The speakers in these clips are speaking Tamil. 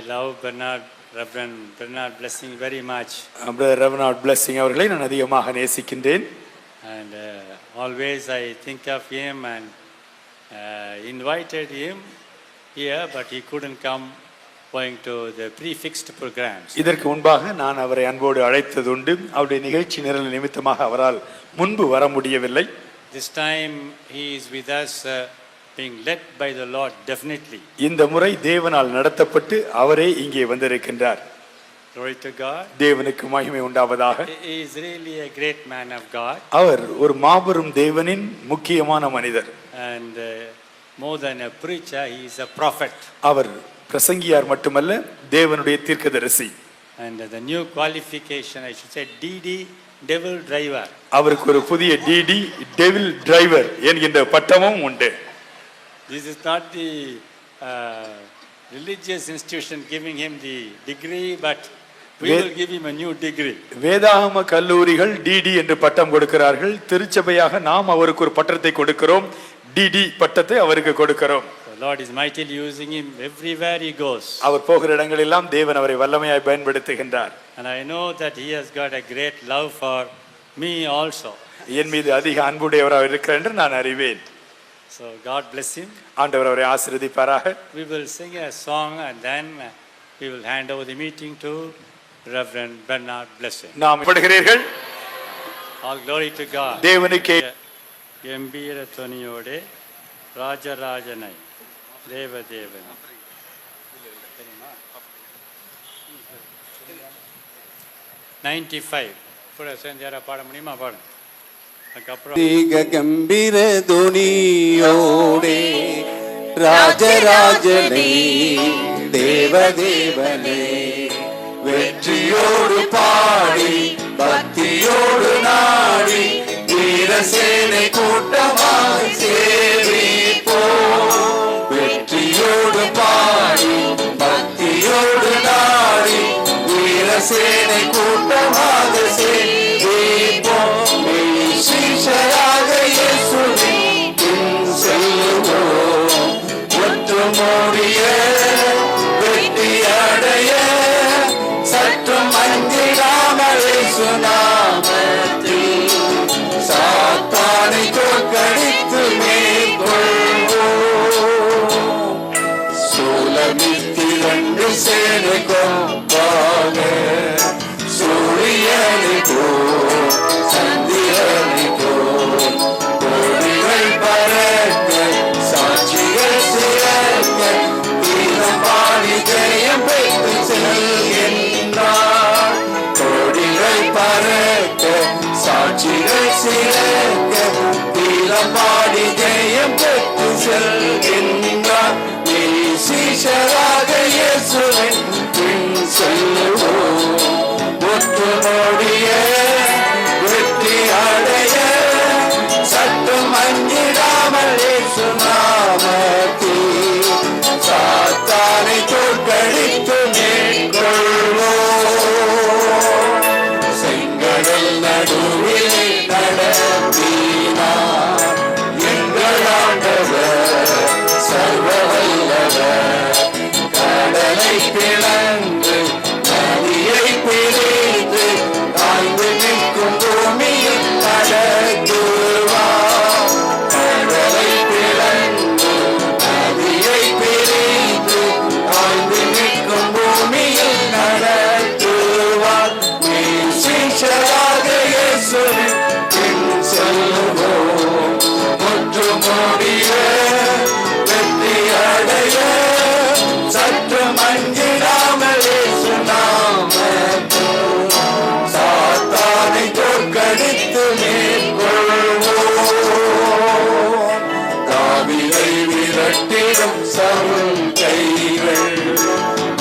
love Bernard, Reverend Bernard Blessing very much. Brother Reverend Blessing அவர்களை நான் அதிகமாக நேசிக்கின்றேன். And always I think of him and invited him here, but he couldn't come going to the prefixed programs. இதற்கு முன்பாக நான் அவரை அன்போடு அழைத்ததுண்டு. அவருடைய நிகழ்ச்சி நிரல் நிமித்தமாக அவரால் முன்பு வர முடியவில்லை. This time he is with us, being led by the Lord definitely. இந்த முறை தேவனால் நடத்தப்பட்டு அவரே இங்கே வந்திருக்கின்றார். Glory to God. தேவனுக்கு மகிமை உண்டாவதாக. He is really a great man of God. அவர் ஒரு மாபெரும் தேவனின் முக்கியமான மனிதர். And more than a preacher, he is a prophet. அவர் பிரசங்கியார் மட்டுமல்ல, தேவனுடைய தீர்க்கதரிசி. And the new qualification, I should say, DD, devil driver. அவருக்கு ஒரு புதிய DD, டெவில் டிரைவர் என்கின்ற பட்டமும் உண்டு. This is not the religious institution giving him the degree, but we will give him a new degree. வேதாகம கல்லூரிகள் DD என்று பட்டம் கொடுக்கிறார்கள். திருச்சபையாக நாம் அவருக்கு ஒரு பட்டத்தை கொடுக்கிறோம். DD பட்டத்தை அவருக்கு கொடுக்கிறோம். The Lord is mightily using him everywhere he goes. அவர் போகிற இடங்களெல்லாம் தேவன் அவரை வல்லமையாய் பயன்படுத்துகின்றார். And I know that he has got a great love for me also. என் மீது அதிக அன்புடையவராக இருக்கிறார் என்று நான் அறிவேன். So God bless him. ஆண்டவர் அவரை ஆசீர்வதிப்பாராக. We will sing a song and then we will hand over the meeting to Reverend Bernard Blessing. நாம் படுகிறீர்கள். All glory to God. தேவனுக்கே கம்பீர துணியோடு ராஜராஜனை தேவதேவன் 95 கூட சேர்ந்து பாட முடியுமா? பாடும். கம்பீர துணியோடே ராஜராஜனே தேவதேவனே வெற்றியோடு பாடி பக்தியோடு நாடி வீரசேனை கூட்டமாய் சேவிப்போம். வெற்றியோடு பாடி பக்தியோடு நாடி வீரசேனை கூட்டமாக சேவிப்போம். சீஷராக இயேசுவின் பின் செல்லுவோம். ஒற்றுமோடிய வெற்றி அடைய சற்றும் அஞ்சிடாமல் இயேசு நாமத்தில் சாத்தானை தோற்கடித்து மேற்கொள்வோம். சூலமித்திரண்டு சேனை கொம்பாக சூரியனை போல் சந்திரனை போல் கொடிகள் பறக்க சாட்சிகள் சிறக்க வீரம் பாடி ஜெயம் பெற்று செல்கின்றார். கொடிகள் பறக்க சாட்சிகள் சிறக்க வீரம் பாடி ஜெயம் பெற்று செல்கின்றார். சீஷராக இயேசுவின் பின் செல்லுவோம். ஒற்றுமோடிய வெற்றி அடைய சற்றும் அஞ்சிடாமல் இயேசு நாமத்தில் சாத்தானை தோற்கடித்து மேற்கொள்வோம். செங்கடல் நடுவிலே நடத்தினார் எங்கள் ஆண்டவர் சர்வ வல்லவர். கடலை பிளந்து நதியை பிரித்து தாழ்ந்து நிற்கும் பூமியில் நடத்துவார். கடலை பிளந்து நதியை பிரித்து தாழ்ந்து நிற்கும் பூமியில் நடத்துவார். சீஷராக இயேசுவின் பின் செல்லுவோம். ஒற்றுமோடிய வெற்றி அடைய சற்று மஞ்சிடாமல் இயேசு நாமத்தில் சாத்தானை தோற்கடித்து மேற்கொள்வோம். தாவீதை விரட்டிடும் சவுல் கைகள்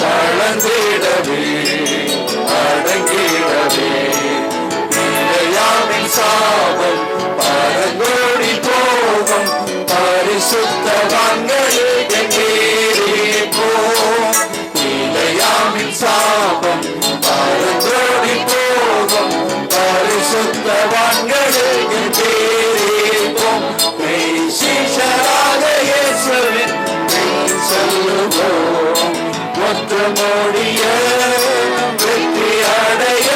வளர்ந்திடவே அடங்கிடவே பிழையாவின் சாபம் பரங்கோடி போகும். பரிசுத்தவான்களே எங்கேறிப்போம். பிழையாவின் சாபம் பரங்கோடி போகும். பரிசுத்தவான்களே எங்கேறிப்போம். சீஷராக இயேசுவின் பின் செல்லுவோம். ஒற்று முடிய வெற்றி அடைய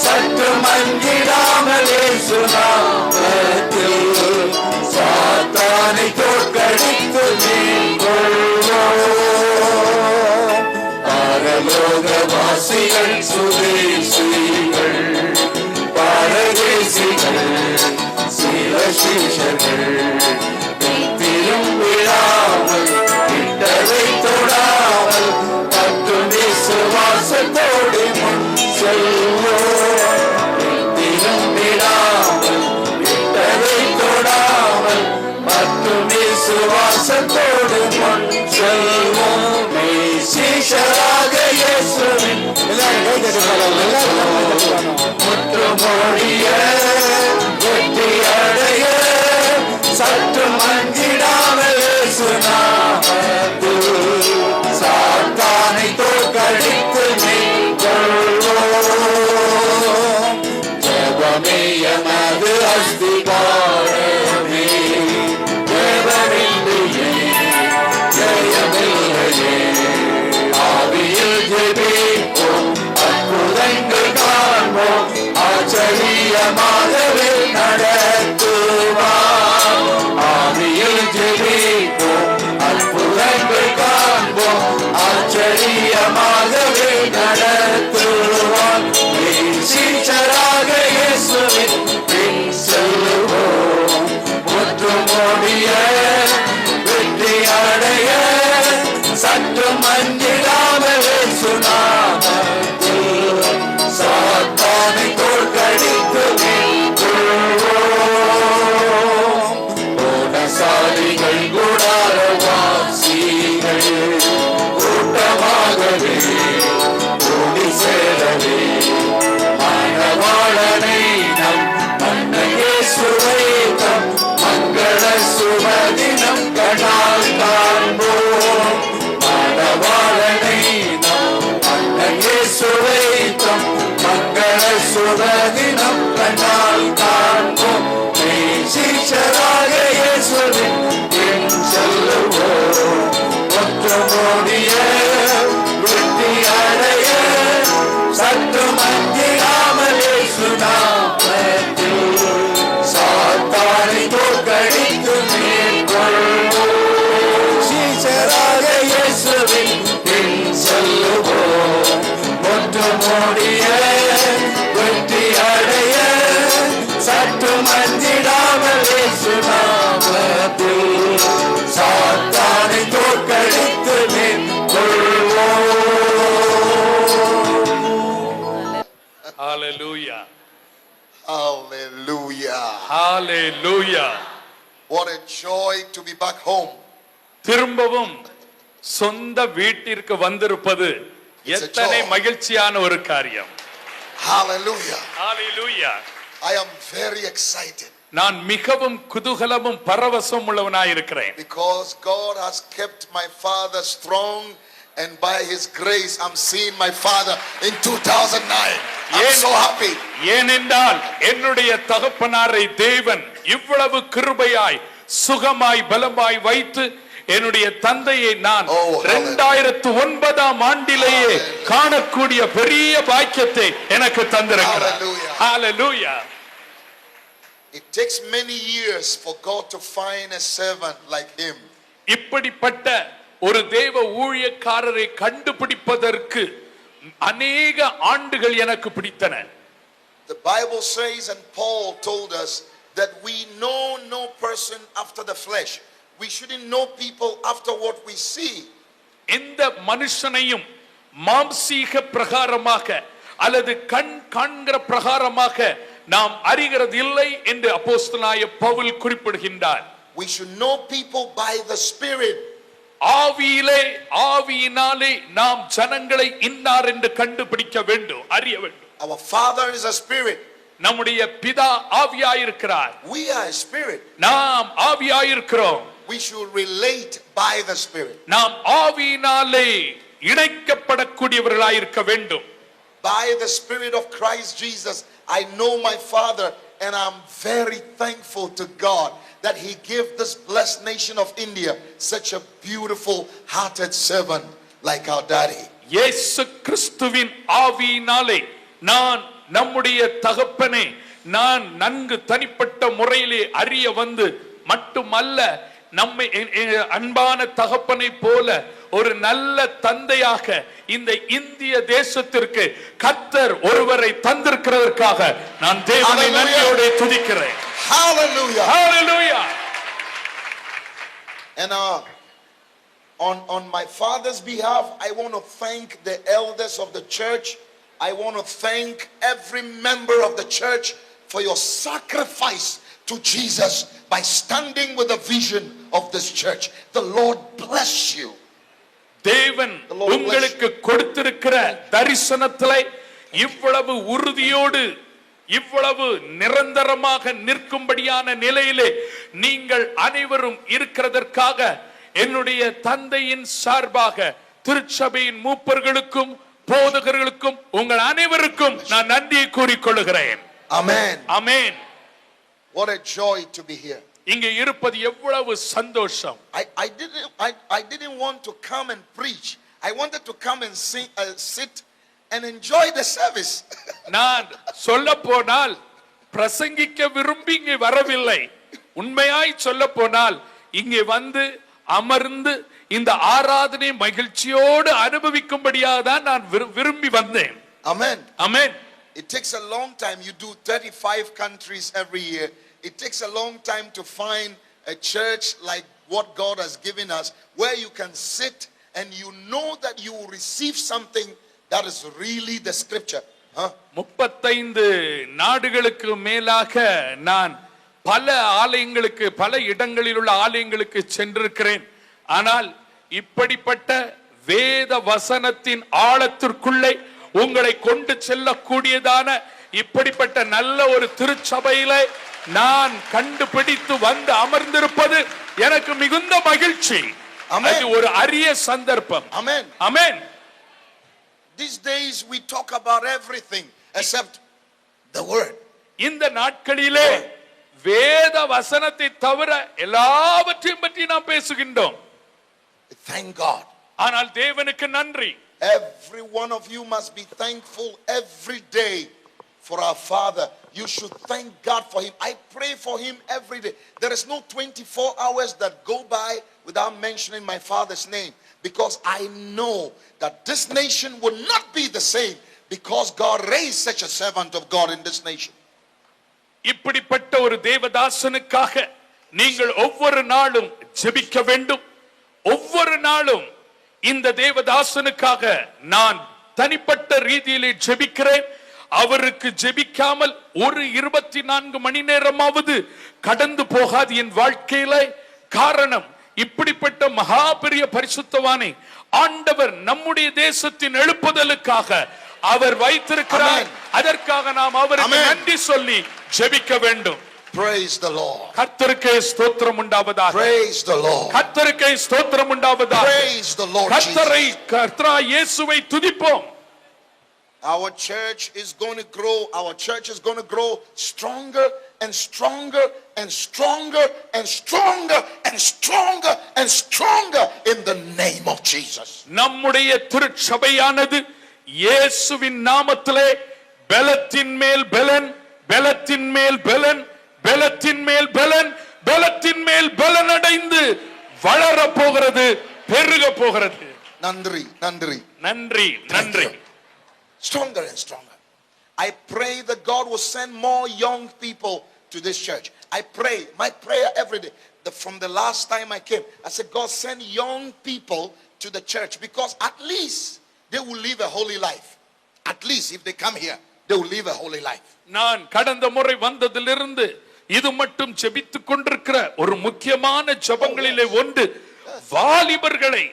சற்று மஞ்சிடாமலே சுனாமத்தில் சாத்தானை தோற்கடித்து நீங்கொள்வோம். பரலோகவாசிகள் சுதேசிகள் பரதேசிகள் சில சீஷர்கள் திரும்பிடாமல் கிட்டதை தொடாமல் பத்து விசுவாசத்தோடு முன் செல்வோம். திரும்பிடாமல் கிட்டதை தொடாமல் பத்து விசுவாசத்தோடு முன் செல்வோம். சீஷராக இயேசுவின் முற்றுமொழிய வெற்றி அடைய சற்று மஞ்சிடாமல் சுனாமத்தில் சாத்தானை தோற்கடித்து நீங்கொள்வோம். ஜெபமே எமது அஸ்திபாரமே ஜெபமில்லையே ஜெயமில்லையே ஆவியில் ஜெபிப்போம் அற்புதங்கள் காண்போம் ஆச்சரியமாகவே நடத்துவார். ஆவியில் ஜெபிப்போம் அற்புதங்கள் காண்போம் ஆச்சரியமாகவே நடத்துவார். சீஷராக இயேசுவின் பின் செல்வோம். முற்றுமொழிய வெற்றி அடைய சற்று மஞ்சிடாமல் சுனாமத்தில் சாத்தானை தோற்கடித்து நீங்கொள்வோம். ஓடசாலிகள் குடாரவாசிகள் கூட்டமாகவே கூடி சேரவே மணவாளனை நம் மன்னர் இயேசுவை தம் மங்கள சுபதினம் கண்டால் காண்போம். மணவாளனை நம் மன்னர் இயேசுவை தம் மங்கள சுபதினம் கண்டால் காண்போம். சீஷராக இயேசுவின் பின் செல்லுவோம். முற்றுமொழிய வெற்றி அடைய சற்று மஞ்சிடாமல் சுனாமத்தில் சாத்தானை தோற்கடித்து மேற்கொள்வோம். சீஷராக இயேசுவின் பின் செல்லுவோம். முற்றுமொழிய வெற்றி அடைய சற்று மஞ்சிடாமல் சுனாமத்தில் சாத்தானை தோற்கடித்து மேற்கொள்வோம். Hallelujah. Hallelujah. Hallelujah. What a joy to be back home. திரும்பவும் சொந்த வீட்டிற்கு வந்திருப்பது எத்தனை மகிழ்ச்சியான ஒரு காரியம். Hallelujah. Hallelujah. I am very excited நான் மிகவும் குதூகலமும் பரவசம் உள்ளவனாய் இருக்கிறேன். because God has kept my father strong and by his grace I'm seeing my father in 2009. I'm so happy. ஏனென்றால் என்னுடைய தகப்பனாரை தேவன் இவ்வளவு கிருபையாய் சுகமாய் பலமாய் வைத்து என்னுடைய தந்தையை நான் 2009ஆம் ஆண்டிலேயே காணக்கூடிய பெரிய பாக்கியத்தை எனக்கு தந்திருக்கிறார். Hallelujah. It takes many years for God to find a servant like him. இப்படிப்பட்ட ஒரு தேவ ஊழியக்காரரை கண்டுபிடிப்பதற்கு அநேக ஆண்டுகள் எனக்கு பிடித்தன. The Bible says and Paul told us that we know no person after the flesh. We shouldn't know people after what we see. இந்த மனுஷனையும் மாம்சீக பிரகாரமாக அல்லது கண் காண்கிற பிரகாரமாக நாம் அறிகிறது இல்லை என்று அப்போஸ்தலனாகிய பவுல் குறிப்பிடுகின்றார். We should know people by the Spirit. ஆவியினாலே நாம் ஜனங்களை இன்னார் என்று கண்டுபிடிக்க வேண்டும், அறிய வேண்டும். Our Father is a spirit. நம்முடைய பிதா ஆவியாயிருக்கிறார். We are a spirit. நாம் ஆவியாயிருக்கிறோம். We should relate by the Spirit. நாம் ஆவியினாலே இணைக்கப்படக்கூடியவர்களாயிருக்க வேண்டும். By the Spirit of Christ Jesus, I know my Father, and I'm very thankful to God that He gave this blessed nation of India such a beautiful hearted servant. like our daddy. இயேசு கிறிஸ்துவின் ஆவியினாலே நான் நம்முடைய தகப்பனை நான் நன்கு தனிப்பட்ட முறையிலே அறிய வந்து மட்டுமல்ல, நம்மை அன்பான தகப்பனை போல ஒரு நல்ல தந்தையாக இந்த இந்திய தேசத்திற்கு கர்த்தர் ஒருவரை தந்திருக்கிறதற்காக நான் தேவனை நன்றியோடு துதிக்கிறேன். Hallelujah. Hallelujah. And on my father's behalf, I want to thank the elders of the church. I want to thank every member of the church for your sacrifice to Jesus by standing with the vision of this church. The Lord bless you. தேவன் உங்களுக்கு கொடுத்திருக்கிற தரிசனத்திலே இவ்வளவு உறுதியோடு இவ்வளவு நிரந்தரமாக நிற்கும்படியான நிலையிலே நீங்கள் அனைவரும் இருக்கிறதற்காக என்னுடைய தந்தையின் சார்பாக திருச்சபையின் மூப்பர்களுக்கும் போதகர்களுக்கும் உங்கள் அனைவருக்கும் நான் நன்றியை கூறிக்கொள்கிறேன். Amen. Amen. What a joy to be here. இங்கே இருப்பது எவ்வளவு சந்தோஷம். I didn't want to come and preach. I wanted to come and sit and enjoy the service. நான் சொல்ல போனால் பிரசங்கிக்க விரும்பி இங்கே வரவில்லை. உண்மையாய் சொல்ல போனால் இங்கே வந்து அமர்ந்து இந்த ஆராதனை மகிழ்ச்சியோடு அனுபவிக்கும்படியாக தான் நான் விரும்பி வந்தேன். Amen. Amen. It takes a long time. You do 35 countries every year. It takes a long time to find a church like what God has given us, where you can sit and you know that you will receive something that is really the scripture. 35 நாடுகளுக்கு மேலாக நான் பல ஆலயங்களுக்கு பல இடங்களில் உள்ள ஆலயங்களுக்கு சென்றிருக்கிறேன். ஆனால் இப்படிப்பட்ட வேத வசனத்தின் ஆழத்திற்குள்ளே உங்களை கொண்டு செல்லக்கூடியதான இப்படிப்பட்ட நல்ல ஒரு திருச்சபையிலே நான் கண்டுபிடித்து வந்து அமர்ந்திருப்பது எனக்கு மிகுந்த மகிழ்ச்சி. அது ஒரு அரிய சந்தர்ப்பம். Amen. Amen. These days we talk about everything except the word. இந்த நாட்களிலே வேத வசனத்தை தவிர எல்லாவற்றையும் பற்றி நாம் பேசுகின்றோம். Thank God. ஆனால் தேவனுக்கு நன்றி. Every one of you must be thankful every day for our Father. You should thank God for him. I pray for him every day. There is no 24 hours that go by without mentioning my Father's name, because I know that this nation will not be the same because God raised such a servant of God in this nation. இப்படிப்பட்ட ஒரு தேவதாசனுக்காக நீங்கள் ஒவ்வொரு நாளும் ஜெபிக்க வேண்டும். ஒவ்வொரு நாளும் இந்த தேவதாசனுக்காக நான் தனிப்பட்ட ரீதியிலே ஜெபிக்கிறேன். அவருக்கு ஜெபிக்காமல் ஒரு 24 மணி நேரமாவது கடந்து போகாது என் வாழ்க்கையில. காரணம், இப்படிப்பட்ட மகா பெரிய பரிசுத்தவானை ஆண்டவர் நம்முடைய தேசத்தின் எழுப்புதலுக்காக அவர் வைத்திருக்கிறார். அதற்காக நாம் அவருக்கு நன்றி சொல்லி ஜெபிக்க வேண்டும். Praise the Lord. கர்த்தருக்கே ஸ்தோத்திரம் உண்டாவதாக. Praise the Lord. கர்த்தருக்கே ஸ்தோத்திரம் உண்டாவதாக. Praise the Lord. கர்த்தராய் இயேசுவை துதிப்போம். Our church is going to grow. Our church is going to grow stronger and stronger and stronger and stronger and stronger and stronger in the name of Jesus. நம்முடைய திருச்சபையானது இயேசுவின் நாமத்திலே பலத்தின் மேல் பலன், பலத்தின் மேல் பலன், பலத்தின் மேல் பலன், பலத்தின் மேல் பலன் அடைந்து வளர போகிறது, பெருக போகிறது. நன்றி நன்றி நன்றி நன்றி. Stronger and stronger. I pray that God will send more young people to this church. I pray, my prayer every day, from the last time I came, I said, God, send young people to the church, because at least they will live a holy life. At least if they come here, they will live a holy life. நான் கடந்த முறை வந்ததிலிருந்து இது மட்டும் ஜெபித்துக் கொண்டிருக்கிற ஒரு முக்கியமான ஜெபங்களிலே ஒன்று, வாலிபர்களை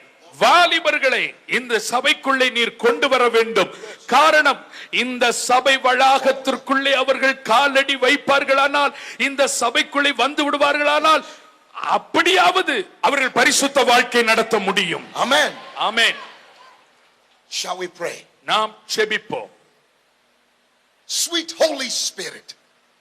இந்த சபைக்குள்ளே நீர் கொண்டு வர வேண்டும். காரணம், இந்த சபை வளாகத்திற்குள்ளே அவர்கள் காலடி வைப்பார்களானால், இந்த சபைக்குள்ளே வந்து விடுவார்களானால், அப்படியாவது அவர்கள் பரிசுத்த வாழ்க்கை நடத்த முடியும். Amen. Amen. Shall we pray? நாம் ஜெபிப்போம். Sweet Holy Spirit,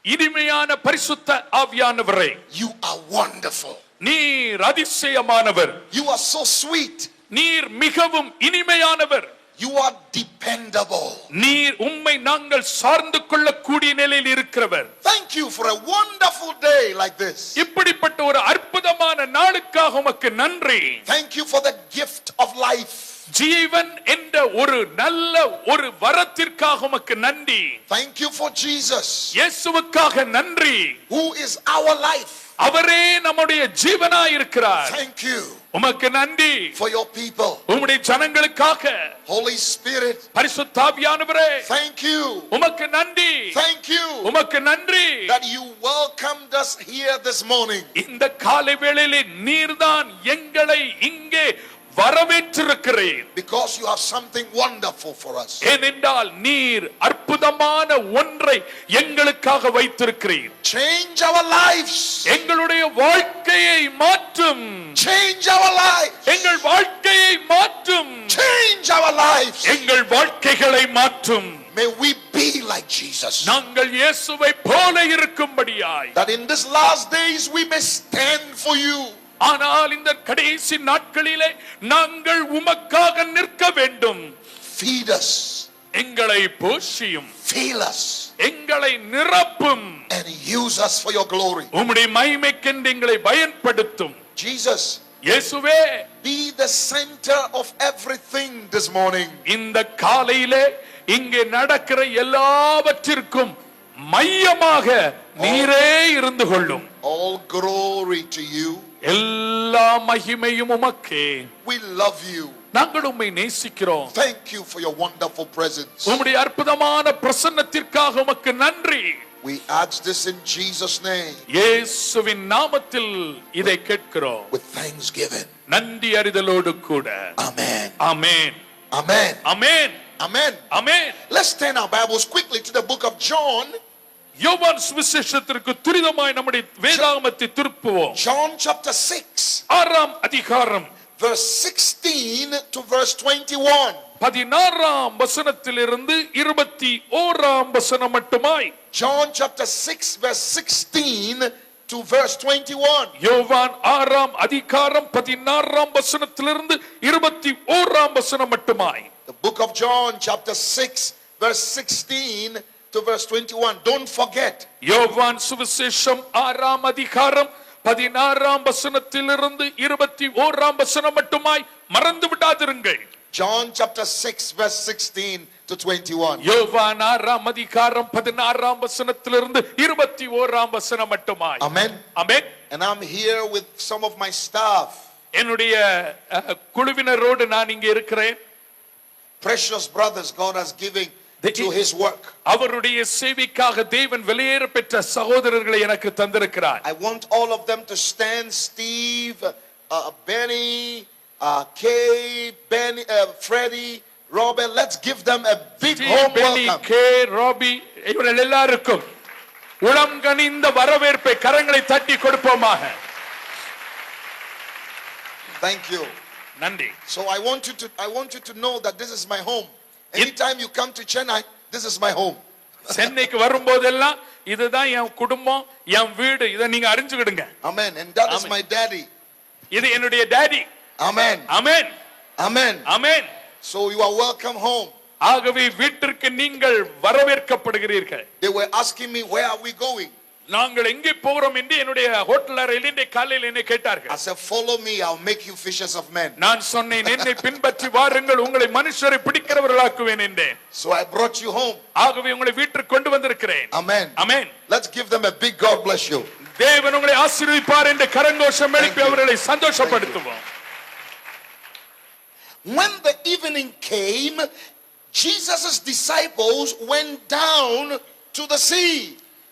இனிமையான பரிசுத்த ஆவியானவரே, you are wonderful. நீர் அதிசயமானவர். You are so sweet. நீர் மிகவும் இனிமையானவர். You are dependable. நீர் உம்மை நாங்கள் சார்ந்து கொள்ளக்கூடிய நிலையில் இருக்கிறவர். Thank you for a wonderful day like this. இப்படிப்பட்ட ஒரு அற்புதமான நாளுக்காக உமக்கு நன்றி. Thank you for the gift of life. ஜீவன் என்ற ஒரு நல்ல ஒரு வரத்திற்காக உமக்கு நன்றி. Thank you for Jesus, இயேசுவுக்காக நன்றி. who is our life. அவரே நம்முடைய ஜீவனாய் இருக்கிறார். Thank you உமக்கு நன்றி for your people. உம்முடைய ஜனங்களுக்காக. Holy Spirit, பரிசுத்த ஆவியானவரே thank you. உமக்கு நன்றி. Thank you உமக்கு நன்றி that you welcomed us here this morning. இந்த காலை வேளையிலே நீர்தான் எங்களை இங்கே வரவேற்றிருக்கிறீர். Because you have something wonderful for us. ஏனென்றால் நீர் அற்புதமான ஒன்றை எங்களுக்காக வைத்திருக்கிறீர். Change our lives. எங்களுடைய வாழ்க்கையை மாற்றும். Change our lives. எங்கள் வாழ்க்கையை மாற்றும். Change our lives. எங்கள் வாழ்க்கைகளை மாற்றும். May we be like Jesus. நாங்கள் இயேசுவை போல இருக்கும்படியாய். That in this last days we may stand for you. ஆனால் இந்த கடைசி நாட்களிலே நாங்கள் உமக்காக நிற்க வேண்டும். Feed us. எங்களை போஷியும். Fill us. எங்களை நிரப்பும். And use us for your glory. உம்முடைய மகிமைக்கென்று எங்களை பயன்படுத்தும். Jesus, இயேசுவே be the center of everything this morning. இந்த காலையிலே இங்கே நடக்கிற எல்லாவற்றிற்கும் மையமாக நீரே இருந்து கொள்ளும். All glory to you. எல்லா மகிமையும் உமக்கே. We love you. நாங்கள் உம்மை நேசிக்கிறோம். Thank you for your wonderful presence. உம்முடைய அற்புதமான பிரசன்னத்திற்காக உமக்கு நன்றி. We ask this in Jesus' name. இயேசுவின் நாமத்தில் இதை கேட்கிறோம். With thanksgiving. நன்றி அறிதலோடு கூட. Amen. Amen. Amen. Amen. Amen. Amen. Let's turn our Bibles quickly to the book of John. யோவான் சுவிசேஷத்திற்கு துரிதமாய் நம்முடைய வேதாகமத்தை திருப்புவோம். John chapter 6. 6ஆம் அதிகாரம் Verse 16 to verse 21. 16ஆம் வசனத்திலிருந்து 21ஆம் வசனம் மட்டுமாய். John chapter 6 verse 16 to verse 21. யோவான் 6ஆம் அதிகாரம் 16ஆம் வசனத்திலிருந்து 21ஆம் வசனம் மட்டுமாய். The book of John chapter 6 verse 16 to verse 21. Don't forget. யோவான் சுவிசேஷம் 6ஆம் அதிகாரம் 16ஆம் வசனத்திலிருந்து 21ஆம் வசனம் மட்டுமாய் மறந்து விடாதிருங்கள். John chapter 6 verse 16 to 21. யோவான் 6ஆம் அதிகாரம் 16ஆம் வசனத்திலிருந்து 21ஆம் வசனம் மட்டுமாய். Amen. Amen. And I'm here with some of my staff. என்னுடைய குழுவினரோடு நான் இங்கே இருக்கிறேன். Precious brothers God has given to his work. அவருடைய சேவைக்காக தேவன் வெளியேற பெற்ற சகோதரர்களை எனக்கு தந்திருக்கிறார். I want all of them to stand. Steve, Benny, Kay, Benny, Freddie, Robert. Let's give them a big warm welcome. Kay, Robbie, இவர்கள் எல்லாருக்கும் உளம் கனிந்த வரவேற்பை கரங்களை தட்டி கொடுப்போமாக. Thank you. நன்றி. So I want you to know that this is my home. Anytime you come to Chennai, this is my home. சென்னைக்கு வரும்போதெல்லாம் இதுதான் என் குடும்பம், என் வீடு. இதை நீங்க அறிஞ்சுக்கிடுங்க. Amen. And that is my daddy. இது என்னுடைய daddy. Amen. Amen. Amen. Amen. So you are welcome home. ஆகவே வீட்டிற்கு நீங்கள் வரவேற்கப்படுகிறீர்கள். They were asking me, where are we going? நாங்கள் எங்கே போகிறோம் என்று என்னுடைய ஹோட்டல் அறையில் இன்றைய காலையில் என்னை கேட்டார்கள். I said, follow me, I'll make you fishers of men. நான் சொன்னேன், என்னை பின்பற்றி வாருங்கள், உங்களை மனுஷரை பிடிக்கிறவர்களாக்குவேன் என்றேன். So I brought you home. ஆகவே உங்களை வீட்டுக்கு கொண்டு வந்திருக்கிறேன். Amen. Amen. Let's give them a big God bless you. தேவன் உங்களை ஆசீர்வதிப்பார் என்று கரங்கோஷம் எழுப்பி அவர்களை சந்தோஷப்படுத்துவோம். When the evening came, Jesus' disciples went down to the sea.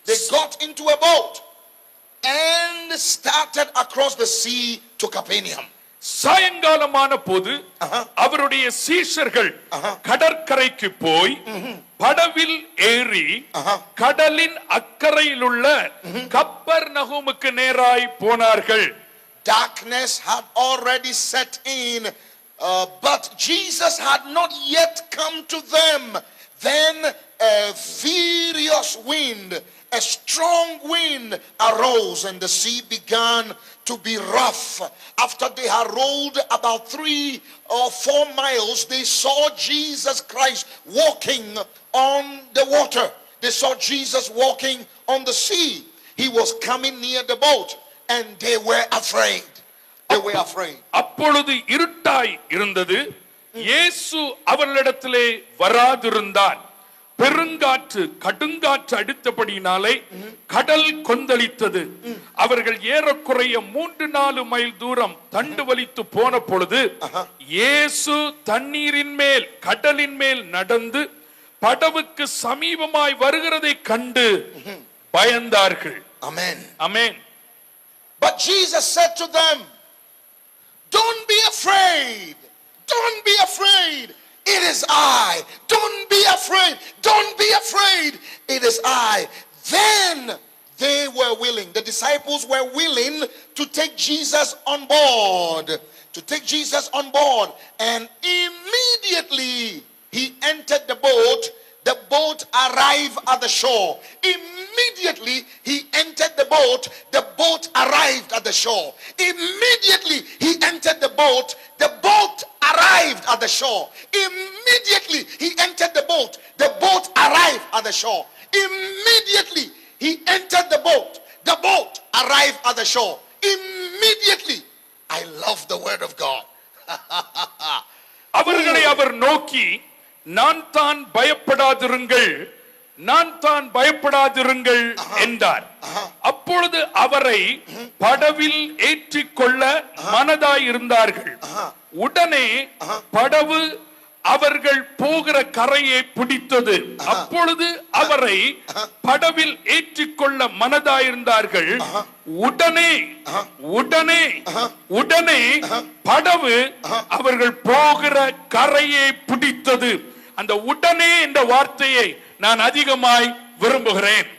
They got into a boat and started across the sea to Capernaum. சாயங்காலமான போது அவருடைய சீஷர்கள் கடற்கரைக்கு போய் படவில் ஏறி கடலின் அக்கறையில் உள்ள கப்பர்நகூமுக்கு நேராய் போனார்கள். Darkness had already set in, but Jesus had not yet come to them. Then a a furious wind, a strong wind arose, and the sea began to be rough. After they had rolled about 3 or 4 miles, they saw Jesus Christ walking on the water. They saw Jesus walking on the sea. He was coming near the boat, and they were afraid. They were afraid. அப்பொழுது இருட்டாய் இருந்தது. இயேசு அவர்களிடத்திலே வராதிருந்தார். பெருங்காற்று கடுங்காற்று அடித்தபடியினாலே கடல் கொந்தளித்தது. அவர்கள் ஏறக்குறைய 3-4 மைல் தூரம் தண்டு வலித்து போன பொழுது இயேசு தண்ணீரின் மேல் கடலின் மேல் நடந்து படவுக்கு சமீபமாய் வருகிறதை கண்டு பயந்தார்கள். Amen. Amen. But Jesus said to them, don't be afraid. Don't be afraid. It is I. Don't be afraid. Don't be afraid. It is I. Then they were willing. The disciples were willing to take Jesus on board. To take Jesus on board. And immediately he entered the boat. The boat arrived at the shore. Immediately he entered the boat. The boat arrived at the shore. Immediately he entered the boat. The boat arrived at the shore. Immediately he entered the boat. The boat arrived at the shore. Immediately he entered the boat. The boat arrived at the shore. Immediately. I love the word of God. அவர்களை அவர் நோக்கி, நான் தான் பயப்படாதிருங்கள், நான் தான் பயப்படாதிருங்கள் என்றார். அப்பொழுது அவரை படவில் ஏற்றிக்கொள்ள மனதாயிருந்தார்கள். உடனே படவு அவர்கள் போகிற கரையை பிடித்தது. அப்பொழுது அவரை படவில் ஏற்றிக்கொள்ள மனதாயிருந்தார்கள். உடனே உடனே உடனே படவு அவர்கள் போகிற கரையை பிடித்தது. அந்த உடனே என்ற வார்த்தையை நான் அதிகமாய் விரும்புகிறேன்.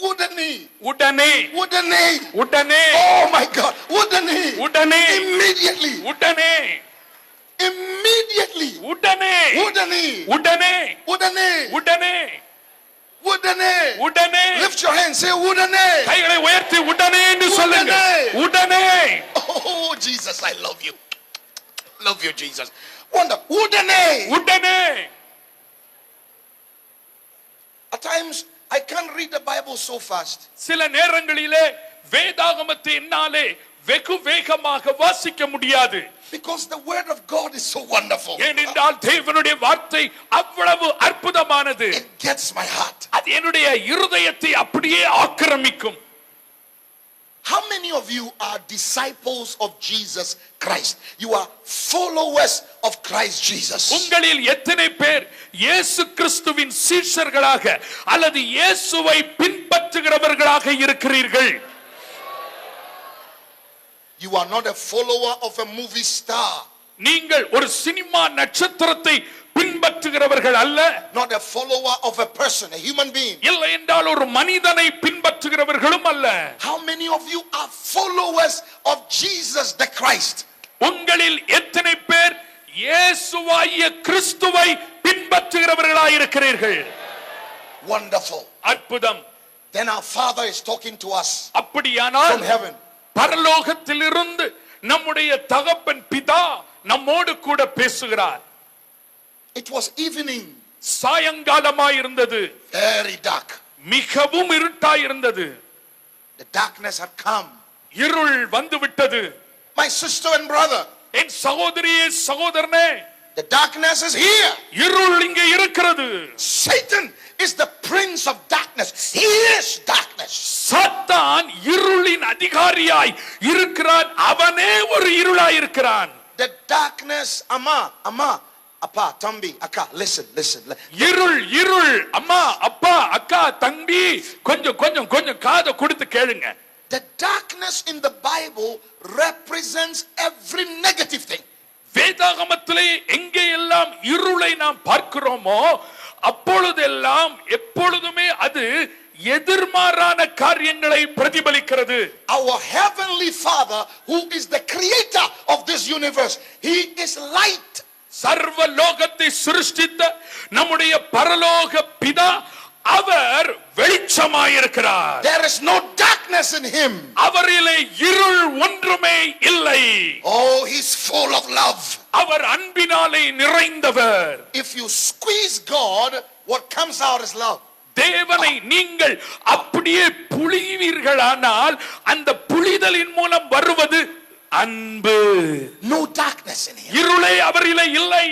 உடனே உடனே உடனே உடனே. Oh my God. உடனே உடனே immediately உடனே immediately உடனே உடனே உடனே உடனே உடனே உடனே உடனே. lift your hands, say உடனே. கைகளை உயர்த்தி உடனே என்று சொல்லுங்க. உடனே. Oh Jesus, I love you. Love you Jesus. Wonder உடனே உடனே. At times I can't read the Bible so fast. சில நேரங்களிலே வேதாகமத்தை என்னாலே வெகு வேகமாக வாசிக்க முடியாது. Because the word of God is so wonderful. ஏனென்றால் தேவனுடைய வார்த்தை அவ்வளவு அற்புதமானது. It gets my heart. அது என்னுடைய இருதயத்தை அப்படியே ஆக்கிரமிக்கும். How many of you are disciples of Jesus Christ? You are followers of Christ Jesus. உங்களில் எத்தனை பேர் இயேசு கிறிஸ்துவின் சீஷர்களாக அல்லது இயேசுவை பின்பற்றுகிறவர்களாக இருக்கிறீர்கள்? You are not a follower of a movie star. நீங்கள் ஒரு சினிமா நட்சத்திரத்தை பின்பற்றுகிறவர்கள் அல்ல. Not a follower of a person, a human being. இல்லை என்றால் ஒரு மனிதனை பின்பற்றுகிறவர்களும் அல்ல. How many of you are followers of Jesus the Christ? உங்களில் எத்தனை பேர் இயேசுவாகிய கிறிஸ்துவை பின்பற்றுகிறவர்களாய் இருக்கிறீர்கள்? Wonderful. அற்புதம். Then our Father is talking to us அப்படியானால் from heaven. பரலோகத்திலிருந்து நம்முடைய தகப்பன் பிதா நம்மோடு கூட பேசுகிறார். It was evening. சாயங்காலமாய் இருந்தது. Very dark. மிகவும் இருட்டாய் இருந்தது. The darkness had come. இருள் வந்து விட்டது. My sister and brother, என் சகோதரியே சகோதரனே, the darkness is here. இருள் இங்கே இருக்கிறது. Satan is the prince of darkness. He is darkness. சாத்தான் இருளின் அதிகாரியாய் இருக்கிறான். அவனே ஒரு இருளாய் இருக்கிறான். The darkness, amma, appa, tambi, akka, listen. இருள் இருள். அம்மா அப்பா அக்கா தம்பி, கொஞ்சம் காதை கொடுத்து கேளுங்க. The darkness in the Bible represents every negative thing. வேதாகமத்திலே எங்கே எல்லாம் இருளை நாம் பார்க்கிறோமோ அப்பொழுதெல்லாம் எப்பொழுதுமே அது எதிர்மாறான காரியங்களை பிரதிபலிக்கிறது. Our heavenly Father, who is the creator of this universe, he is light. சர்வ லோகத்தை சிருஷ்டித்த நம்முடைய பரலோக பிதா அவர் வெளிச்சமாயிருக்கிறார். There is no darkness in him. அவரிலே இருள் ஒன்றுமே இல்லை. Oh, he's full of love. அவர் அன்பினாலே நிறைந்தவர். If you squeeze God, what comes out is love. தேவனை நீங்கள் அப்படியே புளிவீர்களானால் அந்த புளிதலின் மூலம் வருவது அன்பு. No darkness in him. இருளே அவரிலே இல்லை.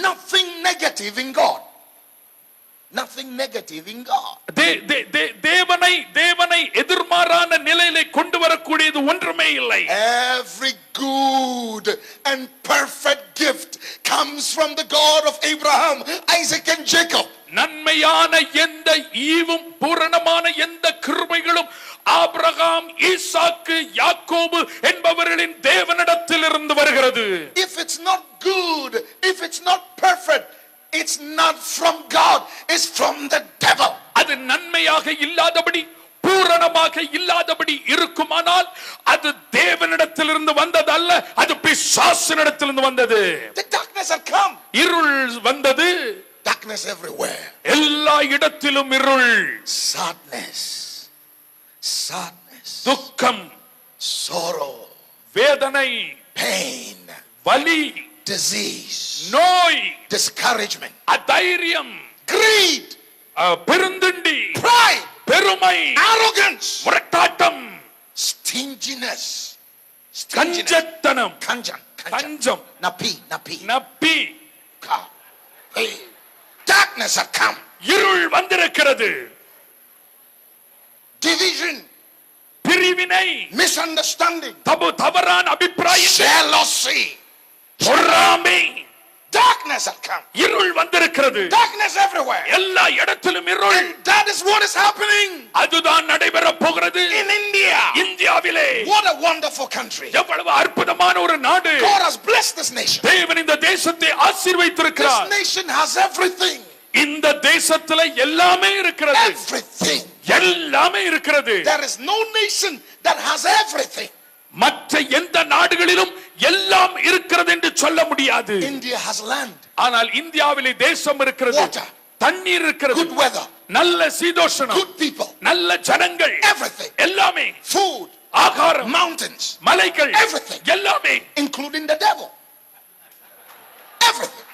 Nothing negative in God. Nothing negative in God. தேவனை எதிர்மாறான நிலையிலே கொண்டு வரக்கூடியது ஒன்றுமே இல்லை. Every good and perfect gift comes from the God of Abraham, Isaac and Jacob. நன்மையான எந்த ஈவும் பூரணமான எந்த கிருபைகளும் ஆபிரகாம், ஈசாக்கு, யாக்கோபு என்பவர்களின் தேவனிடத்தில் இருந்து வருகிறது. If it's not good, if it's not perfect, it's not from God, it's from the devil. அது நன்மையாக இல்லாதபடி பூரணமாக இல்லாதபடி இருக்குமானால் அது தேவனிடத்திலிருந்து வந்தது அல்ல, அது பிசாசினிடத்திலிருந்து வந்தது. The darkness had come. இருள் வந்தது. Darkness everywhere. எல்லா இடத்திலும் இருள். Sadness. Sadness. துக்கம், Sorrow. வேதனை, Pain. வலி, Disease. நோய், Discouragement. அதைரியம், Greed. பெருந்துண்டி, Pride. பெருமை, Arrogance. முரட்டாட்டம், Stinginess. கஞ்சத்தனம், Kanjam. Napi. நப்பி. Hey. Darkness had come. இருள் வந்திருக்கிறது. Division. பிரிவினை, Misunderstanding. தவறான அபிப்பிராயம், Jealousy. பொறாமை. Darkness had come. இருள் வந்திருக்கிறது. Darkness everywhere. எல்லா இடத்திலும் இருள். And that is what is happening அதுதான் நடைபெற போகிறது. in India. இந்தியாவிலே. What a wonderful country. எவ்வளவு அற்புதமான ஒரு நாடு. God has blessed this nation. தேவன் இந்த தேசத்தை ஆசீர்வதித்திருக்கிறார். This nation has everything. இந்த தேசத்துல எல்லாமே இருக்கிறது. Everything. எல்லாமே இருக்கிறது. There is no nation that has everything. மற்ற எந்த நாடுகளிலும் எல்லாம் இருக்கிறது என்று சொல்ல முடியாது. India has land. ஆனால் இந்தியாவிலே தேசம் இருக்கிறது. Water. தண்ணீர் இருக்கிறது. Good weather. நல்ல சீதோஷணம். Good people. நல்ல ஜனங்கள். Everything. எல்லாமே. Food. ஆகாரம். Mountains. மலைகள். Everything. எல்லாமே. Including the devil. Everything.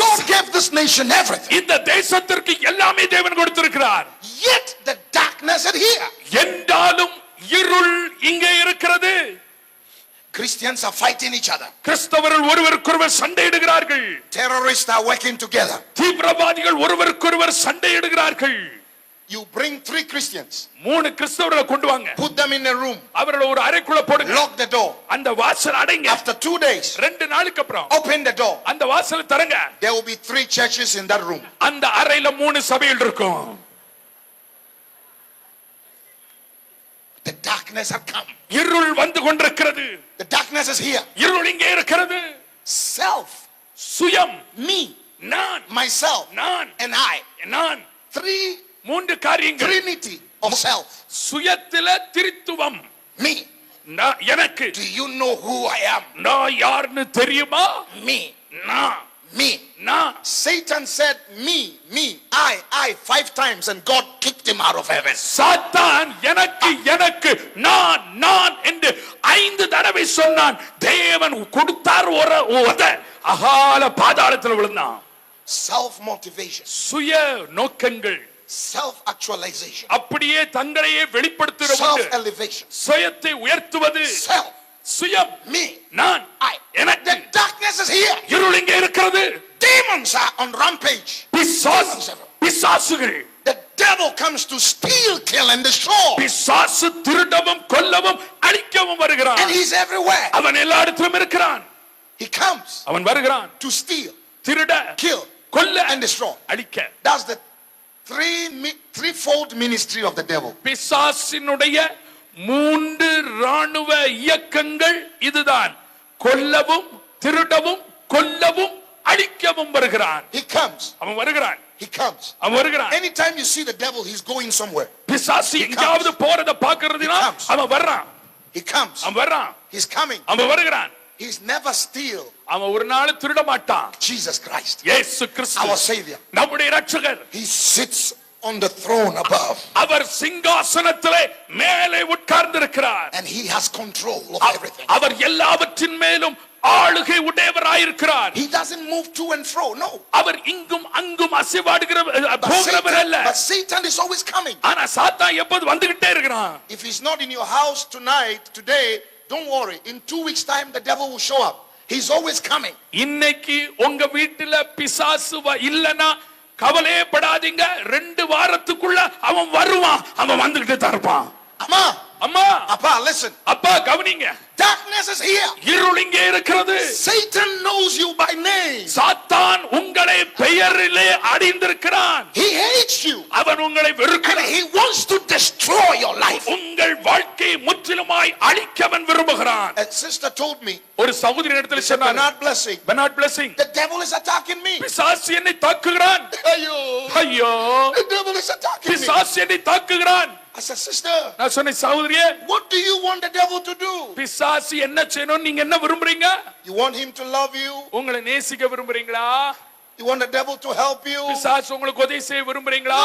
God gave this nation everything. இந்த தேசத்திற்கு எல்லாமே தேவன் கொடுத்திருக்கிறார். Yet the darkness is here. என்றாலும் இருள் இங்கே இருக்கிறது. Christians are fighting each other. கிறிஸ்தவர்கள் ஒருவருக்கொருவர் சண்டையிடுகிறார்கள். Terrorists are working together. தீவிரவாதிகள் ஒருவருக்கொருவர் சண்டையிடுகிறார்கள். You bring 3 Christians. 3 கிறிஸ்தவர்களை கொண்டு வாங்க. Put them in a room. அவர்களை ஒரு அறைக்குள்ள போடுங்க. Lock the door. அந்த வாசல் அடைங்க. After 2 days, 2 நாளுக்கு அப்புறம் open the door. அந்த வாசலை திறங்க. There will be 3 churches in that room. அந்த அறையில 3 சபைகள் இருக்கும். The darkness has come. இருள் வந்து கொண்டிருக்கிறது. The darkness is here. இருள் இங்கே இருக்கிறது. Self. சுயம். Me. நான். Myself. நான். And I. நான். 3 காரியங்கள். Trinity of self. சுயத்தில திரித்துவம். Me. எனக்கு. Do you know who I am? நான் யார்னு தெரியுமா? Me. நான். Me. நான். Satan said me, I 5 times and God kicked him out of heaven. சாத்தான் எனக்கு நான் என்று 5 தடவை சொன்னான். தேவன் கொடுத்தார் ஒரு உத அகால பாதாளத்தில் விழுந்தான். Self motivation. சுய நோக்கங்கள். Self actualization. அப்படியே தங்களையே வெளிப்படுத்துவது. Self elevation. சுயத்தை உயர்த்துவது. Self. சுயம். Me. நான். I. The darkness is here. இருள் இங்கே இருக்கிறது. Demons are on rampage. பிசாசுகள். The devil comes to steal, kill and destroy. பிசாசு திருடவும் கொல்லவும் அழிக்கவும் வருகிறான். And he's everywhere. அவன் எல்லா இடத்திலும் இருக்கிறான். He comes. அவன் வருகிறான். To steal, திருட, kill, கொல்ல and destroy. அழிக்க. That's the threefold ministry of the devil. பிசாசினுடைய 3 ராணுவ இயக்கங்கள் இதுதான். கொல்லவும், திருடவும், கொல்லவும், அழிக்கவும் வருகிறான். He comes. அவன் வருகிறான். He comes. அவன் வருகிறான். Anytime you see the devil, he's going somewhere. பிசாசு எங்காவது போறத பார்க்கிறதுனா அவன் வர்றான். He comes. அவன் வர்றான். He's coming. அவன் வருகிறான். He's never steal. அவன் ஒரு நாள் திருட மாட்டான். Jesus Christ, இயேசு கிறிஸ்து our Savior, நம்முடைய இரட்சகர். He sits on the throne above. அவர் சிங்காசனத்திலே மேலே உட்கார்ந்திருக்கிறார். And He has control of everything. அவர் எல்லாவற்றின் மேலும் ஆளுகை உடையவராயிருக்கிறார். He doesn't move to and fro. No. அவர் இங்கும் அங்கும் அசைவாடுகிற போகிறவர் அல்ல. But Satan is always coming. ஆனா சாத்தான் எப்போது வந்துகிட்டே இருக்கிறான். If he's not in your house tonight, today, don't worry. In 2 weeks time the devil will show up. He's always coming. இன்னைக்கு உங்க வீட்டுல பிசாசு இல்லனா கவலையே படாதீங்க. 2 வாரத்துக்குள்ள அவன் வருவான். அவன் வந்துகிட்டே தான் இருப்பான். அம்மா அப்பா, listen. அப்பா கவனிங்க. Darkness is here. இருள் இங்கே இருக்கிறது. Satan knows you by name. சாத்தான் உங்களை பெயரிலே அறிந்திருக்கிறான். He hates you. அவன் உங்களை வெறுக்கிறான். And he wants to destroy your life. உங்கள் வாழ்க்கையை முற்றிலுமாய் அழிக்க அவன் விரும்புகிறான். A sister told me, ஒரு சகோதரி இடத்தில் சொன்னார், Bernard Blessing, the devil is attacking me. பிசாசு என்னை தாக்குகிறான். ஐயோ, the devil is attacking me. பிசாசு என்னை தாக்குகிறான். I said, sister, நான் சொன்னேன், சகோதரியே, what do you want the devil to do? பிசாசு என்ன செய்யணும் நீங்க என்ன விரும்புறீங்க? You want him to love you? உங்களை நேசிக்க விரும்புறீங்களா? You want the devil to help you? பிசாசு உங்களுக்கு உதவி செய்ய விரும்புறீங்களா?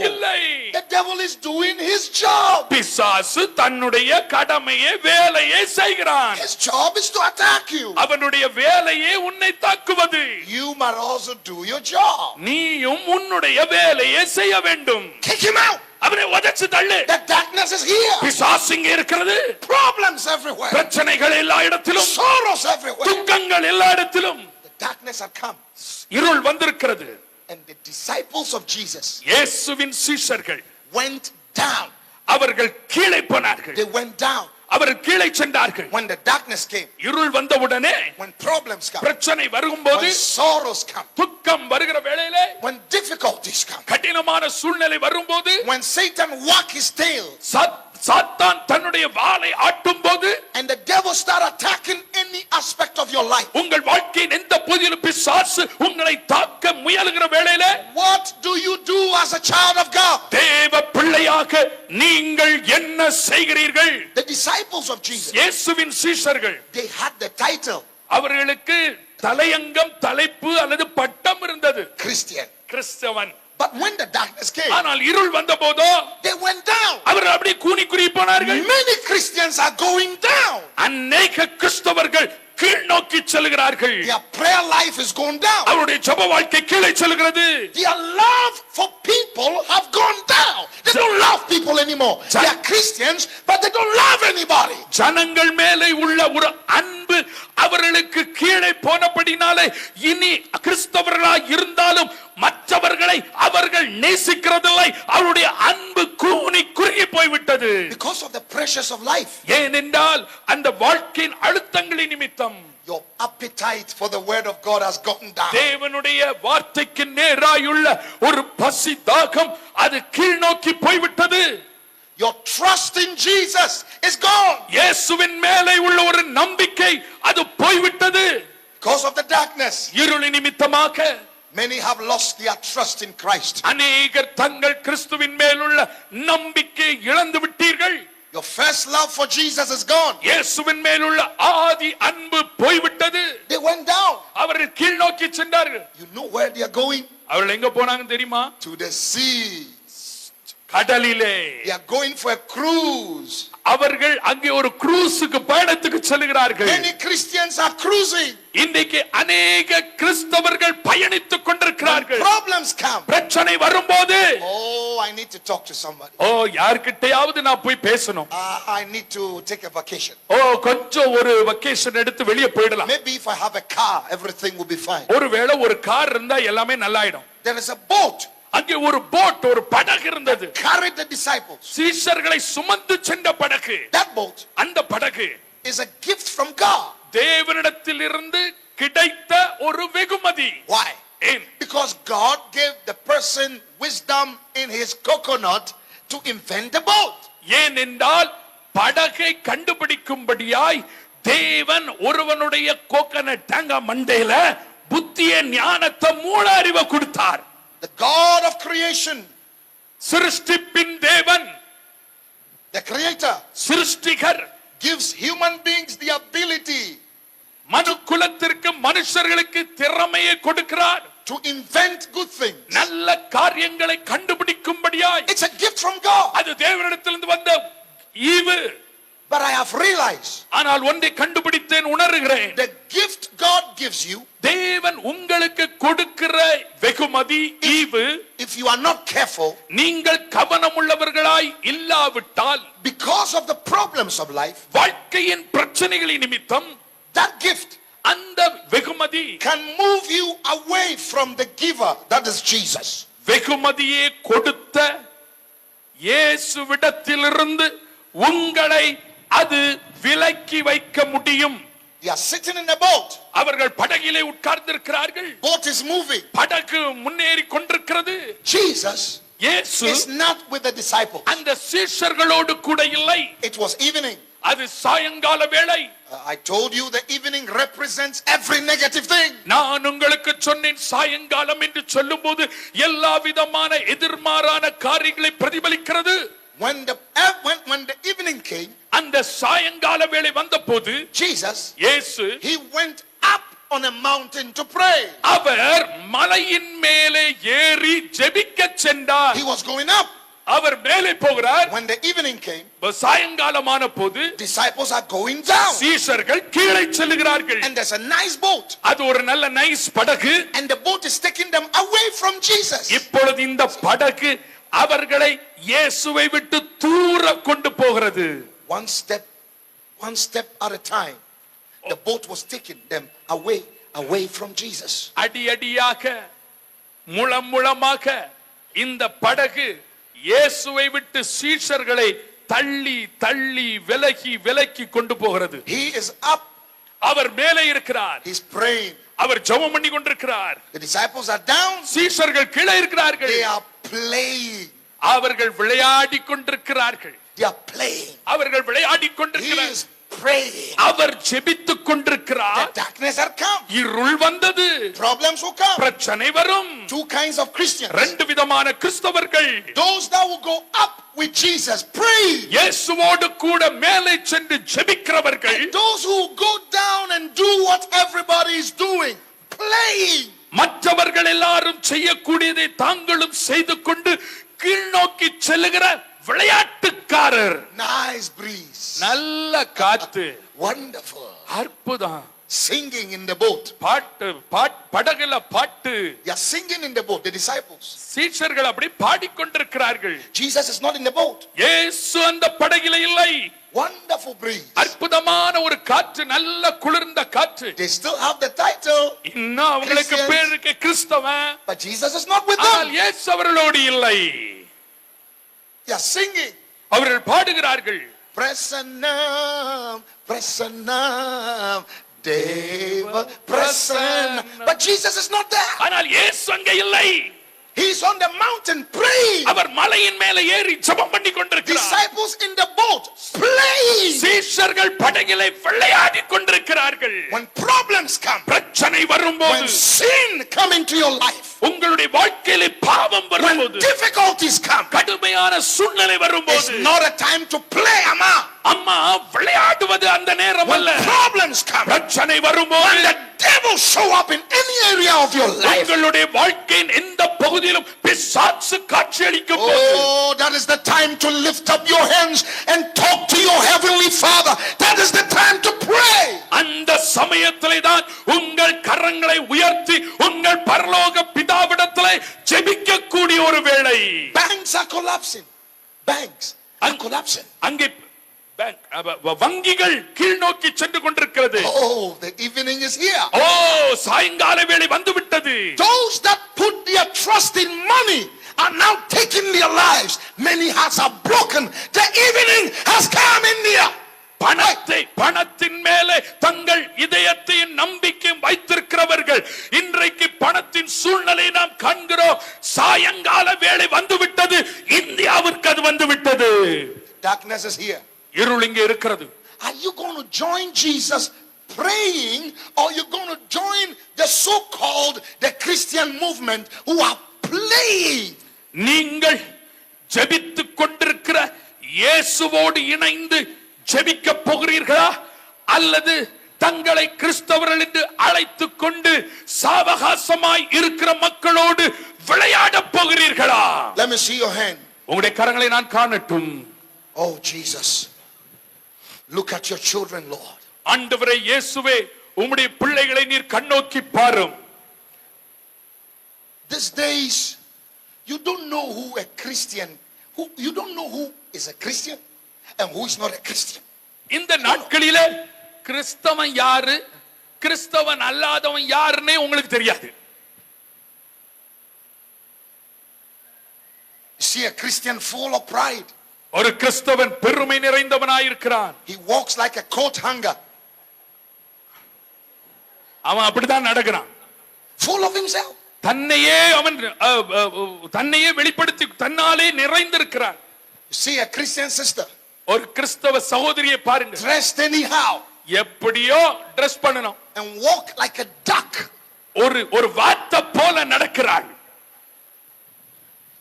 இல்லை. The devil is doing his job. பிசாசு தன்னுடைய கடமையை வேலையை செய்கிறான். His job is to attack you. அவனுடைய வேலையே உன்னை தாக்குவது. You must also do your job. நீயும் உன்னுடைய வேலையை செய்ய வேண்டும். Kick him out. அவனை உதைச்சு தள்ளு. The darkness is here. பிசாசு இங்கே இருக்கிறது. Problems everywhere. பிரச்சனைகள் எல்லா இடத்திலும். Sorrows everywhere. துக்கங்கள் எல்லா இடத்திலும். The darkness had come. இருள் வந்திருக்கிறது. And the disciples of Jesus இயேசுவின் சீஷர்கள் went down. அவர்கள் கீழே போனார்கள். They went down. அவர்கள் கீழே சென்றார்கள். When the darkness came, இருள் வந்தவுடனே, when problems come, பிரச்சனை வரும்போது, when sorrows come, துக்கம் வருகிற வேளையிலே, when difficulties come, கடினமான சூழ்நிலை வரும்போது, when Satan wags his tail, சாத்தான் தன்னுடைய வாளை ஆட்டும்போது, and the devil start attacking any aspect of your life, உங்கள் வாழ்க்கையின் எந்த பகுதியிலும் பிசாசு உங்களை தாக்க முயலுகிற வேளையிலே, what do you do as a child of God? தேவ பிள்ளையாக நீங்கள் என்ன செய்கிறீர்கள்? The disciples of Jesus, இயேசுவின் சீஷர்கள், they had the title அவர்களுக்கு தலையங்கம், தலைப்பு அல்லது பட்டம் இருந்தது, Christian. கிறிஸ்தவன். But when the darkness came, ஆனால் இருள் வந்தபோதோ, they went down. அவர்கள் அப்படியே கூனி குறுகி போனார்கள். Many Christians are going down. அநேக கிறிஸ்தவர்கள் கீழ் நோக்கி செல்கிறார்கள். Their prayer life is going down. அவருடைய ஜெப வாழ்க்கை கீழே செல்கிறது. Their love for people have gone down. They don't love people anymore. They are Christians, but they don't love anybody. ஜனங்கள் மேலே உள்ள ஒரு அன்பு அவர்களுக்கு கீழே போனபடினாலே இனி கிறிஸ்தவர்களாய் இருந்தாலும் மற்றவர்களை அவர்கள் நேசிக்கிறதில்லை. அவருடைய அன்பு கூனி குறுகி போய்விட்டது. Because of the pressures of life. ஏனென்றால் அந்த வாழ்க்கையின் அழுத்தங்களின் நிமித்தம் your appetite for the word of God has gone down. தேவனுடைய வார்த்தைக்கு நேராயுள்ள ஒரு பசி தாகம் அது கீழ் நோக்கி போய்விட்டது. Your trust in Jesus is gone. இயேசுவின் மேலே உள்ள ஒரு நம்பிக்கை அது போய்விட்டது. Because of the darkness. இருளின் நிமித்தமாக many have lost their trust in Christ. அநேகர் தங்கள் கிறிஸ்துவின் மேலுள்ள நம்பிக்கை இழந்து விட்டீர்கள். Your first love for Jesus is gone. இயேசுவின் மேலுள்ள ஆதி அன்பு போய்விட்டது. They went down. அவர்கள் கீழ் நோக்கி சென்றார்கள். You know where they are going? அவர்கள் எங்க போனாங்க தெரியுமா? To the sea. கடலிலே. They are going for a cruise. அவர்கள் அங்கே ஒரு க்ரூஸுக்கு பயணத்துக்கு செல்கிறார்கள். Many Christians are cruising. இன்றைக்கு அநேக கிறிஸ்தவர்கள் பயணித்துக் கொண்டிருக்கிறார்கள். Problems come. பிரச்சனை வரும்போது, oh, I need to talk to somebody. யார்கிட்டயாவது நான் போய் பேசணும். I need to take a vacation. கொஞ்சம் ஒரு வெக்கேஷன் எடுத்து வெளியே போய்டலாம். Maybe if I have a car, everything will be fine. ஒருவேளை ஒரு கார் இருந்தா எல்லாமே நல்லாயிடும். There is a boat. அங்கே ஒரு போட், ஒரு படகு இருந்தது. Carried the disciples. சீஷர்களை சுமந்து சென்ற படகு. That boat, அந்த படகு is a gift from God. தேவனிடத்திலிருந்து கிடைத்த ஒரு வெகுமதி. Why? ஏன்? Because God gave the person wisdom in his coconut to invent the boat. ஏனென்றால் படகை கண்டுபிடிக்கும்படியாய் தேவன் ஒருவனுடைய கோகனட் தேங்காய் மண்டையில புத்திய ஞானத்தை மூல அறிவை கொடுத்தார். The God of creation, சிருஷ்டிப்பின் தேவன், the creator, சிருஷ்டிகர், gives human beings the ability மனு குலத்திற்கு மனுஷர்களுக்கு திறமையை கொடுக்கிறார். to invent good things. நல்ல காரியங்களை கண்டுபிடிக்கும்படியாய். It's a gift from God. அது தேவனிடத்திலிருந்து வந்த ஈவு. But I have realized ஆனால் ஒன்றை கண்டுபிடித்தேன், உணர்கிறேன். the gift God gives you, தேவன் உங்களுக்கு கொடுக்கிற வெகுமதி ஈவு, if you are not careful, நீங்கள் கவனமுள்ளவர்களாய் இல்லாவிட்டால், because of the problems of life, வாழ்க்கையின் பிரச்சனைகளின் நிமித்தம், that gift அந்த வெகுமதி can move you away from the giver, that is Jesus. வெகுமதியே கொடுத்த இயேசுவிடத்திலிருந்து உங்களை அது விலக்கி வைக்க முடியும். They are sitting in a boat. அவர்கள் படகிலே உட்கார்ந்திருக்கிறார்கள். Boat is moving. படகு முன்னேறி கொண்டிருக்கிறது. Jesus இயேசு is not with the disciples. அந்த சீஷர்களோடு கூட இல்லை. It was evening. அது சாயங்கால வேளை. I told you the evening represents every negative thing. நான் உங்களுக்கு சொன்னேன், சாயங்காலம் என்று சொல்லும்போது எல்லா விதமான எதிர்மாறான காரியங்களை பிரதிபலிக்கிறது. When the evening came, அந்த சாயங்கால வேளை வந்தபோது Jesus, இயேசு he went up on a mountain to pray. அவர் மலையின் மேலே ஏறி ஜெபிக்க சென்றார். He was going up. அவர் மேலே போகிறார். When the evening came, சாயங்காலமான போது disciples are going down. சீஷர்கள் கீழே செல்கிறார்கள். And there's a nice boat. அது ஒரு நல்ல நைஸ் படகு. And the boat is taking them away from Jesus. இப்பொழுது இந்த படகு அவர்களை இயேசுவை விட்டு தூர கொண்டு போகிறது. One step at a time. The boat was taking them away from Jesus. அடியடியாக முளமுளமாக இந்த படகு இயேசுவை விட்டு சீஷர்களை தள்ளி தள்ளி விலக்கி கொண்டு போகிறது. He is up. அவர் மேலே இருக்கிறார். He's praying. அவர் ஜெபம் பண்ணி கொண்டிருக்கிறார். The disciples are down. சீஷர்கள் கீழே இருக்கிறார்கள். They are playing. அவர்கள் விளையாடி கொண்டிருக்கிறார்கள். They are playing. அவர்கள் விளையாடி He கொண்டிருக்கிறார்கள். is praying. அவர் ஜெபித்துக் கொண்டிருக்கிறார். The darkness had come. இருள் வந்தது. Problems will come. பிரச்சனை வரும். Two kinds of Christians. ரெண்டு விதமான கிறிஸ்தவர்கள். Those that will go up with Jesus, pray. இயேசுவோடு கூட மேலே சென்று ஜெபிக்கிறவர்கள். And those who go down and do what everybody is doing, playing. மற்றவர்கள் எல்லாரும் செய்யக்கூடியதை தாங்களும் செய்து கொண்டு கீழ்நோக்கி செல்லுகிற விளையாட்டுக்காரர். Nice breeze. நல்ல காத்து. Wonderful. அற்புதம். Singing in the boat. பாட்டு படகுல பாட்டு. They are singing in the boat, the disciples. சீஷர்கள் அப்படி பாடிக்கொண்டிருக்கிறார்கள். Jesus is not in the boat. இயேசு அந்த படகில இல்லை. Wonderful breeze. அற்புதமான ஒரு காற்று, நல்ல குளிர்ந்த காற்று. They still have the title. இன்னும் அவங்களுக்கு பேர் இருக்கு கிறிஸ்தவன். But Jesus is not with ஆனால் them. இயேசு அவர்களோடு இல்லை. They are singing. அவர்கள் பாடுகிறார்கள். Prasanam, Prasanam, Deva, Prasanam. But Jesus is not there. ஆனால் இயேசு அங்கே இல்லை. He's on the mountain praying. அவர் மலையின் மேலே ஏறி ஜெபம் பண்ணி கொண்டிருக்கிறார். Disciples in the boat playing. சீஷர்கள் படகிலே விளையாடி கொண்டிருக்கிறார்கள். When problems come, பிரச்சனை வரும்போது, when sin come into your life, உங்களுடைய வாழ்க்கையிலே பாவம் when வரும்போது, difficulties come, கடுமையான சூழ்நிலை it's வரும்போது, not a time to play, Amma. அம்மா விளையாடுவது அந்த நேரம் When அல்ல. problems come, பிரச்சனை வரும்போது, when the devil show up in any area of your life, உங்களுடைய வாழ்க்கையின் எந்த பகுதியிலும் பிசாசு காட்சியளிக்கும் போது, oh, that is the time to lift up your hands and talk to your heavenly Father. That is the time to pray. அந்த சமயத்திலே தான் உங்கள் கரங்களை உயர்த்தி உங்கள் பரலோக பிதாவிடத்திலே ஜெபிக்க கூடிய ஒரு வேளை. Banks are collapsing. Banks are collapsing. அங்கே வங்கிகள் கீழ் நோக்கி சென்று கொண்டிருக்கிறது. Oh, the evening is here. ஓ, சாயங்கால வேளை வந்து விட்டது. Those that put their trust in money are now taking their lives. Many hearts are broken. The evening has come in here. பணத்தின் மேலே தங்கள் இதயத்தையும் நம்பிக்கையும் வைத்திருக்கிறவர்கள் இன்றைக்கு பணத்தின் சூழ்நிலை நாம் காண்கிறோம். சாயங்கால வேளை வந்துவிட்டது. இந்தியாவிற்கு அது வந்துவிட்டது. Darkness is here. இருள் இங்கே இருக்கிறது. Are you going to join Jesus praying, or you going to join the so-called the Christian movement who are playing? நீங்கள் ஜெபித்துக் கொண்டிருக்கிற இயேசுவோடு இணைந்து ஜெபிக்க போகிறீர்களா, அல்லது தங்களை கிறிஸ்தவர்கள் என்று அழைத்துக் கொண்டு சாவகாசமாய் இருக்கிற மக்களோடு விளையாட போகிறீர்களா? Let me see your hand. உங்களுடைய கரங்களை நான் காணட்டும். Oh Jesus, look at your children, Lord. ஆண்டவரே இயேசுவே, உம்முடைய பிள்ளைகளை நீர் கண்ணோக்கி பாரும். These days you don't know who a Christian, you don't know who is a Christian and who is not a Christian. இந்த நாட்களிலே கிறிஸ்தவன் யாரு, கிறிஸ்தவன் அல்லாதவன் யாருன்னே உங்களுக்கு தெரியாது. See a Christian full of pride. ஒரு கிறிஸ்தவன் பெருமை நிறைந்தவனாய் இருக்கிறான். He walks like a coat hanger. அவன் அப்படிதான் நடக்கிறான். Full of himself. தன்னையே அவன் தன்னையே வெளிப்படுத்தி தன்னாலே நிறைந்திருக்கிறான். You see a Christian sister. ஒரு கிறிஸ்தவ சகோதரியை பாருங்க. Dressed anyhow. எப்படியோ ட்ரெஸ் பண்ணணும். And walk like a duck. ஒரு வாத்தை போல நடக்கிறாள்.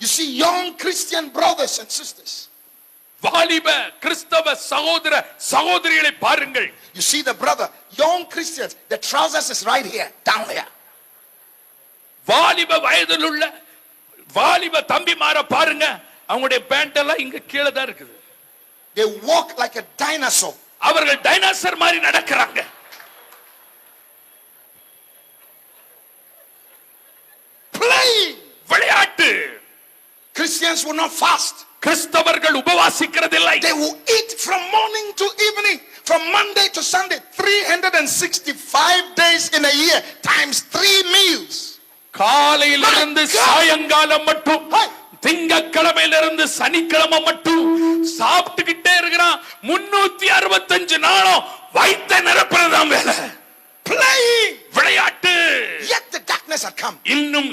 You see young Christian brothers and sisters. வாலிப கிறிஸ்தவ சகோதர சகோதரிகளை பாருங்கள். You see the brother, young Christians, the trousers is right here, down here. வாலிப வயதில் உள்ள வாலிப தம்பிமார பாருங்க, அவங்களுடைய பேண்ட் எல்லாம் இங்க கீழே தான் இருக்குது. They walk like a dinosaur. அவர்கள் டைனோசர் மாதிரி நடக்கிறாங்க. Playing. விளையாட்டு. Christians will not fast. கிறிஸ்தவர்கள் உபவாசிக்கிறதில்லை. They will eat from morning to evening, from Monday to Sunday, 365 days in a year, times 3 meals. காலையிலிருந்து சாயங்காலம் மட்டும், திங்கட்கிழமையிலிருந்து சனிக்கிழமை மட்டும் சாப்பிட்டுக்கிட்டே இருக்கிறான். 365 நாளும் வயித்தை நிரப்புறதுதான் வேலை. Playing. விளையாட்டு. Yet the darkness had come. இன்னும்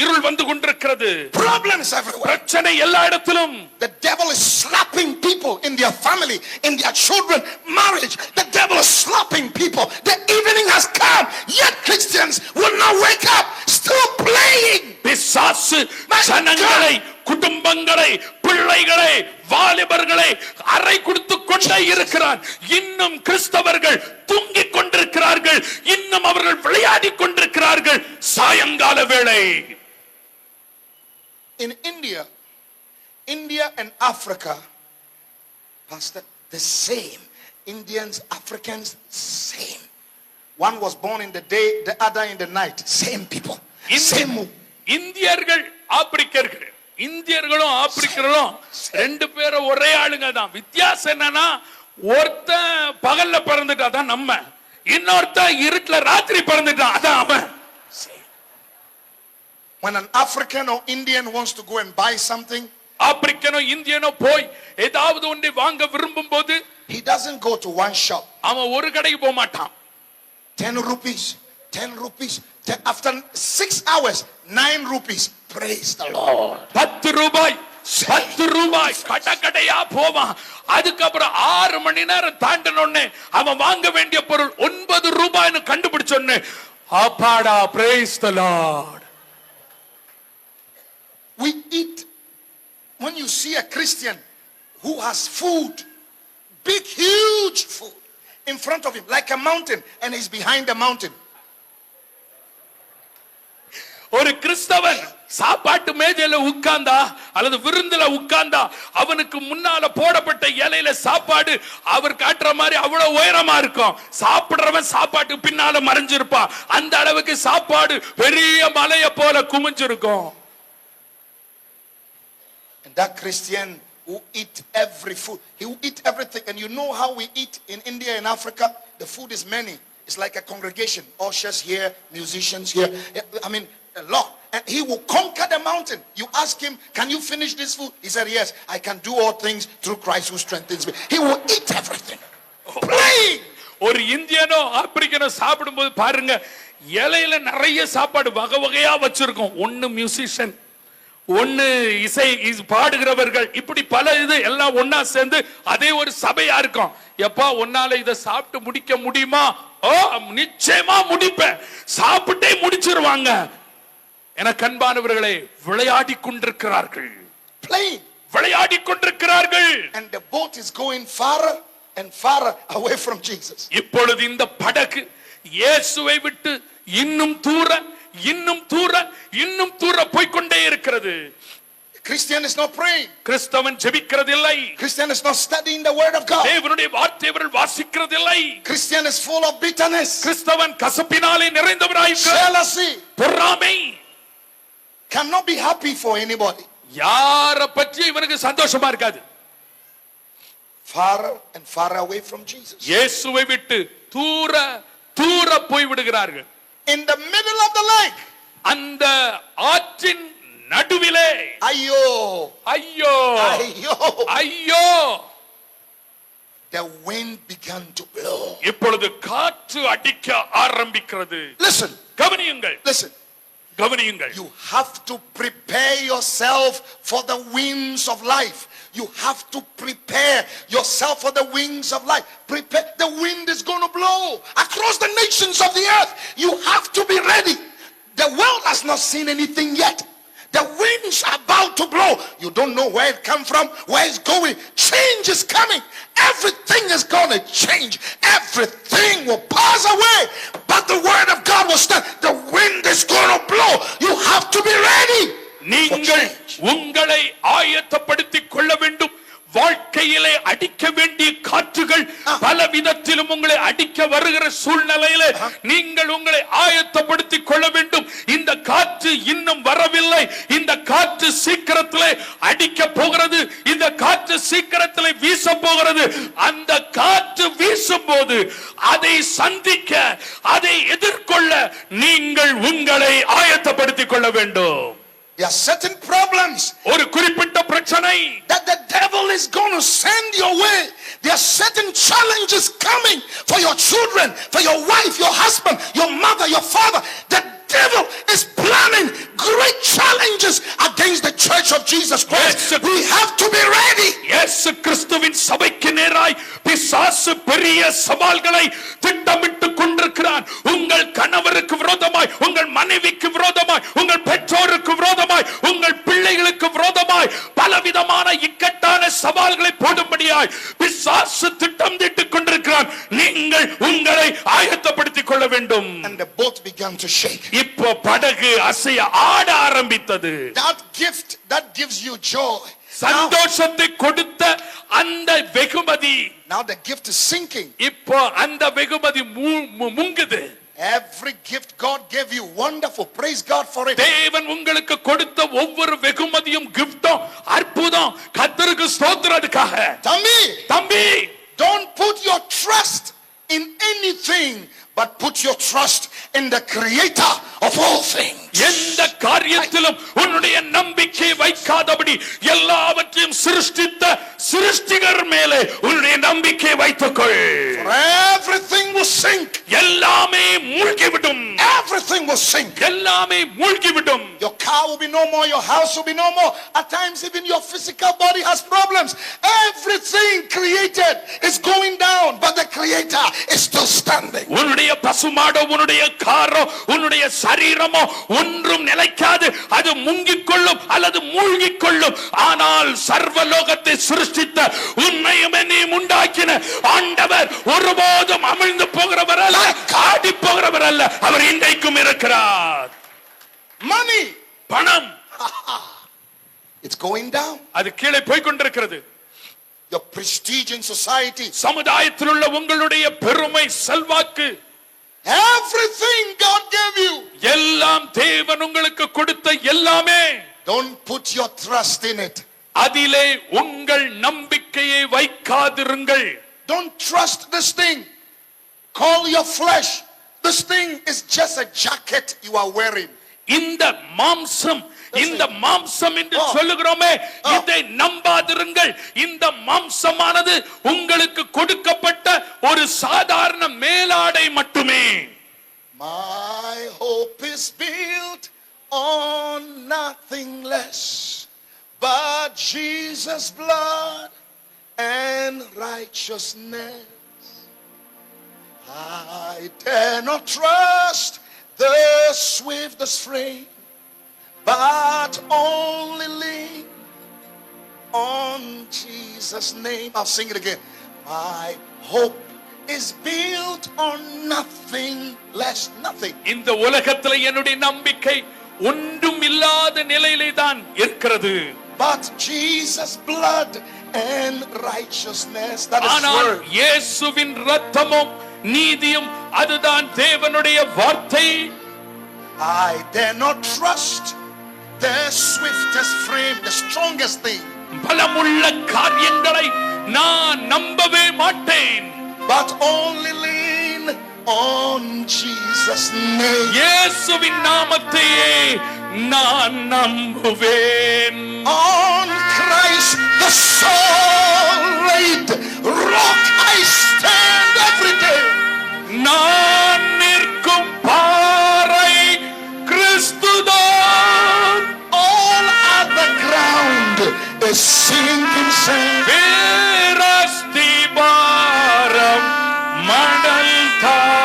இருள் வந்து கொண்டிருக்கிறது. Problems everywhere. பிரச்சனை எல்லா இடத்திலும். The devil is slapping people in their family, in their children, marriage. The devil is slapping people. The evening has come, yet Christians will not wake up, still playing. பிசாசு ஜனங்களை, குடும்பங்களை, பிள்ளைகளை, வாலிபர்களை அறை கொடுத்து கொண்டே இருக்கிறான். இன்னும் கிறிஸ்தவர்கள் தூங்கிக் கொண்டிருக்கிறார்கள். இன்னும் அவர்கள் விளையாடி கொண்டிருக்கிறார்கள் சாயங்கால வேளை. In India and Africa, Pastor, the same. Indians, Africans, same. One was born in the day, the other in the night. Same people. Same. இந்தியர்கள் ஆப்பிரிக்கர்கள், இந்தியர்களும் ஆப்பிரிக்கர்களும் ரெண்டு பேரும் ஒரே ஆளுங்க தான். வித்தியாசம் என்னன்னா, ஒருத்தன் பகல்ல பிறந்துட்டா தான் நம்ம, இன்னொருத்தன் இருட்டுல ராத்திரி பிறந்துட்டான் அதான் அவன். When an African or Indian wants to go and buy something, ஆப்பிரிக்கனோ இந்தியனோ போய் ஏதாவது ஒன்றை வாங்க விரும்பும் போது, he doesn't go to one shop. அவன் ஒரு கடைக்கு போக மாட்டான். 10 rupees, 10 rupees. After 6 hours, 9 rupees. Praise the Lord. 10 ரூபாய், 10 ரூபாய் கடையா போவான். அதுக்கப்புறம் 6 மணி நேரம் தாண்டனோடனே அவன் வாங்க வேண்டிய பொருள் 9 ரூபாய்னு கண்டுபிடிச்சோன்னு அப்பாடா, praise the Lord. We eat. When you see a Christian who has food, big, huge food in front of him, like a mountain, and he's behind the mountain. ஒரு கிறிஸ்தவன் சாப்பாட்டு மேஜையில உட்கார்ந்தா அல்லது விருந்துல உட்கார்ந்தா, அவனுக்கு முன்னால போடப்பட்ட இலையில சாப்பாடு அவர் காட்டுற மாதிரி அவ்வளவு உயரமா இருக்கும். சாப்பிடுறவன் சாப்பாட்டு பின்னால மறைஞ்சிருப்பான். அந்த அளவுக்கு சாப்பாடு பெரிய மலையை போல குமிஞ்சிருக்கும். And that Christian who eat every food, he will eat everything. And you know how we eat in India and Africa? The food is many. It's like a congregation. Ushers here, musicians here. I mean, a lot. And he will conquer the mountain. You ask him, can you finish this food? He said, yes, I can do all things through Christ who strengthens me. He will eat everything. Playing. ஒரு இந்தியனோ ஆப்பிரிக்கனோ சாப்பிடும் போது பாருங்க, இலையில நிறைய சாப்பாடு வகை வகையா வச்சிருக்கோம். ஒன்னு மியூசிஷியன், ஒன்னு இசை பாடுகிறவர்கள், இப்படி பல இது எல்லாம் ஒன்னா சேர்ந்து அதே ஒரு சபையா இருக்கும். எப்பா ஒன்னால இதை சாப்பிட்டு முடிக்க முடியுமா? ஓ நிச்சயமா முடிப்பேன். சாப்பிட்டே முடிச்சிருவாங்க. என கண்பானவர்களே, விளையாடி கொண்டிருக்கிறார்கள். Playing. விளையாடி கொண்டிருக்கிறார்கள். And the boat is going farther and farther away from Jesus. இப்பொழுது இந்த படகு இயேசுவை விட்டு இன்னும் தூர போய்க்கொண்டே இருக்கிறது. Christian is not praying. கிறிஸ்தவன் ஜெபிக்கிறதில்லை. Christian is not studying the word of God. தேவனுடைய வார்த்தையை அவர்கள் வாசிக்கிறதில்லை. Christian is full of bitterness. கிறிஸ்தவன் கசப்பினாலே நிறைந்தவராயிருக்கிறார். Jealousy. பொறாமை. Cannot be happy for anybody. யார பற்றி இவனுக்கு சந்தோஷமா இருக்காது. Far and far away from Jesus. இயேசுவை விட்டு தூர போய் விடுகிறார்கள். In the middle of the lake. அந்த ஆற்றின் நடுவிலே ஐயோ the wind began to blow. இப்பொழுது காற்று அடிக்க ஆரம்பிக்கிறது. Listen, கவனியுங்கள். You have to prepare yourself for the winds of life. You have to prepare yourself for the winds of life. Prepare. The wind is going to blow across the nations of the earth. You have to be ready. The world has not seen anything yet. The winds are about to blow. You don't know where it come from, where it's going. Change is coming. Everything is going to change. Everything will pass away. But the word of God will stand. The wind is going to blow. You have to be ready. நீங்கள் உங்களை ஆயத்தப்படுத்திக் கொள்ள வேண்டும். வாழ்க்கையிலே அடிக்க வேண்டிய காற்றுகள் பல விதத்திலும் உங்களை அடிக்க வருகிற சூழ்நிலையிலே நீங்கள் உங்களை ஆயத்தப்படுத்திக் கொள்ள வேண்டும். இந்த காற்று இன்னும் வரவில்லை. இந்த காற்று சீக்கிரத்திலே அடிக்க போகிறது. இந்த காற்று சீக்கிரத்திலே வீச போகிறது. அந்த காற்று வீசும் போது அதை சந்திக்க, அதை எதிர்கொள்ள நீங்கள் உங்களை ஆயத்தப்படுத்திக் கொள்ள வேண்டும். There are certain problems. ஒரு குறிப்பிட்ட பிரச்சனை that the devil is going to send your way. There are certain challenges coming for your children, for your wife, your husband, your mother, your father. The devil is planning great challenges against the church of Jesus Christ. Yes. We have to be ready. இயேசு கிறிஸ்துவின் சபைக்கு நேராய் பிசாசு பெரிய சவால்களை திட்டமிட்டு கொண்டிருக்கிறான். உங்கள் கணவருக்கு விரோதமாய், உங்கள் மனைவிக்கு விரோதமாய், உங்கள் பெற்றோருக்கு விரோதமாய், உங்கள் பிள்ளைகளுக்கு விரோதமாய் பலவிதமான இக்கட்டான சவால்களை போடும்படியாய் பிசாசு திட்டம் தீட்டிக் கொண்டிருக்கிறான். நீங்கள் உங்களை ஆயத்தப்படுத்திக் கொள்ள வேண்டும். And the boat began to shake. இப்போ படகு அசைய ஆட ஆரம்பித்தது. That gift that gives you joy, சந்தோஷத்தை கொடுத்த அந்த வெகுமதி, now the gift is sinking. இப்போ அந்த வெகுமதி முங்குது. Every gift God gave you, wonderful, praise God for it. தேவன் உங்களுக்கு கொடுத்த ஒவ்வொரு வெகுமதியும் கிஃப்டும் அற்புதம். கர்த்தருக்கு ஸ்தோத்திரம். அதுக்காக தம்பி, don't put your trust in anything but put your trust in the creator of all things. எந்த காரியத்திலும் உன்னுடைய நம்பிக்கை வைக்காதபடி எல்லாவற்றையும் சிருஷ்டித்த சிருஷ்டிகர் மேலே உன்னுடைய நம்பிக்கை வைத்துக்கொள். For everything will sink. எல்லாமே மூழ்கிவிடும். Everything will sink. எல்லாமே மூழ்கிவிடும். Your car will be no more, your house will be no more. At times even your physical body has problems. Everything created is going down, but the creator is still standing. உன்னுடைய பசுமாடோ, உன்னுடைய காரோ, உன்னுடைய சரீரமோ ஒன்றும் நிலைக்காது. அது முங்கிக் கொள்ளும் அல்லது மூழ்கிக் கொள்ளும். ஆனால் சர்வலோகத்தை சிருஷ்டித்த உன்னையும் என்னையும் உண்டாக்கின ஆண்டவர் ஒருபோதும் அமிழ்ந்து போகிறவர் அல்ல, காடி போகிறவர் அல்ல. அவர் இன்றைக்கும் இருக்கிறார். Money, பணம், it's going down. அது கீழே போய் கொண்டிருக்கிறது. Your prestige in society, சமுதாயத்தில் உள்ள உங்களுடைய பெருமை, செல்வாக்கு, everything God gave you, எல்லாம் தேவன் உங்களுக்கு கொடுத்த எல்லாமே, don't put your trust in it. அதிலே உங்கள் நம்பிக்கையை வைக்காதிருங்கள். Don't trust this thing. Call your flesh. This thing is just a jacket you are wearing. இந்த மாம்சம் என்று சொல்லுகிறோமே, இதை நம்பாதிருங்கள். இந்த மாம்சமானது உங்களுக்கு கொடுக்கப்பட்ட ஒரு சாதாரண மேலாடை மட்டுமே. My hope is built on nothing less but Jesus' blood and righteousness. I dare not trust the swiftest frame, but only lean on Jesus' name. I'll sing it again. My hope is built on nothing less, nothing. இந்த உலகத்துல என்னுடைய நம்பிக்கை ஒன்றும் இல்லாத நிலையிலே தான் இருக்கிறது. But Jesus' blood and righteousness, that is ஆனால் word. இயேசுவின் இரத்தமும் நீதியும் அதுதான் தேவனுடைய வார்த்தை. I dare not trust the swiftest frame, the strongest thing. பலமுள்ள காரியங்களை நான் நம்பவே மாட்டேன். But only lean on Jesus' name. இயேசுவின் நாமத்தையே நான் நம்புவேன். On Christ the solid rock I stand every day. நான் நிற்கும் பாறை கிறிஸ்துதான். All other ground is sinking sand. பேரஸ்திபாரம் மணல்தான்.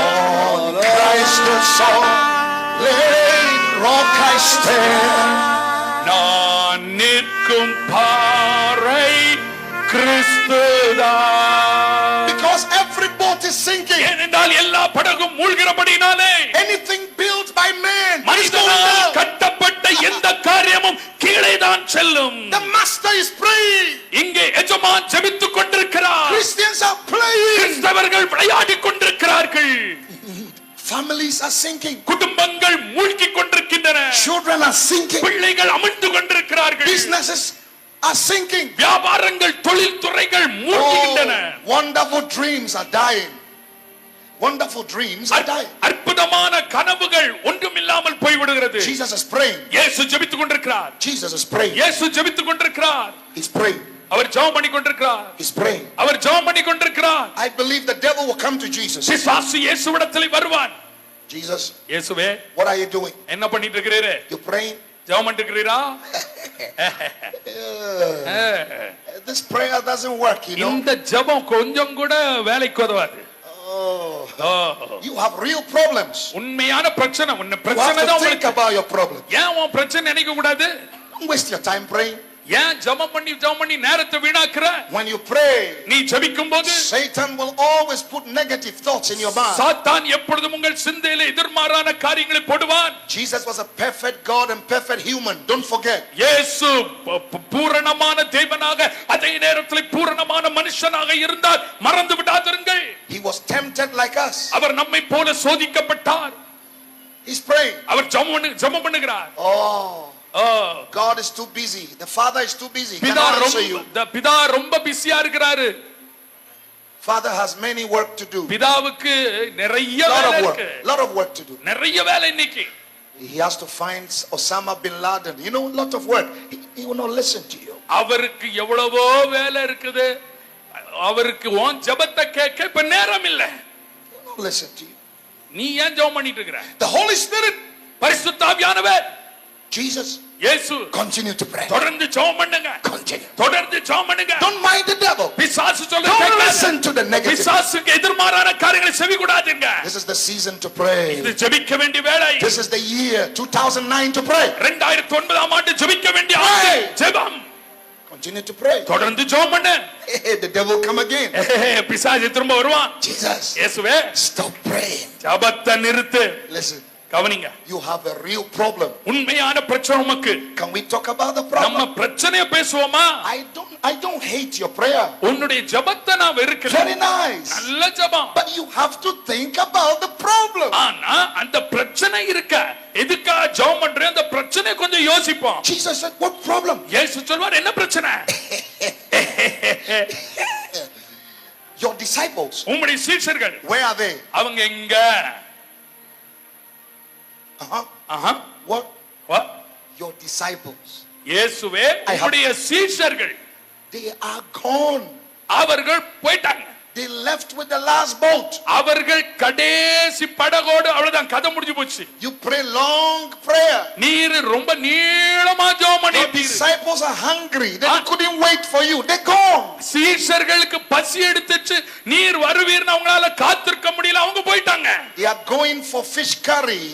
On Christ the solid rock I stand. நான் நிற்கும் பாறை கிறிஸ்துதான். Because every boat is sinking. ஏனென்றால் எல்லா படகும் மூழ்கிறபடினாலே Anything built by man is going மனிதனால் down. கட்டப்பட்ட எந்த காரியமும் கீழே தான் செல்லும். The master is praying. இங்கே எஜமான் ஜெபித்துக் கொண்டிருக்கிறார். Christians are playing. கிறிஸ்தவர்கள் விளையாடிக் கொண்டிருக்கிறார்கள். Families are sinking. குடும்பங்கள் மூழ்கிக் கொண்டிருக்கின்றன. Children are sinking. பிள்ளைகள் அமிழ்ந்து கொண்டிருக்கிறார்கள். Businesses are sinking. வியாபாரங்கள் தொழில் துறைகள் மூழ்கின்றன. Wonderful dreams are dying. Wonderful dreams are dying. அற்புதமான கனவுகள் ஒன்றுமில்லாமல் போய்விடுகிறது. Jesus is praying. இயேசு ஜெபித்துக் கொண்டிருக்கிறார். Jesus is praying. இயேசு ஜெபித்துக் கொண்டிருக்கிறார். He's praying. அவர் ஜெபம் பண்ணி கொண்டிருக்கிறார். He's praying. அவர் ஜெபம் பண்ணி கொண்டிருக்கிறார். I believe the devil will come to Jesus. பிசாசு இயேசுவிடத்தில் வருவான். Jesus, இயேசுவே what are you doing? என்ன பண்ணிட்டு இருக்கிறீரு? You praying? ஜெபம் பண்ணிட்டு இருக்கிறீரா? This prayer doesn't work, you know. இந்த ஜெபம் கொஞ்சம் கூட வேலைக்கு உதவாது. You have real problems. உண்மையான பிரச்சனை. உன்ன You பிரச்சனை have தான் to think உங்களுக்கு. about your problem. ஏன் உன் பிரச்சனை நினைக்க கூடாது? Don't waste your time praying. ஏன் ஜெபம் பண்ணி நேரத்தை வீணாக்குற? When you pray, நீ ஜெபிக்கும் போது Satan will always put negative thoughts in your mind. சாத்தான் எப்பொழுதும் உங்கள் சிந்தையிலே எதிர்மாறான காரியங்களை போடுவான். Jesus was a perfect God and perfect human. Don't forget. இயேசு பூரணமான தேவனாக அதே நேரத்தில் பூரணமான மனுஷனாக இருந்தார். மறந்து விடாதிருங்கள். He was tempted like us. அவர் நம்மை போல சோதிக்கப்பட்டார். He's praying. அவர் ஜெபம் பண்ணுகிறார். God is too busy. The Father is too busy. பிதா Cannot answer you. ரொம்ப பிஸியா இருக்கிறாரு. Father has many work to do. பிதாவுக்கு நிறைய வேலை Lot of work. இருக்கு. Lot of work to do. நிறைய வேலை இன்னைக்கு. He has to find Osama bin Laden. You know, lot of work. He will not listen to you. அவருக்கு எவ்வளவோ வேலை இருக்குது. அவருக்கு உன் ஜெபத்தை கேட்க இப்ப நேரம் இல்ல. He will not listen to you. நீ ஏன் ஜெபம் பண்ணிட்டு இருக்கிற? The Holy Spirit, பரிசுத்த ஆவியானவர், Jesus, இயேசு, continue to pray. தொடர்ந்து ஜெபம் பண்ணுங்க. Continue. தொடர்ந்து ஜெபம் பண்ணுங்க. Don't mind the devil. பிசாசு சொல்றத Don't கேட்காத. listen to the negative. பிசாசுக்கு எதிர்மாறான காரியங்களை செவி கூடாதீங்க. This is the season to pray. இது ஜெபிக்க வேண்டிய வேளை. This is the year 2009 to pray. 2009 ஆண்டு ஜெபிக்க வேண்டிய ஆண்டு. ஜெபம். Continue to pray. தொடர்ந்து ஜெபம் பண்ணு. The devil come again. பிசாசு திரும்ப வருவான். Jesus, இயேசுவே, stop praying. ஜெபத்தை நிறுத்து. Listen, கவனிங்க. you have a real problem. உண்மையான பிரச்சனை உமக்கு. Can we talk about the நம்ம problem? பிரச்சனையை பேசுவோமா? I don't hate your prayer. உன்னுடைய ஜெபத்தை நான் வெறுக்கல. Very nice. நல்ல ஜெபம். But you have to think about the problem. ஆனா அந்த பிரச்சனை இருக்க எதுக்கா ஜெபம் பண்றேன்? அந்த பிரச்சனை கொஞ்சம் யோசிப்போம். Jesus said, what problem? இயேசு சொல்வார், என்ன பிரச்சனை? Your disciples, உம்முடைய சீஷர்கள் where are they? அவங்க எங்க? What? What? Your disciples. இயேசுவே, உம்முடைய சீஷர்கள் They are gone. அவர்கள் போய்ட்டாங்க. They left with the last boat. அவர்கள் கடைசி படகோடு அவ்வளவுதான், கதை முடிஞ்சு போச்சு. You pray long prayer. நீர் ரொம்ப நீளமா ஜெபம் Your பண்ணிட்டீங்க. disciples are hungry. They couldn't wait for you. They're gone. சீஷர்களுக்கு பசி எடுத்துச்சு, நீர் வருவீர்னு அவங்களால காத்திருக்க முடியல, அவங்க போயிட்டாங்க. They are going for fish curry,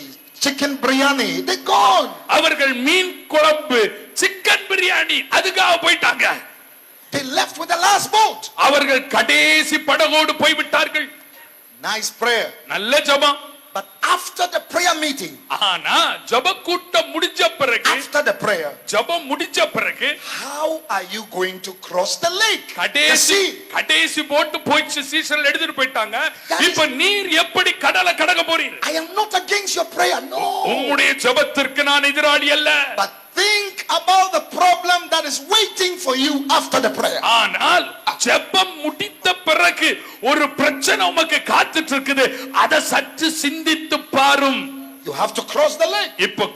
chicken biryani. They're gone. அவர்கள் மீன் குழம்பு, சிக்கன் பிரியாணி அதுக்காக போயிட்டாங்க. They left with the last boat. அவர்கள் கடைசி படகோடு போய்விட்டார்கள். Nice prayer. நல்ல ஜெபம். But after the prayer meeting, ஆனா ஜெப கூட்டம் முடிஞ்ச பிறகு, after the prayer, ஜெபம் முடிஞ்ச பிறகு, how are you going to cross the lake? கடைசி போட்டு போயிச்சு, சீசர்கள் எடுத்துட்டு போயிட்டாங்க. இப்ப நீர் எப்படி கடலை கடக்க போறீங்க? I am not against your prayer, no. உம்முடைய ஜெபத்திற்கு நான் எதிராளி அல்ல. But think about the problem that is waiting for you after the prayer. ஆனால் ஜெபம் முடித்த பிறகு ஒரு பிரச்சனை உமக்கு காத்துட்டு இருக்குது. அதை சற்று சிந்தித்து பாரும். You have to cross the lake. இப்ப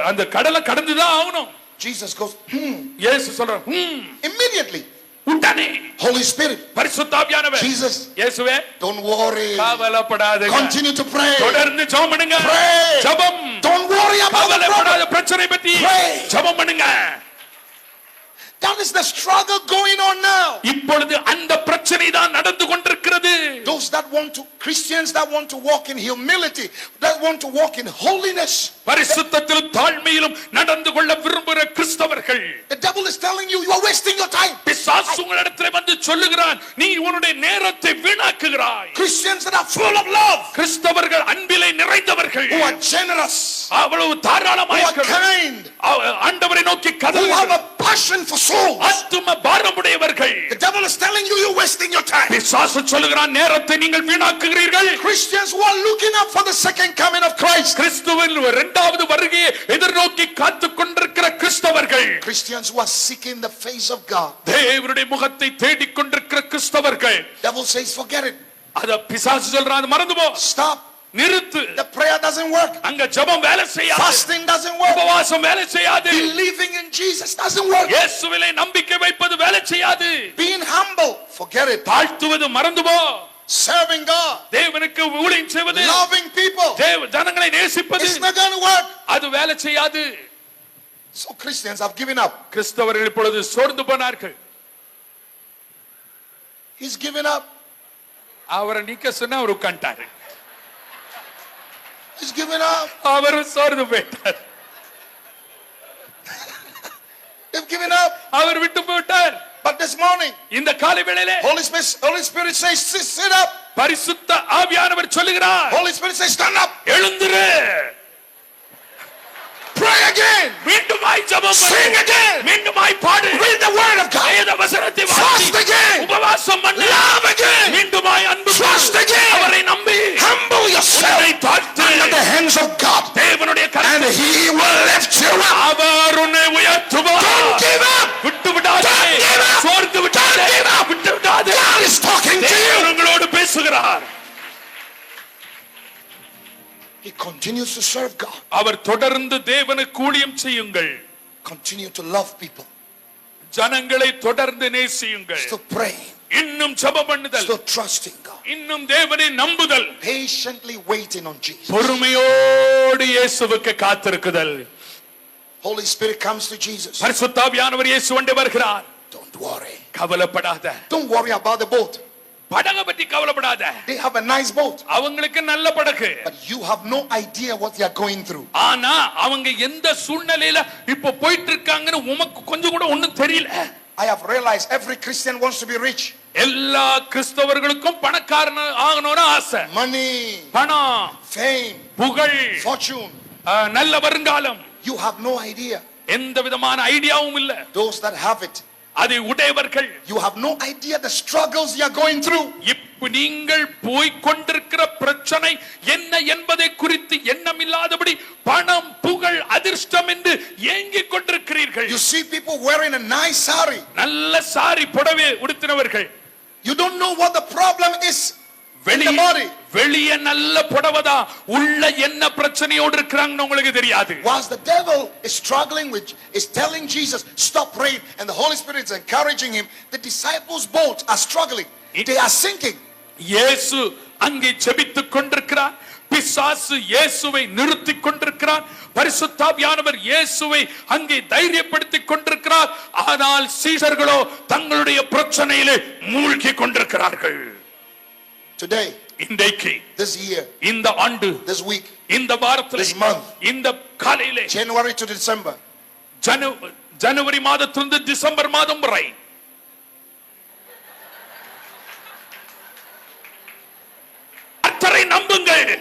அந்த கடலை கடந்து தான் ஆகணும். Jesus goes, இயேசு சொல்றார், immediately. உடனே Holy Spirit, பரிசுத்த ஆவியானவர், Jesus, இயேசுவே, don't worry. கவலைப்படாதீங்க. Continue to pray. தொடர்ந்து ஜெபம் பண்ணுங்க. Pray. ஜெபம். Don't worry about the problem. பிரச்சனை பத்தி ஜெபம் பண்ணுங்க. That is the struggle going on now. இப்பொழுது அந்த பிரச்சனை தான் நடந்து கொண்டிருக்கிறது. Those that want to, Christians that want to walk in humility, that want to walk in holiness. பரிசுத்தத்திலும் தாழ்மையிலும் நடந்து கொள்ள விரும்புகிற கிறிஸ்தவர்கள், The devil is telling you, you are wasting your time. பிசாசு உங்களிடத்தில் வந்து சொல்லுகிறான், நீ உன்னுடைய நேரத்தை வீணாக்குகிறாய். Christians that are full of love, கிறிஸ்தவர்கள் அன்பிலே நிறைந்தவர்கள், who are generous, அவ்வளவு தாராளமாய், who are kind, ஆண்டவரை நோக்கி who கதறுகிறவர்கள், have a passion for souls. ஆத்தும பாரமுடையவர்கள். The devil is telling you, you're wasting your time. பிசாசு சொல்லுகிறான், நேரத்தை நீங்கள் வீணாக்குகிறீர்கள். Christians who are looking up for the second coming of Christ, கிறிஸ்துவின் இரண்டாவது வருகையை எதிர்நோக்கி காத்துக் கொண்டிருக்கிற கிறிஸ்தவர்கள், Christians who are seeking the face of God, தேவனுடைய முகத்தை தேடிக் கொண்டிருக்கிற கிறிஸ்தவர்கள், devil says, forget it. அத பிசாசு சொல்றான், மறந்து போ, Stop. நிறுத்து. The prayer doesn't work. அங்க ஜெபம் வேலை செய்யாது. Fasting doesn't work. உபவாசம் வேலை செய்யாது. Believing in Jesus doesn't work. இயேசுவிலே நம்பிக்கை வைப்பது வேலை செய்யாது. Being humble, forget it. தாழ்த்துவது மறந்து போ. Serving God, தேவனுக்கு ஊழியம் செய்வது, loving people, ஜனங்களை நேசிப்பது, it's not going to work. அது வேலை செய்யாது. So Christians have given up. கிறிஸ்தவர்கள் இப்பொழுது சோர்ந்து போனார்கள். He's given up. அவரை நீக்க சொன்னா அவர் உட்கார்ந்தாரு. He's given up. அவர் சோர்ந்து போயிட்டார். They've given up. அவர் விட்டு போயிட்டார். But this morning, இந்த காலை வேளையிலே Holy Spirit says, sit up. பரிசுத்த ஆவியானவர் சொல்லுகிறார், Holy Spirit says, stand up. எழுந்திரு. Pray again. மீண்டுமாய் ஜெபம் பண்ணு. Sing again. மீண்டுமாய் பாடு. Read the word of God. வேத வசனத்தை வாசி. Fast again. உபவாசம் பண்ணு. Love again. மீண்டுமாய் அன்பு கொடு. Trust again. அவரை நம்பி. Humble yourself உன்னை தாழ்த்து. under the hands of God. தேவனுடைய And கரத்தில் He will lift you up. அவர் உன்னை உயர்த்துவார். Don't give up. விட்டு விடாதே. Don't give up. சோர்ந்து விடாதே. Don't give up. விட்டு விடாதே. God is talking to you. தேவன் உங்களோடு பேசுகிறார். He continues to serve God. அவர் தொடர்ந்து தேவனுக்கு ஊழியம் செய்யுங்கள். Continue to love people. ஜனங்களை தொடர்ந்து நேசியுங்கள். Still praying. இன்னும் ஜெபம் பண்ணுதல். Still trusting God. இன்னும் தேவனை நம்புதல். Patiently waiting on Jesus. பொறுமையோடு இயேசுவுக்கு காத்திருக்குதல். Holy Spirit comes to Jesus. பரிசுத்த ஆவியானவர் இயேசுவண்டே வருகிறார். Don't worry. கவலைப்படாத. Don't worry about the boat. படகை பற்றி கவலைப்படாத. They have a nice boat. அவங்களுக்கு நல்ல படகு. But you have no idea what they are going through. ஆனா அவங்க எந்த சூழ்நிலையில இப்ப போயிட்டு இருக்காங்கன்னு உமக்கு கொஞ்சம் கூட ஒண்ணும் தெரியல. I have realized every Christian wants to be rich. எல்லா கிறிஸ்தவர்களுக்கும் பணக்காரன் ஆகணும்னு ஆசை. Money, பணம், fame, புகழ், fortune. நல்ல வருங்காலம். You have no idea. எந்த விதமான ஐடியாவும் இல்ல. Those that have it, அதை உடையவர்கள், you have no idea the struggles you are going through. இப்ப நீங்கள் போய் கொண்டிருக்கிற பிரச்சனை என்ன என்பதை குறித்து எண்ணமில்லாதபடி பணம், புகழ், அதிர்ஷ்டம் என்று ஏங்கிக் கொண்டிருக்கிறீர்கள். You see people wearing a nice sari. நல்ல சாரி புடவை உடுத்தினவர்கள். You don't know what the problem is in the body. வெளிய நல்ல புடவைதா, உள்ள என்ன பிரச்சனையோடு இருக்கிறாங்கன்னு உங்களுக்கு தெரியாது. Whilst the devil is struggling with, is telling Jesus, stop praying, and the Holy Spirit is encouraging him, the disciples both are struggling. They are sinking. இயேசு அங்கே ஜெபித்துக் கொண்டிருக்கிறார். பிசாசு இயேசுவை நிறுத்திக் கொண்டிருக்கிறார். பரிசுத்த ஆவியானவர் இயேசுவை அங்கே தைரியப்படுத்திக் கொண்டிருக்கிறார். ஆனால் சீடர்களோ தங்களுடைய பிரச்சனையிலே மூழ்கி கொண்டிருக்கிறார்கள். Today, இன்றைக்கு, this year, இந்த ஆண்டு, this week, இந்த வாரத்தில், this month, இந்த காலையிலே, January to December, ஜனவரி மாதத்திலிருந்து டிசம்பர் மாதம் வரை, கர்த்தரை நம்புங்கள்.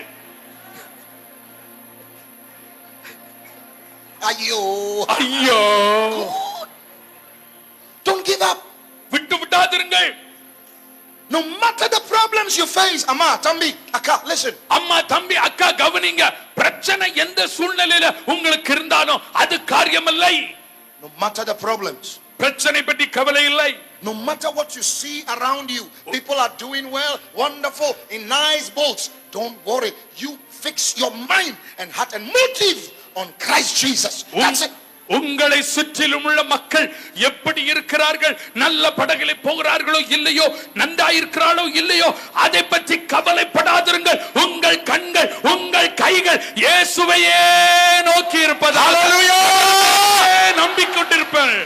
Ayyo. ஐயோ, Don't give up. விட்டு விடாதிருங்கள். No matter the problems you face, Amma, Tambi, Akka, listen. அம்மா, தம்பி, அக்கா, கவனிங்க. பிரச்சனை எந்த சூழ்நிலையில உங்களுக்கு இருந்தாலும் அது காரியமில்லை. No matter the problems, பிரச்சனை பற்றி கவலை இல்லை. no matter what you see around you, people are doing well, wonderful, in nice boats. Don't worry. You fix your mind and heart and motive on Christ Jesus. That's it. உங்களை சுற்றிலும் உள்ள மக்கள் எப்படி இருக்கிறார்கள், நல்ல படகிலே போகிறார்களோ இல்லையோ, நன்றாயிருக்கிறாளோ இல்லையோ, அதை பற்றி கவலைப்படாதிருங்கள். உங்கள் கண்கள், உங்கள் கைகள் இயேசுவையே நோக்கி இருப்பதால் நம்பிக்கொண்டிருப்பேன்.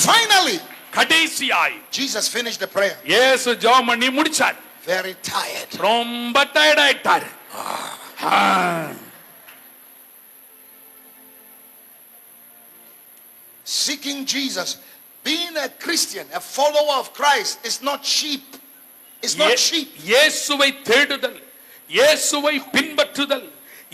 Finally, கடைசியாய் Jesus finished the prayer. இயேசு ஜெபம் பண்ணி முடிச்சார். Very tired. ரொம்ப டயர்ட் ஆயிட்டார். Seeking Jesus, being a Christian, a follower of Christ, is not cheap. It's not cheap. இயேசுவை தேடுதல், இயேசுவை பின்பற்றுதல்,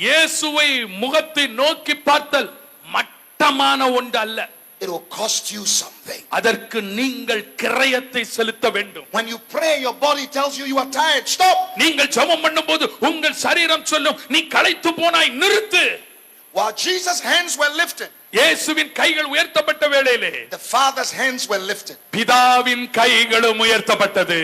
இயேசுவை முகத்தை நோக்கி பார்த்தல் மட்டமான ஒன்று அல்ல. It will cost you something. அதற்கு நீங்கள் கிரயத்தை செலுத்த வேண்டும். When you pray, your body tells you you are tired. Stop. நீங்கள் ஜெபம் பண்ணும்போது உங்கள் சரீரம் சொல்லும் நீ களைத்து போனாய், நிறுத்து. While Jesus' hands were lifted, இயேசுவின் கைகள் உயர்த்தப்பட்ட வேளையிலே the Father's hands were lifted. பிதாவின் கைகளும் உயர்த்தப்பட்டது.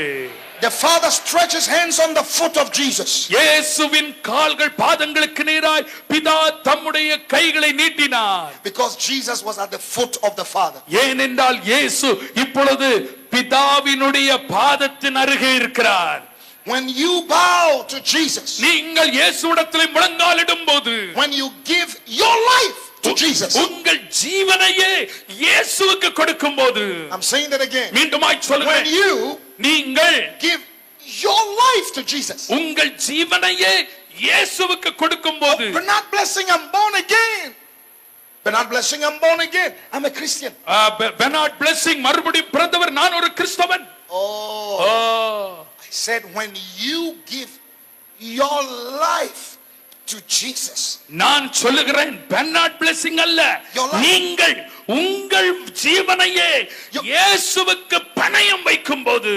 The Father stretched his hands on the foot of Jesus. இயேசுவின் கால்கள் பாதங்களுக்கு நேராய் பிதா தம்முடைய கைகளை நீட்டினார். Because Jesus was at the foot of the Father. ஏனென்றால் இயேசு இப்பொழுது பிதாவினுடைய பாதத்தின் அருகே இருக்கிறார். When you bow to Jesus, நீங்கள் இயேசுவிடத்தில் முழங்காலிடும்போது, when you give your life to Jesus, உங்கள் ஜீவனையே இயேசுவுக்கு கொடுக்கும்போது, I'm saying that again. மீண்டுமாய் When சொல்லுகிறேன், you நீங்கள் give your life to Jesus, உங்கள் ஜீவனையே இயேசுவுக்கு கொடுக்கும்போது, Bernard Blessing, I'm born again. Bernard Blessing, I'm born again. I'm a Christian. Bernard blessing மறுபடியும் பிறந்தவர், நான் ஒரு கிறிஸ்தவன். I said when you give your life to Jesus, நான் சொல்லுகிறேன் பெர்னார்ட் பிளெஸிங் அல்ல, நீங்கள் உங்கள் ஜீவனையே இயேசுவுக்கு பணயம் வைக்கும்போது,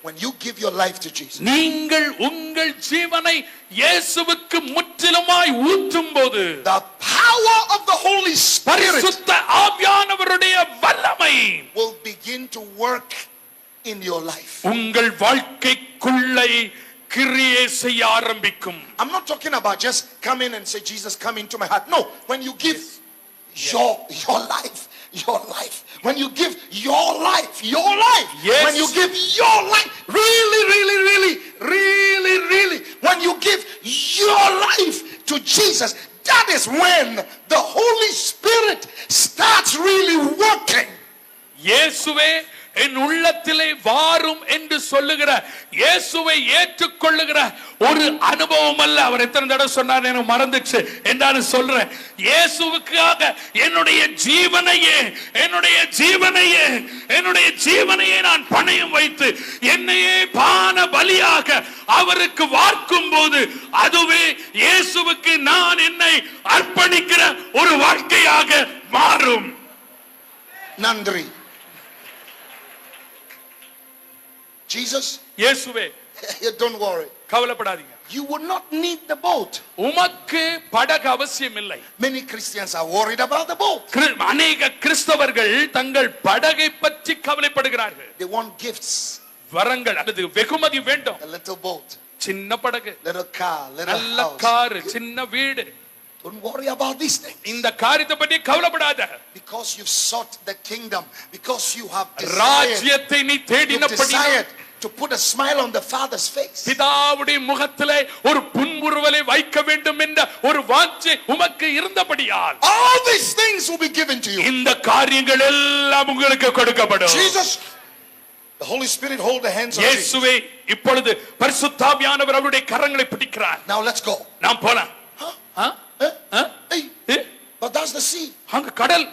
when you give your life to Jesus, நீங்கள் உங்கள் ஜீவனை இயேசுவுக்கு முற்றிலுமாய் ஊற்றும்போது, the power of the Holy Spirit, பரிசுத்த ஆவியானவருடைய வல்லமை will begin to work in your life. உங்கள் வாழ்க்கைக்குள்ளே கிரியை செய்ய ஆரம்பிக்கும். I'm not talking about just come in and say Jesus come into my heart. No, when you give your life, when you give your life, yes, when you give your life, really, when you give your life to Jesus, that is when the Holy Spirit starts really working. இயேசுவே என் உள்ளத்திலே வாரும் என்று சொல்லுகிற, இயேசுவை ஏற்றுக்கொள்ளுகிற ஒரு அனுபவம் அல்ல. அவர் எத்தனை தடவை சொன்னார் எனக்கு மறந்துச்சு. என்றாலும் சொல்றேன், இயேசுவுக்காக என்னுடைய ஜீவனையே நான் பணயம் வைத்து என்னையே பான பலியாக அவருக்கு வார்க்கும் போது, அதுவே இயேசுவுக்கு நான் என்னை அர்ப்பணிக்கிற ஒரு வாழ்க்கையாக மாறும். நன்றி. Jesus, இயேசுவே, don't worry, கவலைப்படாதீங்க. you would not need the boat. உமக்கு படகு அவசியம் இல்லை. Many Christians are worried about the boat. அநேக கிறிஸ்தவர்கள் தங்கள் படகை பற்றி கவலைப்படுகிறார்கள். They want gifts, வரங்கள் அல்லது வெகுமதி வேண்டும். a little boat, சின்ன படகு, little car, little நல்ல house. கார், சின்ன வீடு. Don't worry about these things. இந்த காரியத்தை பற்றி கவலைப்படாத. Because you've sought the kingdom, because you have ராஜ்யத்தை நீ தேடினபடியால் to put a smile on the Father's face. பிதாவுடைய முகத்திலே ஒரு புன்முறுவலை வைக்க வேண்டும் என்ற ஒரு வாஞ்சை உமக்கு இருந்தபடியால், all these things will be given to you. இந்த காரியங்கள் எல்லாம் உங்களுக்கு கொடுக்கப்படும். Jesus, the Holy Spirit hold the hands of Jesus. இயேசுவே இப்பொழுது பரிசுத்த ஆவியானவர் அவருடைய கரங்களை பிடிக்கிறார். Now let's go. நாம் போலாம். Hey, but that's the sea. அங்க கடல்.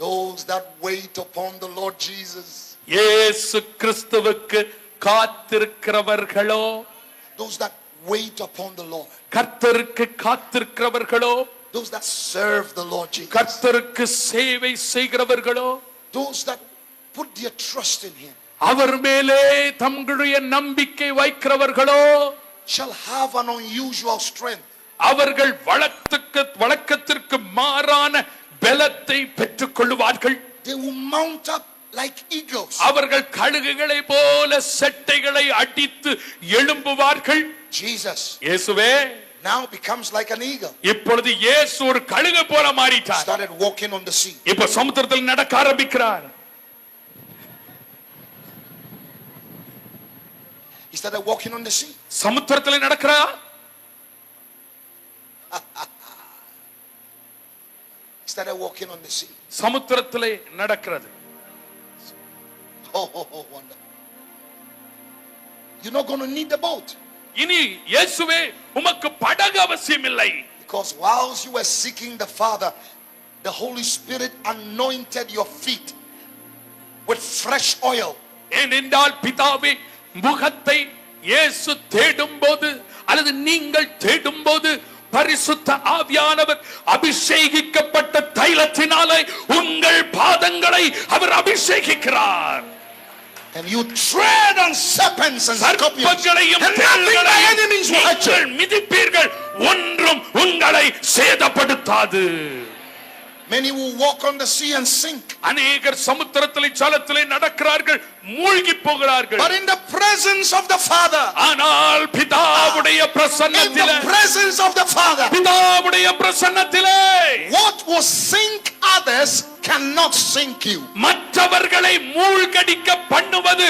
Those that wait upon the Lord Jesus, இயேசு கிறிஸ்துவுக்கு காத்திருக்கிறவர்களோ, those that wait upon the Lord, கர்த்தருக்கு காத்திருக்கிறவர்களோ, those that serve the Lord Jesus, கர்த்தருக்கு சேவை செய்கிறவர்களோ, those that put their trust in him, அவர் மேலே தங்களுடைய நம்பிக்கை வைக்கிறவர்களோ shall have an unusual strength. அவர்கள் வழக்கத்திற்கு மாறான பலத்தை பெற்றுக் கொள்வார்கள். They will mount up like eagles. அவர்கள் கழுகுகளை போல செட்டைகளை அடித்து எழும்புவார்கள். Jesus இயேசுவே now becomes like an eagle. இப்பொழுது இயேசு ஒரு கழுகு போல மாறிட்டார். Started walking on the sea. இப்ப சமுத்திரத்தில் நடக்க ஆரம்பிக்கிறார். He started walking on the sea. சமுத்திரத்தில் நடக்கிறார். He started walking on the sea. சமுத்திரத்திலே நடக்கிறது. Oh, wonder. You're not going to need the boat. இனி இயேசுவே உமக்கு படகு அவசியமில்லை. Because whilst you were seeking the Father, the Holy Spirit anointed your feet with fresh oil. ஏனென்றால் பிதாவே முகத்தை இயேசு தேடும்போது அல்லது நீங்கள் தேடும்போது பரிசுத்த ஆவியானவர் அபிஷேகிக்கப்பட்ட தைலத்தினாலே உங்கள் பாதங்களை அவர் அபிஷேகிக்கிறார். And you tread on serpents and scorpions, சர்ப்பங்களையும் and nothing by enemies will hurt you. மிதிப்பீர்கள், ஒன்றும் உங்களை சேதப்படுத்தாது. Many will walk on the sea and sink. அநேகர் சமுத்திரத்திலே ஜலத்திலே நடக்கிறார்கள், மூழ்கி போகிறார்கள். But in the presence of the Father, ஆனால் பிதாவுடைய in பிரசன்னத்திலே, the presence of the Father, பிதாவுடைய பிரசன்னத்திலே what will sink others cannot sink you. மற்றவர்களை மூழ்கடிக்க பண்ணுவது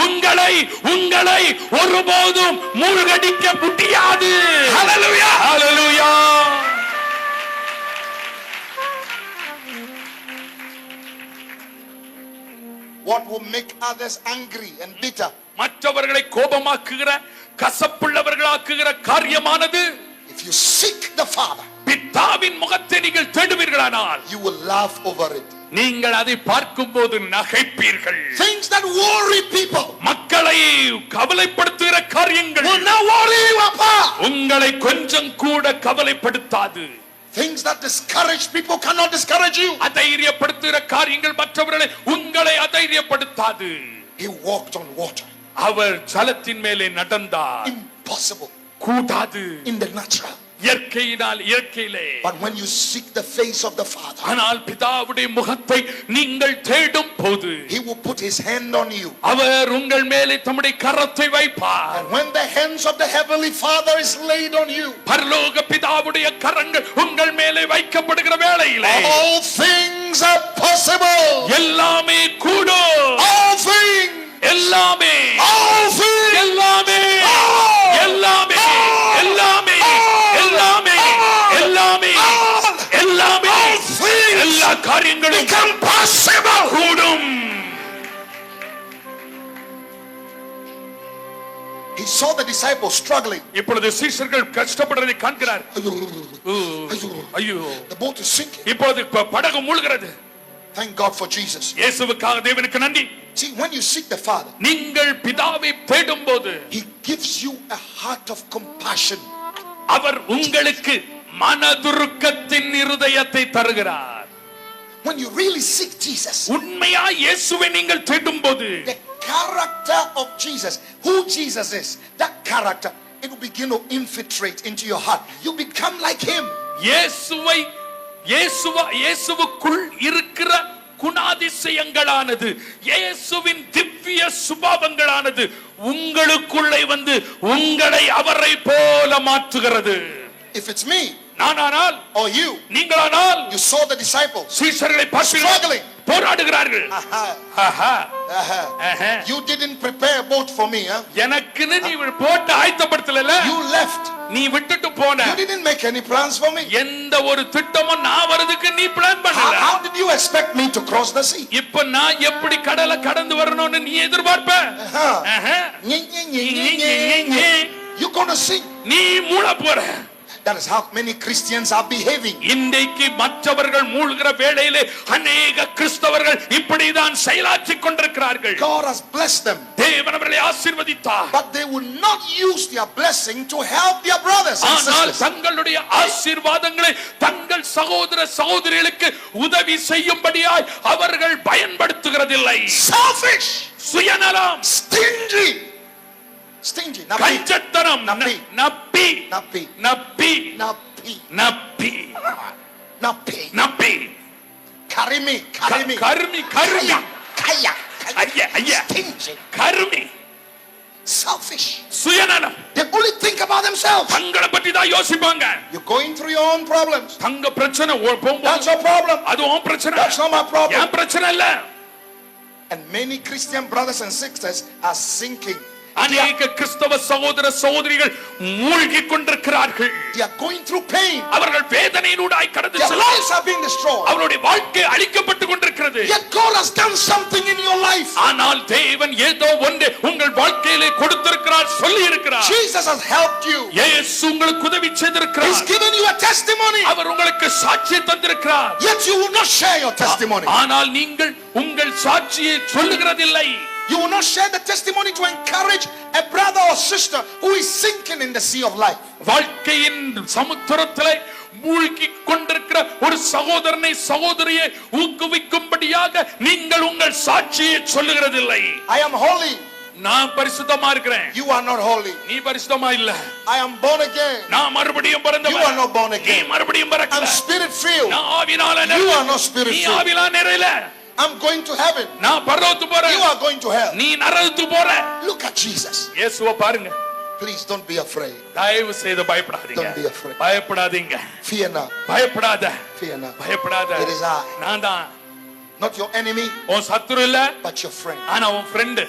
உங்களை ஒருபோதும் மூழ்கடிக்க முடியாது. ஹல்லேலூயா, ஹல்லேலூயா. What will make others angry and bitter? மற்றவர்களை கோபமாக்குகிற கசப்புள்ளவர்களாக்குகிற காரியமானது, If you seek the Father, பிதாவின் முகத்தை நீங்கள் தேடுவீர்களானால் you will laugh over it. நீங்கள் அதை பார்க்கும்போது நகைப்பீர்கள். Things that worry people மக்களை கவலைப்படுத்துகிற காரியங்கள் will not worry you apart. உங்களை கொஞ்சம் கூட கவலைப்படுத்தாது. Things that discourage people cannot discourage you. அதைரியப்படுத்துகிற காரியங்கள் மற்றவர்களை உங்களை அதைரியப்படுத்தாது. He walked on water. அவர் ஜலத்தின் மேலே நடந்தார். Impossible கூடாது in the natural. இயற்கையிலே. But when you seek the face of the Father, ஆனால் பிதாவுடைய முகத்தை நீங்கள் தேடும் போது He will put His hand on you. அவர் உங்கள் மேலே தம்முடைய கரத்தை வைப்பார். And when the hands of the Heavenly Father is laid on you, பரலோக பிதாவுடைய கரங்கள் உங்கள் மேலே வைக்கப்படுகிற வேளையிலே all things are possible. எல்லாமே கூடும். All things. எல்லாமே All things. எல்லாமே எல்லாமே எல்லாமே எல்லாமே எல்லாமே எல்லாமே எல்லா காரியங்களும் Become possible. கூடும். He saw the disciples struggling. இப்பொழுது சீஷர்கள் கஷ்டப்படுறதை காண்கிறார். ஐயோ, The boat is sinking. இப்பொழுது படகு மூழ்கிறது. Thank God for Jesus. இயேசுவுக்காக தேவனுக்கு நன்றி. See, when you seek the Father, நீங்கள் பிதாவை தேடும்போது He gives you a heart of compassion. அவர் உங்களுக்கு மனதுருக்கத்தின் இருதயத்தை தருகிறார். When you really seek Jesus, உண்மையா இயேசுவை நீங்கள் தேடும்போது the character of Jesus, who Jesus is, that character, it will begin to infiltrate into your heart. You become like Him. இயேசுவுக்குள் இருக்கிற குணாதிசயங்களானது, இயேசுவின் திவ்ய சுபாவங்களானது உங்களுக்குள்ளே வந்து உங்களை அவரை போல மாற்றுகிறது. If it's me, நானானால் or you, நீங்களானால், you saw the disciples சீஷர்களை struggling, போராடுகிறார்கள். You didn't prepare a boat for me, huh? எனக்குன்னு நீ போட்டு ஆயத்தப்படுத்தல. You left. நீ விட்டுட்டு போன. You didn't make any plans for me. எந்த ஒரு திட்டமும் நான் வரதுக்கு நீ பிளான் பண்ணல. How did you expect me to cross the sea? இப்ப நான் எப்படி கடலை கடந்து வரணும்னு நீ எதிர்பார்ப்ப? You're going to sink. நீ மூழ போற. That is how many Christians are behaving. இன்றைக்கு மற்றவர்கள் மூழ்கிற வேளையிலே அநேக கிறிஸ்தவர்கள் இப்படிதான் செயலாற்றிக் கொண்டிருக்கிறார்கள். God has blessed them, தேவன் அவர்களை ஆசீர்வதித்தார். but they would not use their blessing to help their brothers and ஆனால் sisters. தங்களுடைய ஆசீர்வாதங்களை தங்கள் சகோதர சகோதரிகளுக்கு உதவி செய்யும்படியாய் அவர்கள் பயன்படுத்துகிறதில்லை. Selfish, சுயநலம், stingy, stingy, கஞ்சத்தனம், Nappi. நப்பி Nappi. நப்பி Nappi. நப்பி Nappi. நப்பி Karimi. கருமி கருமி Kaya. ஐயா ஐயா Stingy. கருமி Selfish. சுயநலம். They only think about themselves. தங்களை பற்றி தான் யோசிப்பாங்க. You're going through your own problems. தங்க பிரச்சனை போகும்போது That's your problem. அது உன் பிரச்சனை. That's not my problem. என் பிரச்சனை இல்ல. And many Christian brothers and sisters are sinking. அநேக கிறிஸ்தவ சகோதர சகோதரிகள் மூழ்கி கொண்டிருக்கிறார்கள். They are going through pain. அவர்கள் வேதனையினூடாய் கடந்து Their lives are being destroyed. அவருடைய வாழ்க்கை அழிக்கப்பட்டு கொண்டிருக்கிறது. Yet God has done something in your life. ஆனால் தேவன் ஏதோ ஒன்று உங்கள் வாழ்க்கையிலே கொடுத்திருக்கிறார், சொல்லி இருக்கிறார். Jesus has helped you. இயேசு உங்களுக்கு உதவி செய்திருக்கிறார். He's given you a testimony. அவர் உங்களுக்கு சாட்சியை தந்திருக்கிறார். Yet you will not share your testimony. ஆனால் நீங்கள் உங்கள் சாட்சியை சொல்லுகிறதில்லை. You will not share the testimony to encourage a brother or sister who is sinking in the sea of life. வாழ்க்கையின் சமுத்திரத்திலே மூழ்கி கொண்டிருக்கிற ஒரு சகோதரனை சகோதரியை ஊக்குவிக்கும்படியாக நீங்கள் உங்கள் சாட்சியை சொல்லுகிறதில்லை. I am holy. நான் பரிசுத்தமா இருக்கிறேன். You are not holy. நீ பரிசுத்தமா இல்ல. I am born again. நான் மறுபடியும் பிறந்தவன். You are not born நீ again. மறுபடியும் பிறக்கல. I'm spirit filled. நான் ஆவினால You நிறைய. are not spirit நீ filled. ஆவினால நிறையல. I'm going to heaven. நான் பரலோகத்துக்கு போறேன். You are going to hell. நீ நரகத்துக்கு போற. Look at Jesus. இயேசுவை பாருங்க. Please don't be afraid. தயவு செய்து பயப்படாதீங்க. Don't be afraid. பயப்படாதீங்க. Fear not. பயப்படாத. Fear not. பயப்படாத. It is I. நான் தான். Not your enemy, உன் சத்துரு இல்ல, but your friend. ஆனா உன் ஃப்ரெண்ட்.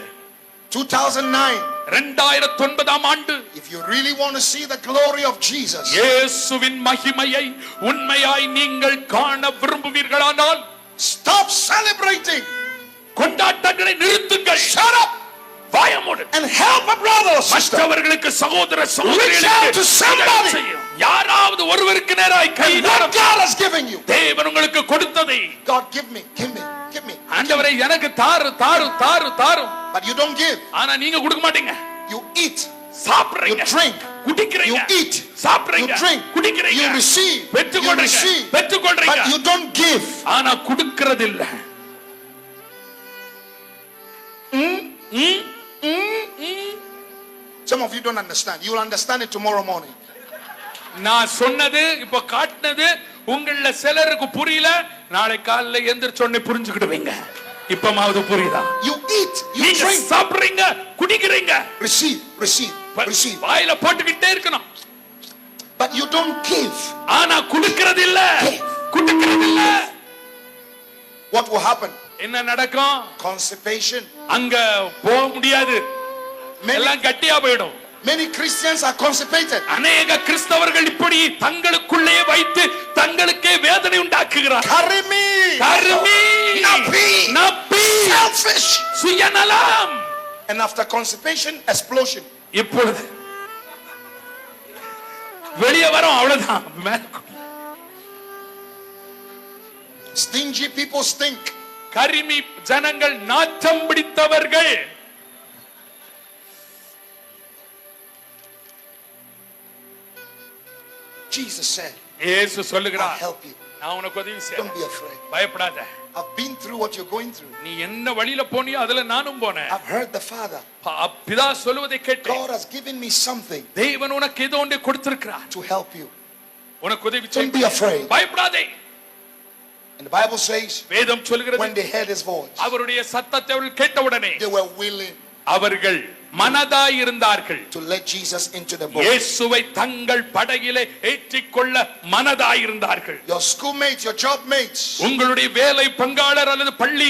2009. 2009 ஆண்டு. If you really want to see the glory of Jesus, இயேசுவின் மகிமையை உண்மையாய் நீங்கள் காண விரும்புவீர்களானால் stop celebrating. கொண்டாட்டங்களை நிறுத்துங்கள். Shut up வாய மூடு. and help a brother or sister. மற்றவர்களுக்கு சகோதர Reach out to சகோதரிகளுக்கு somebody. செய்யும். யாராவது ஒருவருக்கு நேராய் கை And what God has given you. தேவன் உங்களுக்கு கொடுத்ததை God, give me, give me, give me. ஆண்டவரே எனக்கு தாரு தாரு தாரு தாரு. But you don't give. ஆனா நீங்க கொடுக்க மாட்டீங்க. You eat. சாப்பிடுறீங்க. You drink. குடிக்கிறீங்க. You eat. சாப்பிடுறீங்க. You drink. குடிக்கிறீங்க. You receive. பெற்றுக்கொள்றீங்க. You receive. பெற்றுக்கொள்றீங்க. But you don't give. ஆனா கொடுக்கிறது இல்ல. Some of you don't understand. You will understand it tomorrow morning. நான் சொன்னது இப்ப காட்டினது உங்கள சிலருக்கு புரியல. நாளை காலையில எந்திரச்ச உடனே புரிஞ்சுக்கிடுவீங்க. இப்பமாவது புரியுதா? You eat. You நீங்க drink. சாப்பிடுறீங்க, குடிக்கிறீங்க. Receive. Receive. Receive. வாயில போட்டுக்கிட்டே இருக்கணும். But you don't give. ஆனா கொடுக்கிறது இல்ல. கொடுக்கிறது இல்ல. What will happen? என்ன நடக்கும்? Constipation. அங்க போக முடியாது. எல்லாம் கட்டியா போயிடும். Many Christians are constipated. அநேக கிறிஸ்தவர்கள் இப்படி தங்களுக்குள்ளே வைத்து தங்களுக்கே வேதனை உண்டாக்குகிறார்கள். Karimi. கருமி, Nappi. நப்பி, Selfish. சுயநலம். And after constipation, explosion. இப்பொழுது வெளியே வரும், அவ்வளவுதான். Stingy people stink. கரிமி ஜனங்கள் நாற்றம் பிடித்தவர்கள். Jesus said, இயேசு I'll சொல்லுகிறார், help you. நான் உனக்கு உதவி Don't செய்றேன். be afraid. பயப்படாத. I've been through what you're going through. நீ என்ன வழியில போனியோ அதுல நானும் போனேன். I've heard the Father. பிதா சொல்வதை கேட்டேன். God has given me something தேவன் உனக்கு ஏதோ ஒன்றை கொடுத்திருக்கிறார். to help you. உனக்கு உதவி Don't be செய்ய. afraid. பயப்படாதே. And the Bible says, வேதம் சொல்கிறது, when they heard his voice, அவருடைய சத்தத்தை அவர்கள் கேட்டவுடனே they were willing அவர்கள் மனதாய் இருந்தார்கள். to let Jesus into the boat. இயேசுவை தங்கள் படகிலே ஏற்றிக்கொள்ள மனதாய் இருந்தார்கள். Your schoolmates, your job mates, உங்களுடைய வேலை பங்காளர் அல்லது பள்ளி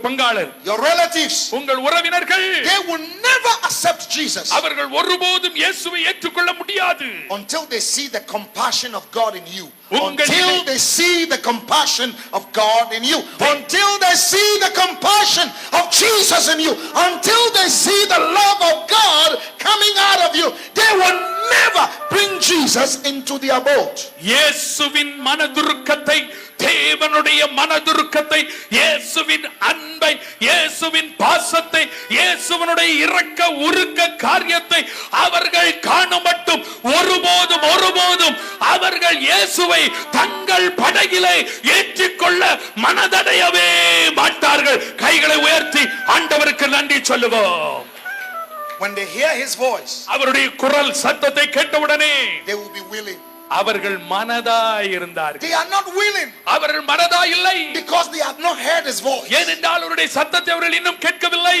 பங்காளர், your relatives, உங்கள் உறவினர்கள், they will never accept Jesus அவர்கள் ஒருபோதும் இயேசுவை ஏற்றுக்கொள்ள முடியாது. until they see the compassion of God in you. உங்களிலே- Until they see the compassion of God in you. Until they see the compassion of Jesus in you. Until they see the love of God coming out of you, they will never bring Jesus into their boat. இயேசுவின் மனதுருக்கத்தை, தேவனுடைய மனதுருக்கத்தை, இயேசுவின் அன்பை, இயேசுவின் பாசத்தை, இயேசுவினுடைய இரக்க உருக்க காரியத்தை அவர்கள் காணும் மட்டும் ஒருபோதும் அவர்கள் இயேசுவை தங்கள் படகிலே ஏற்றிக்கொள்ள மனதடையவே மாட்டார்கள். கைகளை உயர்த்தி ஆண்டவருக்கு நன்றி சொல்லுவோம். When they hear his voice, அவருடைய குரல் சத்தத்தை கேட்டவுடனே they will be willing. அவர்கள் மனதாய் இருந்தார்கள். They are not willing அவர்கள் மனதாய் இல்லை. because they have not heard his voice. ஏனென்றால் அவருடைய சத்தத்தை அவர்கள் இன்னும் கேட்கவில்லை.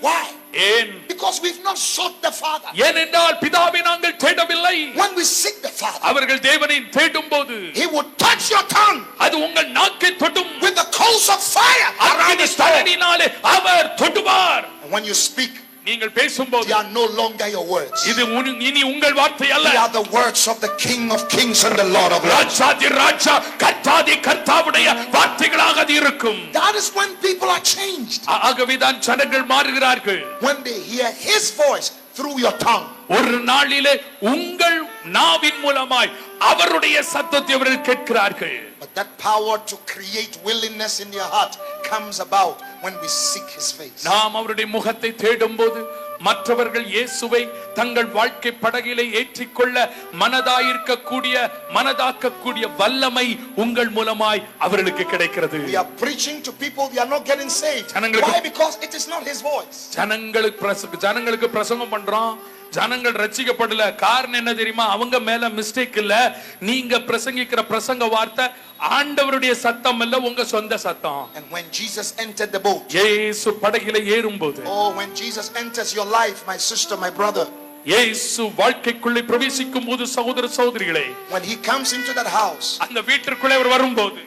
Why? ஏன்? Because we've not sought the Father. ஏனென்றால் பிதாவை நாங்கள் தேடவில்லை. When we seek the Father, அவர்கள் தேவனை தேடும் போது he would touch your tongue அது உங்கள் நாக்கை தொடும். with the coals of fire around his tongue. தடியினாலே our தொடுவார். And when you speak, நீங்கள் பேசும்போது they are no longer your words. இது இனி உங்கள் வார்த்தை அல்ல. They are the words of the King of Kings and the Lord of Lords. ராஜாதி ராஜா, கர்த்தாதி கர்த்தாவுடைய வார்த்தைகளாக அது இருக்கும். That is when people are changed. ஆகவேதான் ஜனங்கள் மாறுகிறார்கள். When they hear his voice through your tongue. ஒரு நாளிலே உங்கள் நாவின் மூலமாய் அவருடைய சத்தத்தை அவர்கள் கேட்கிறார்கள். But that power to create willingness in your heart comes about when we seek his face. நாம் அவருடைய முகத்தை தேடும்போது மற்றவர்கள் இயேசுவை தங்கள் வாழ்க்கை படகிலே ஏற்றிக்கொள்ள மனதாக்கக்கூடிய வல்லமை உங்கள் மூலமாய் அவர்களுக்கு கிடைக்கிறது. We are preaching to people, they are not getting saved. Why? Because it is not his voice. ஜனங்களுக்கு பிரசங்கம் பண்றோம், ஜனங்கள் ரட்சிக்கப்படல. காரணம் என்ன தெரியுமா? அவங்க மேல மிஸ்டேக் இல்ல. நீங்க பிரசங்கிக்கிற பிரசங்க வார்த்தை ஆண்டவருடைய சத்தம் அல்ல, உங்க சொந்த சத்தம். And when Jesus entered the boat, இயேசு படகிலே ஏறும்போது, oh, when Jesus enters your life, my sister, my brother, இயேசு வாழ்க்கைக்குள்ளே பிரவேசிக்கும் போது, சகோதர சகோதரிகளே, when he comes into that house, அந்த வீட்டிற்குள்ளே அவர் வரும்போது,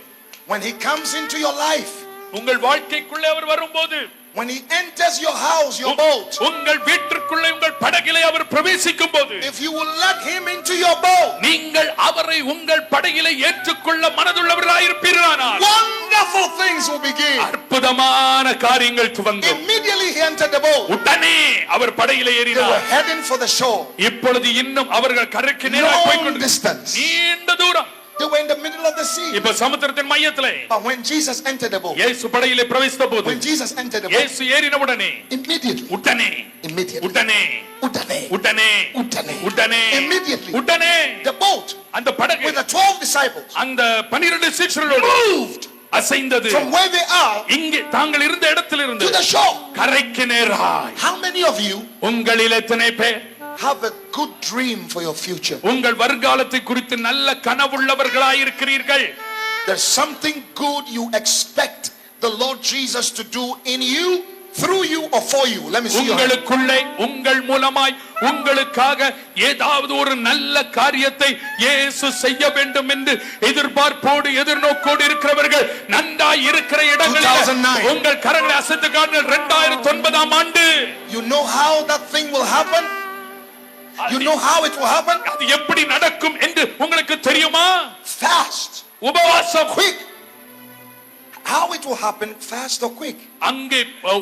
when he comes into your life, உங்கள் வாழ்க்கைக்குள்ளே அவர் வரும்போது, when he enters your house, your boat, உங்கள் வீட்டிற்குள்ளே உங்கள் படகிலே அவர் பிரவேசிக்கும் போது, if you will let him into your boat, நீங்கள் அவரை உங்கள் படகிலே ஏற்றுக்கொள்ள மனதுள்ளவர்களாய் இருப்பீர்களானால், wonderful things will begin. அற்புதமான காரியங்கள் துவங்கும். Immediately he entered the boat, உடனே அவர் படகிலே they ஏறினார். were heading for the shore. இப்பொழுது இன்னும் அவர்கள் கரைக்கு நேராக போய் Long கொண்டு distance. நீண்ட தூரம். They were in the middle of the sea. இப்ப சமுத்திரத்தின் மையத்திலே But when Jesus entered the boat, இயேசு படகிலே பிரவேசித்த போது, when Jesus entered the boat, இயேசு ஏறின உடனே, immediately, உடனே immediately, உடனே உடனே, உடனே உடனே, உடனே immediately, உடனே the boat அந்த படகு with the 12 disciples அந்த 12 சீஷர்களோடு moved அசைந்தது. from where they are இங்கே தாங்கள் இருந்த இடத்திலிருந்து to the shore. கரைக்கு நேராய். How many of you உங்களில் எத்தனை பேர் have a good dream for your future? உங்கள் வருங்காலத்தை குறித்து நல்ல கனவுள்ளவர்களாய் இருக்கிறீர்கள்? There's something good you expect the Lord Jesus to do in you, through you, or for you. Let me see your hand. உங்களுக்குள்ளே உங்கள் மூலமாய் உங்களுக்காக ஏதாவது ஒரு நல்ல காரியத்தை இயேசு செய்ய வேண்டும் என்று எதிர்பார்ப்போடு எதிர்நோக்கோடு இருக்கிறவர்கள் நன்றாய் இருக்கிற இடங்களில் 2009. உங்கள் கரங்களை அசைத்து காணுங்கள். 2009 ஆண்டு. You know how that thing will happen? You know how it will happen? அது எப்படி நடக்கும் என்று உங்களுக்கு தெரியுமா? Fast, உபவாசம். quick. How it will happen? Fast or quick? அங்கே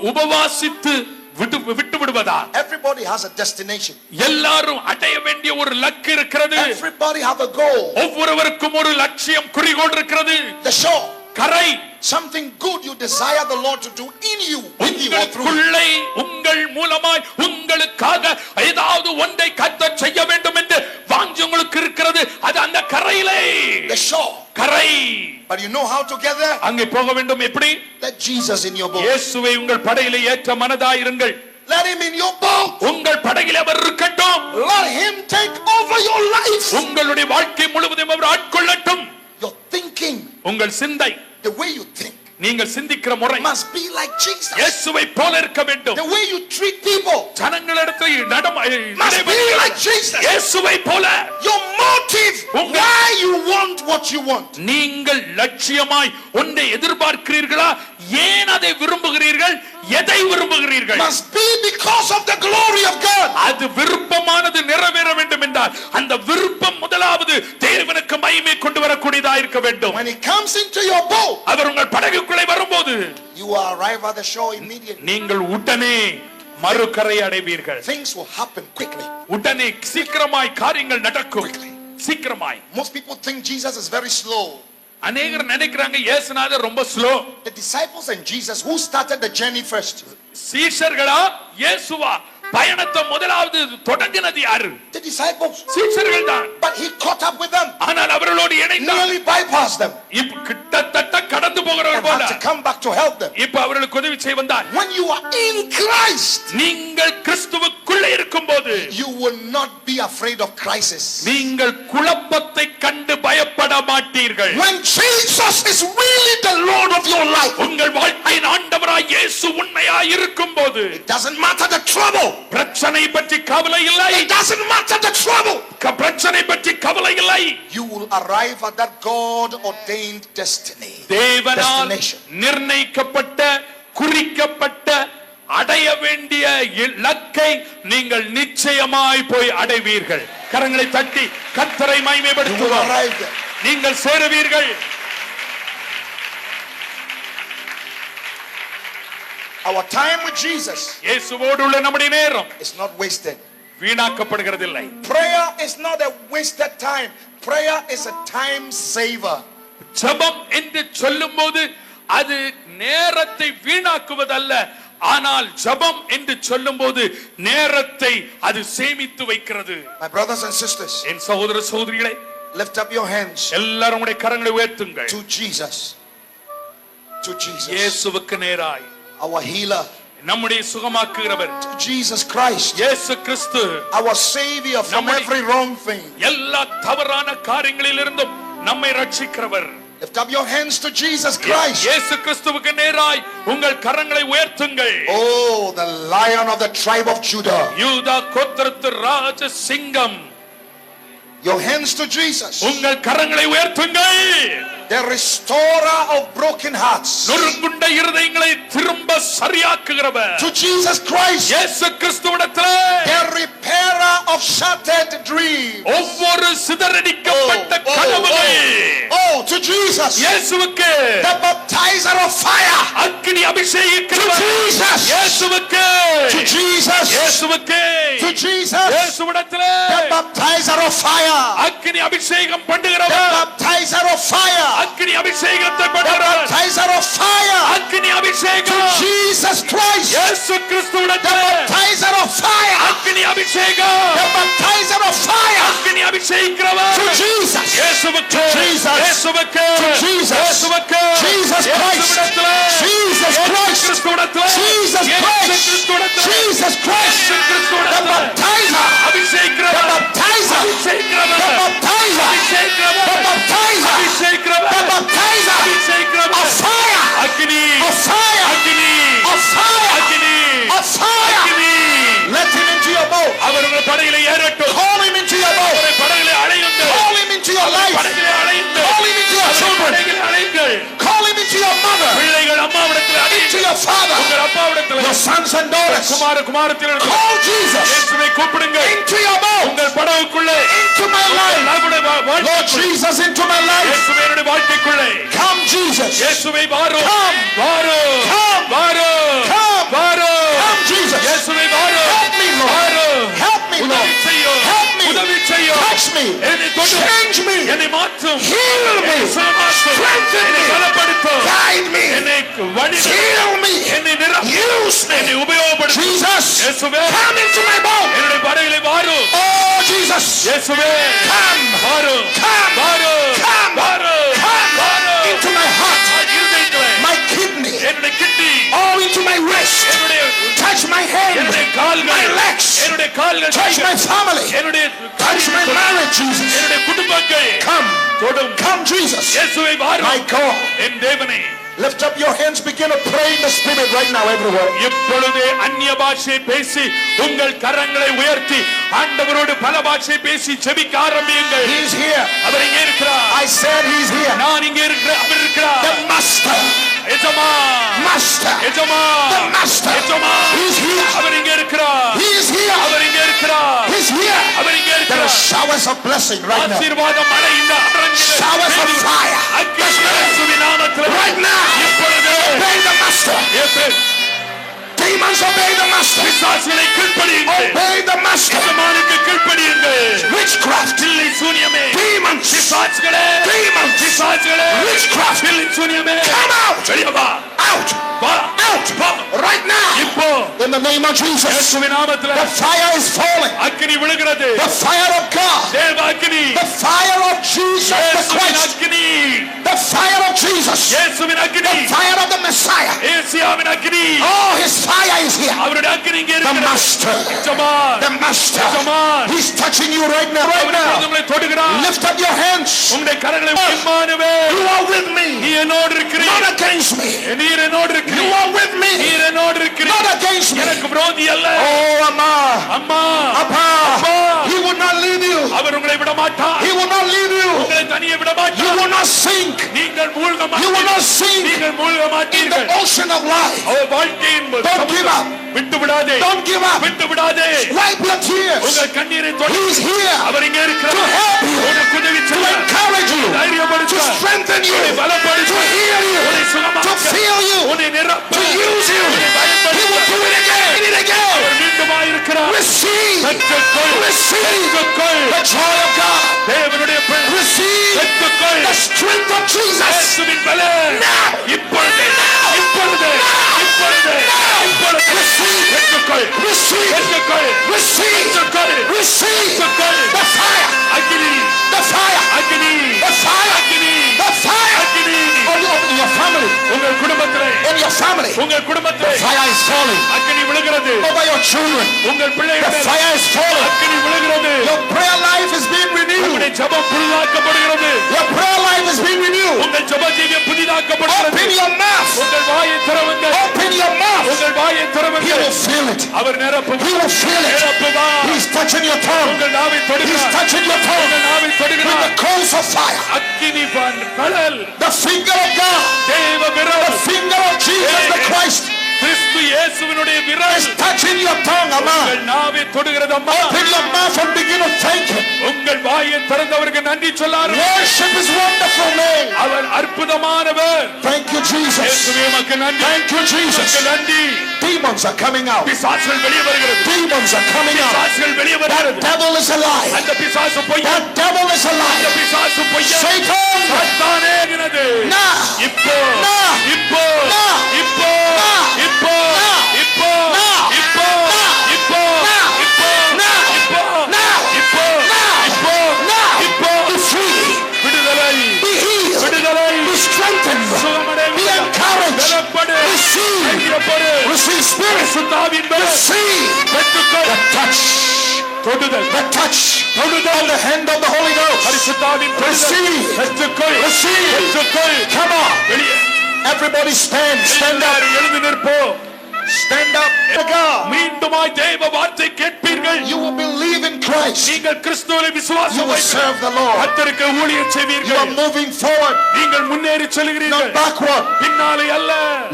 உபவாசித்து விட்டு விடுவதா? Everybody has a destination. எல்லாரும் அடைய வேண்டிய ஒரு லக்கு இருக்கிறது. Everybody have a goal. ஒவ்வொருவருக்கும் ஒரு லட்சியம், குறிக்கோள் இருக்கிறது. The shore. கரை. Something good you desire the Lord to do in you, with you or through you. உங்களுக்குள்ளே உங்கள் மூலமாய் உங்களுக்காக ஏதாவது ஒன்றை கர்த்தர் செய்ய வேண்டும் என்று வாஞ்சை உங்களுக்கு இருக்கிறது. அது அந்த கரையிலே. The shore. கரை. But you know how to get there? அங்கே போக வேண்டும் எப்படி? Let Jesus in your boat. இயேசுவை உங்கள் படகிலே ஏற்ற மனதாயிருங்கள். Let him in your boat. உங்கள் படகிலே அவர் இருக்கட்டும். Let him take over your life. உங்களுடைய வாழ்க்கை முழுவதும் அவர் ஆட்கொள்ளட்டும். Your thinking, உங்கள் சிந்தை, the way you think, நீங்கள் சிந்திக்கிற முறை must be like Jesus. இயேசுவை போல இருக்க வேண்டும். The way you treat people ஜனங்களிடத்தில் must be like Jesus. இயேசுவை போல. Your motive, why you want what you want, நீங்கள் லட்சியமாய் ஒன்றை எதிர்பார்க்கிறீர்களா? ஏன் அதை விரும்புகிறீர்கள்? எதை விரும்புகிறீர்கள்? must be because of the glory of God. அது விருப்பமானது நிறைவேற வேண்டும் என்றால் அந்த விருப்பம் முதலாவது தேவனுக்கு மகிமை கொண்டு வரக்கூடியதா இருக்க வேண்டும். When he comes into your boat, அவர் உங்கள் படகுக்குள்ளே வரும்போது you arrive at the shore immediately. நீங்கள் உடனே மறுகரை அடைவீர்கள். Things will happen quickly. உடனே சீக்கிரமாய் காரியங்கள் நடக்கும். Quickly. சீக்கிரமாய். Most people think Jesus is very slow. அநேகர் நினைக்கிறாங்க இயேசுநாதர் ரொம்ப slow. The disciples and Jesus, who started the journey first? சீஷர்களா இயேசுவா? பயணத்தை முதலாவது தொடங்கினது யாரு? The disciples. சீஷர்கள் தான். But he caught up with them. ஆனால் அவர்களோடு இணைந்தார். Nearly bypassed them. இப்ப கிட்டத்தட்ட கடந்து போகிறவர் And போல had to come back to help them. இப்ப அவர்களுக்கு உதவி செய்ய வந்தார். When you are in Christ, நீங்கள் கிறிஸ்துவுக்குள்ளே இருக்கும்போது you will not be afraid of crisis. நீங்கள் குழப்பத்தை கண்டு பயப்பட மாட்டீர்கள். When Jesus is really the Lord of your life, உங்கள் வாழ்க்கையின் ஆண்டவராய் இயேசு உண்மையாய் இருக்கும்போது it doesn't matter the trouble. பிரச்சனை பற்றி கவலை இல்லை. It doesn't matter the trouble. பிரச்சனை பற்றி கவலை இல்லை. You will arrive at that God ordained destiny. தேவனால் நிர்ணயிக்கப்பட்ட குறிக்கப்பட்ட அடைய வேண்டிய இலக்கை நீங்கள் நிச்சயமாய் போய் அடைவீர்கள். கரங்களை தட்டி கர்த்தரை மகிமைப்படுத்துவோம். நீங்கள் சேருவீர்கள். Our time with Jesus இயேசுவோடு உள்ள நம்முடைய நேரம் is not wasted. வீணாக்கப்படுகிறதில்லை. Prayer is not a wasted time. Prayer is a time saver. ஜெபம் என்று சொல்லும்போது அது நேரத்தை வீணாக்குவதல்ல, ஆனால் ஜெபம் என்று சொல்லும்போது நேரத்தை அது சேமித்து வைக்கிறது. My brothers and sisters, என் சகோதர சகோதரிகளே, lift up your hands எல்லாரும் உடைய கரங்களை உயர்த்துங்கள். to Jesus. To Jesus. இயேசுவுக்கு நேராய். Our healer. நம்முடைய சுகமாக்குகிறவர். Jesus Christ. இயேசு கிறிஸ்து. Our savior from every wrong thing. எல்லா தவறான காரியங்களிலிருந்தும் நம்மை ரட்சிக்கிறவர். Lift up your hands to Jesus Christ. இயேசு கிறிஸ்துவுக்கு நேராய் உங்கள் கரங்களை உயர்த்துங்கள். Oh, the lion of the tribe of Judah. யூதா கோத்திரத்து ராஜ சிங்கம். Your hands to Jesus. உங்கள் கரங்களை உயர்த்துங்கள். The restorer of broken hearts. நொறுங்குண்ட இருதயங்களை திரும்ப சரியாக்குகிறவர். To Jesus Christ. இயேசு கிறிஸ்துவிடத்திலே. The repairer of shattered dreams. ஒவ்வொரு சிதறடிக்கப்பட்ட கனவுகளை. Oh, to Jesus. இயேசுவுக்கு. The baptizer of fire. அக்கினி அபிஷேகிக்கிறவர். To Jesus. இயேசுவுக்கு. To Jesus. இயேசுவுக்கு. To Jesus. இயேசுவிடத்திலே. The baptizer of fire. அக்கினி அபிஷேகம் பண்ணுகிறவர். The baptizer of fire. அக்கினி அபிஷேகத்தை The பண்ணுகிறவர். baptizer of fire. அக்கினி அபிஷேகம். To Jesus Christ. இயேசு The கிறிஸ்துவிடத்திலே. baptizer of fire. அக்கினி அபிஷேகம். The baptizer of fire. அக்கினி அபிஷேகிக்கிறவர். To Jesus. இயேசுவுக்கு. Jesus. இயேசுவுக்கு. To Jesus. இயேசுவுக்கு. Jesus Christ. இயேசுவிடத்திலே. Jesus Christ. கிறிஸ்துவிடத்திலே. Jesus Christ. கிறிஸ்துவிடத்திலே. Jesus Christ. The கிறிஸ்துவிடத்திலே. baptizer. அபிஷேகிக்கிறவர். The baptizer. அபிஷேகிக்கிறவர். The baptizer. அபிஷேகிக்கிறவர். The baptizer. அபிஷேகிக்கிறவர். The baptizer. அபிஷேகிக்கிறவர். Of fire. அக்கினி. Of fire. அக்கினி. Of fire. அக்கினி. Of fire. அக்கினி. Let him into your boat. அவர் உங்கள் படகிலே ஏறட்டும். Call him into your boat. அவரை படகிலே அழையுங்கள். Call him into your life. படகிலே அழையுங்கள். Call him into your அவரை children. படகிலே அழையுங்கள். Call him into your mother. பிள்ளைகள் அம்மாவிடத்தில் Into அழையுங்கள். your father. உங்கள் அப்பாவிடத்தில். Your sons and daughters. குமாரத்தில் Call Jesus இயேசுவை கூப்பிடுங்கள். into your boat. உங்கள் படகுக்குள்ளே. Into my life. நம்முடைய Lord வாழ்க்கைக்குள்ளே. Jesus, into my life. இயேசுவே என்னுடைய வாழ்க்கைக்குள்ளே. Come, Jesus. இயேசுவை வாரும். Come. வாரும். Come. வாரும். Come. வாரும். Come, Jesus. இயேசுவை வாரும். Help me, Lord. வாரும். Help me, Lord. உதவி செய்யும். Help me. உதவி செய்யும். Touch me. என்னை தொடு. Change me. என்னை மாற்றும். Heal me. என்னை சுகமாக்கும். Strengthen என்னை me. பலப்படுத்தும். Guide me. என்னை வழி Fill me. என்னை நிரப்பும். Use me. என்னை உபயோகப்படுத்தும். Jesus. இயேசுவே Come into my boat. என்னுடைய படகிலே வாரும். Oh, Jesus. இயேசுவே Come. வாரும். Come. வாரும். Come. வாரும். Come. வாரும். Into my heart. இருதயத்திலே. My kidney. என்னுடைய kidney. Oh, into my wrist. என்னுடைய Touch my hand. என்னுடைய கால்கள். My legs. என்னுடைய கால்கள். Touch my family. என்னுடைய Touch my marriage, Jesus. என்னுடைய குடும்பங்கள். Come. தொடும். Come, Jesus. இயேசுவை வாரும். My God. என் தேவனே. Lift up your hands. Begin to pray in the Spirit right now, everywhere. இப்பொழுதே அந்நிய பாஷை பேசி உங்கள் கரங்களை உயர்த்தி ஆண்டவரோடு பல பாஷை பேசி ஜெபிக்க ஆரம்பியுங்கள். He's here. அவர் இங்கே இருக்கிறார். I said he's here. நான் இங்கே இருக்கிறேன். அவர் இருக்கிறார். The Master. எஜமான். Master. எஜமான். The Master. எஜமான். He's here. அவர் இங்கே இருக்கிறார். He is here. அவர் இங்கே இருக்கிறார். He's here. அவர் இங்கே There are இருக்கிறார். showers of blessing right now. ஆசீர்வாத மழை இந்த அரங்கிலே. Showers of fire. அக்கினி இயேசுவின் நாமத்திலே. Right now. இப்பொழுது Obey the Master. இயேசு Demons, obey the master. பிசாசுகளை கீழ்ப்படியுங்கள். Obey the master. எஜமானுக்கு கீழ்ப்படியுங்கள். Witchcraft. பில்லி சூனியமே. Demons. பிசாசுகளே. Demons. பிசாசுகளே. Witchcraft. பில்லி சூனியமே. Come out. வெளியே வா. Out. வா. Out. வா. Right now. இப்போ In the name of Jesus. இயேசுவின் நாமத்திலே The fire is falling. அக்கினி விழுகிறது. The fire of God. தேவ அக்கினி. The fire of Jesus the இயேசுவின் Christ. அக்கினி. The fire of Jesus. இயேசுவின் அக்கினி. The fire of the Messiah. ஏசியாவின் அக்கினி. Oh, his fire is here. அவருடைய அக்கினி இங்கே The இருக்கிறது. master. எஜமான். The master. எஜமான். He's touching you right now. Right our now. உங்களை தொடுகிறார். Lift up your hands. உங்களுடைய கரங்களை Emmanuel. You are with me. நீ என்னோடு இருக்கிறீர். Not against me. நீர் என்னோடு You இருக்கிறீர். are with me. நீர் என்னோடு இருக்கிறீர். Not against me. எனக்கு விரோதி அல்ல. Oh, Amma. அம்மா. Appa. அப்பா. He will not leave you. அவர் உங்களை விட மாட்டார். He will not leave you. உங்களை தனியே விட You மாட்டார். will not sink. நீங்கள் மூழ்க You will மாட்டீர்கள். not sink நீங்கள் மூழ்க in the மாட்டீர்கள். ocean of life. அவர் வாழ்க்கையின் Don't give up. விட்டு விடாதே. Don't give up. விட்டு விடாதே. Wipe your tears. உங்கள் கண்ணீரை தொடை. He's here அவர் இங்கே இருக்கிறார். to help you, உனக்கு உதவி to செய்ய. encourage you, தைரியப்படுத்த. to strengthen you, உன்னை பலப்படுத்த. to heal you, உன்னை சுகமாக்க. to fill you, உன்னை நிரப்ப. to use you. உன்னை He பயன்படுத்த. will do it again and again. Our மீண்டுமாயிருக்கிறார். Receive. பெற்றுக்கொள். Receive பெற்றுக்கொள். the joy of God. தேவனுடைய பெண். Receive பெற்றுக்கொள். the strength of Jesus. இயேசுவின் பலன். இப்பொழுது. இப்பொழுது. இப்பொழுது. இப்பொழுது. Receive. பெற்றுக்கொள். Receive. பெற்றுக்கொள். Receive. பெற்றுக்கொள். Receive பெற்றுக்கொள். the fire. அக்கினி. The fire. அக்கினி. The fire. அக்கினி. The fire. அக்கினி. In your family. உங்கள் குடும்பத்திலே. In your family. உங்கள் குடும்பத்திலே. Fire is falling அக்கினி விழுகிறது. over your children. உங்கள் The பிள்ளைகள். fire is falling. அக்கினி விழுகிறது. Your prayer life is being renewed. உங்களுடைய ஜெபம் புதிதாக்கப்படுகிறது. Your prayer life is being renewed. உங்கள் ஜெப ஜீவியம் புதிதாக்கப்படுகிறது. Open your mouth. உங்கள் வாயை திறவுங்கள். Open your mouth. உங்கள் வாயை He திறவுங்கள். will feel it. Our He நிரப்புவார். will feel it. நிரப்புவார். He's touching your tongue. உங்கள் நாவை He's தொடுகிறார். touching your tongue உங்கள் நாவை with தொடுகிறார். the coals of fire. அக்கினி கடல். The finger of God. தேவ The விரல். finger of Jesus the Christ கிறிஸ்து இயேசுவினுடைய விரல். is touching your tongue, Amma. உங்கள் நாவை தொடுகிறது அம்மா. Open your mouth and begin to thank Him. உங்கள் வாயை திறந்தவருக்கு நன்றி சொல்லாரு. Worship His wonderful name. Our அற்புதமானவர். Thank you, Jesus. இயேசுவே உமக்கு நன்றி. Thank you, Jesus. உமக்கு நன்றி. Demons are coming out. பிசாசுகள் வெளியே வருகிறது. Demons are coming out. பிசாசுகள் வெளியே That வருகிறது. devil is alive. அந்த பிசாசு பொய். That devil is அந்த alive. பிசாசு பொய். Satan. சாத்தானே என்கிறது. Now. இப்போ Now. இப்போ Now. இப்போ Now. இப்போ Now. இப்போ Now. இப்போ Now. இப்போ Now. இப்போ Now. இப்போ Now. இப்போ Now. இப்போ Now. இப்போ Be free. விடுதலை Be healed. விடுதலை Be strengthened. சுகமடை Be encouraged. பலப்படு Receive. தைரியப்படு Receive spirit. சுத்தாவின் பலம் Receive பெற்றுக்கொள் the touch. தொடுதல் The touch of the hand of the Holy Ghost. பரிசுத்தாவின் தொடுதல் Receive. பெற்றுக்கொள் Receive. பெற்றுக்கொள் Come on. வெளியே Everybody stand. Stand up. எல்லாரும் எழுந்து நிற்போம். Stand up. God. மீண்டுமாய் தேவ வார்த்தை கேட்பீர்கள். You will believe in Christ. நீங்கள் கிறிஸ்துவை You விசுவாசம் will வைத்து serve the Lord. கர்த்தருக்கு ஊழியம் You are செய்வீர்கள். moving forward, நீங்கள் முன்னேறி not செல்கிறீர்கள். backward. பின்னாலே அல்ல.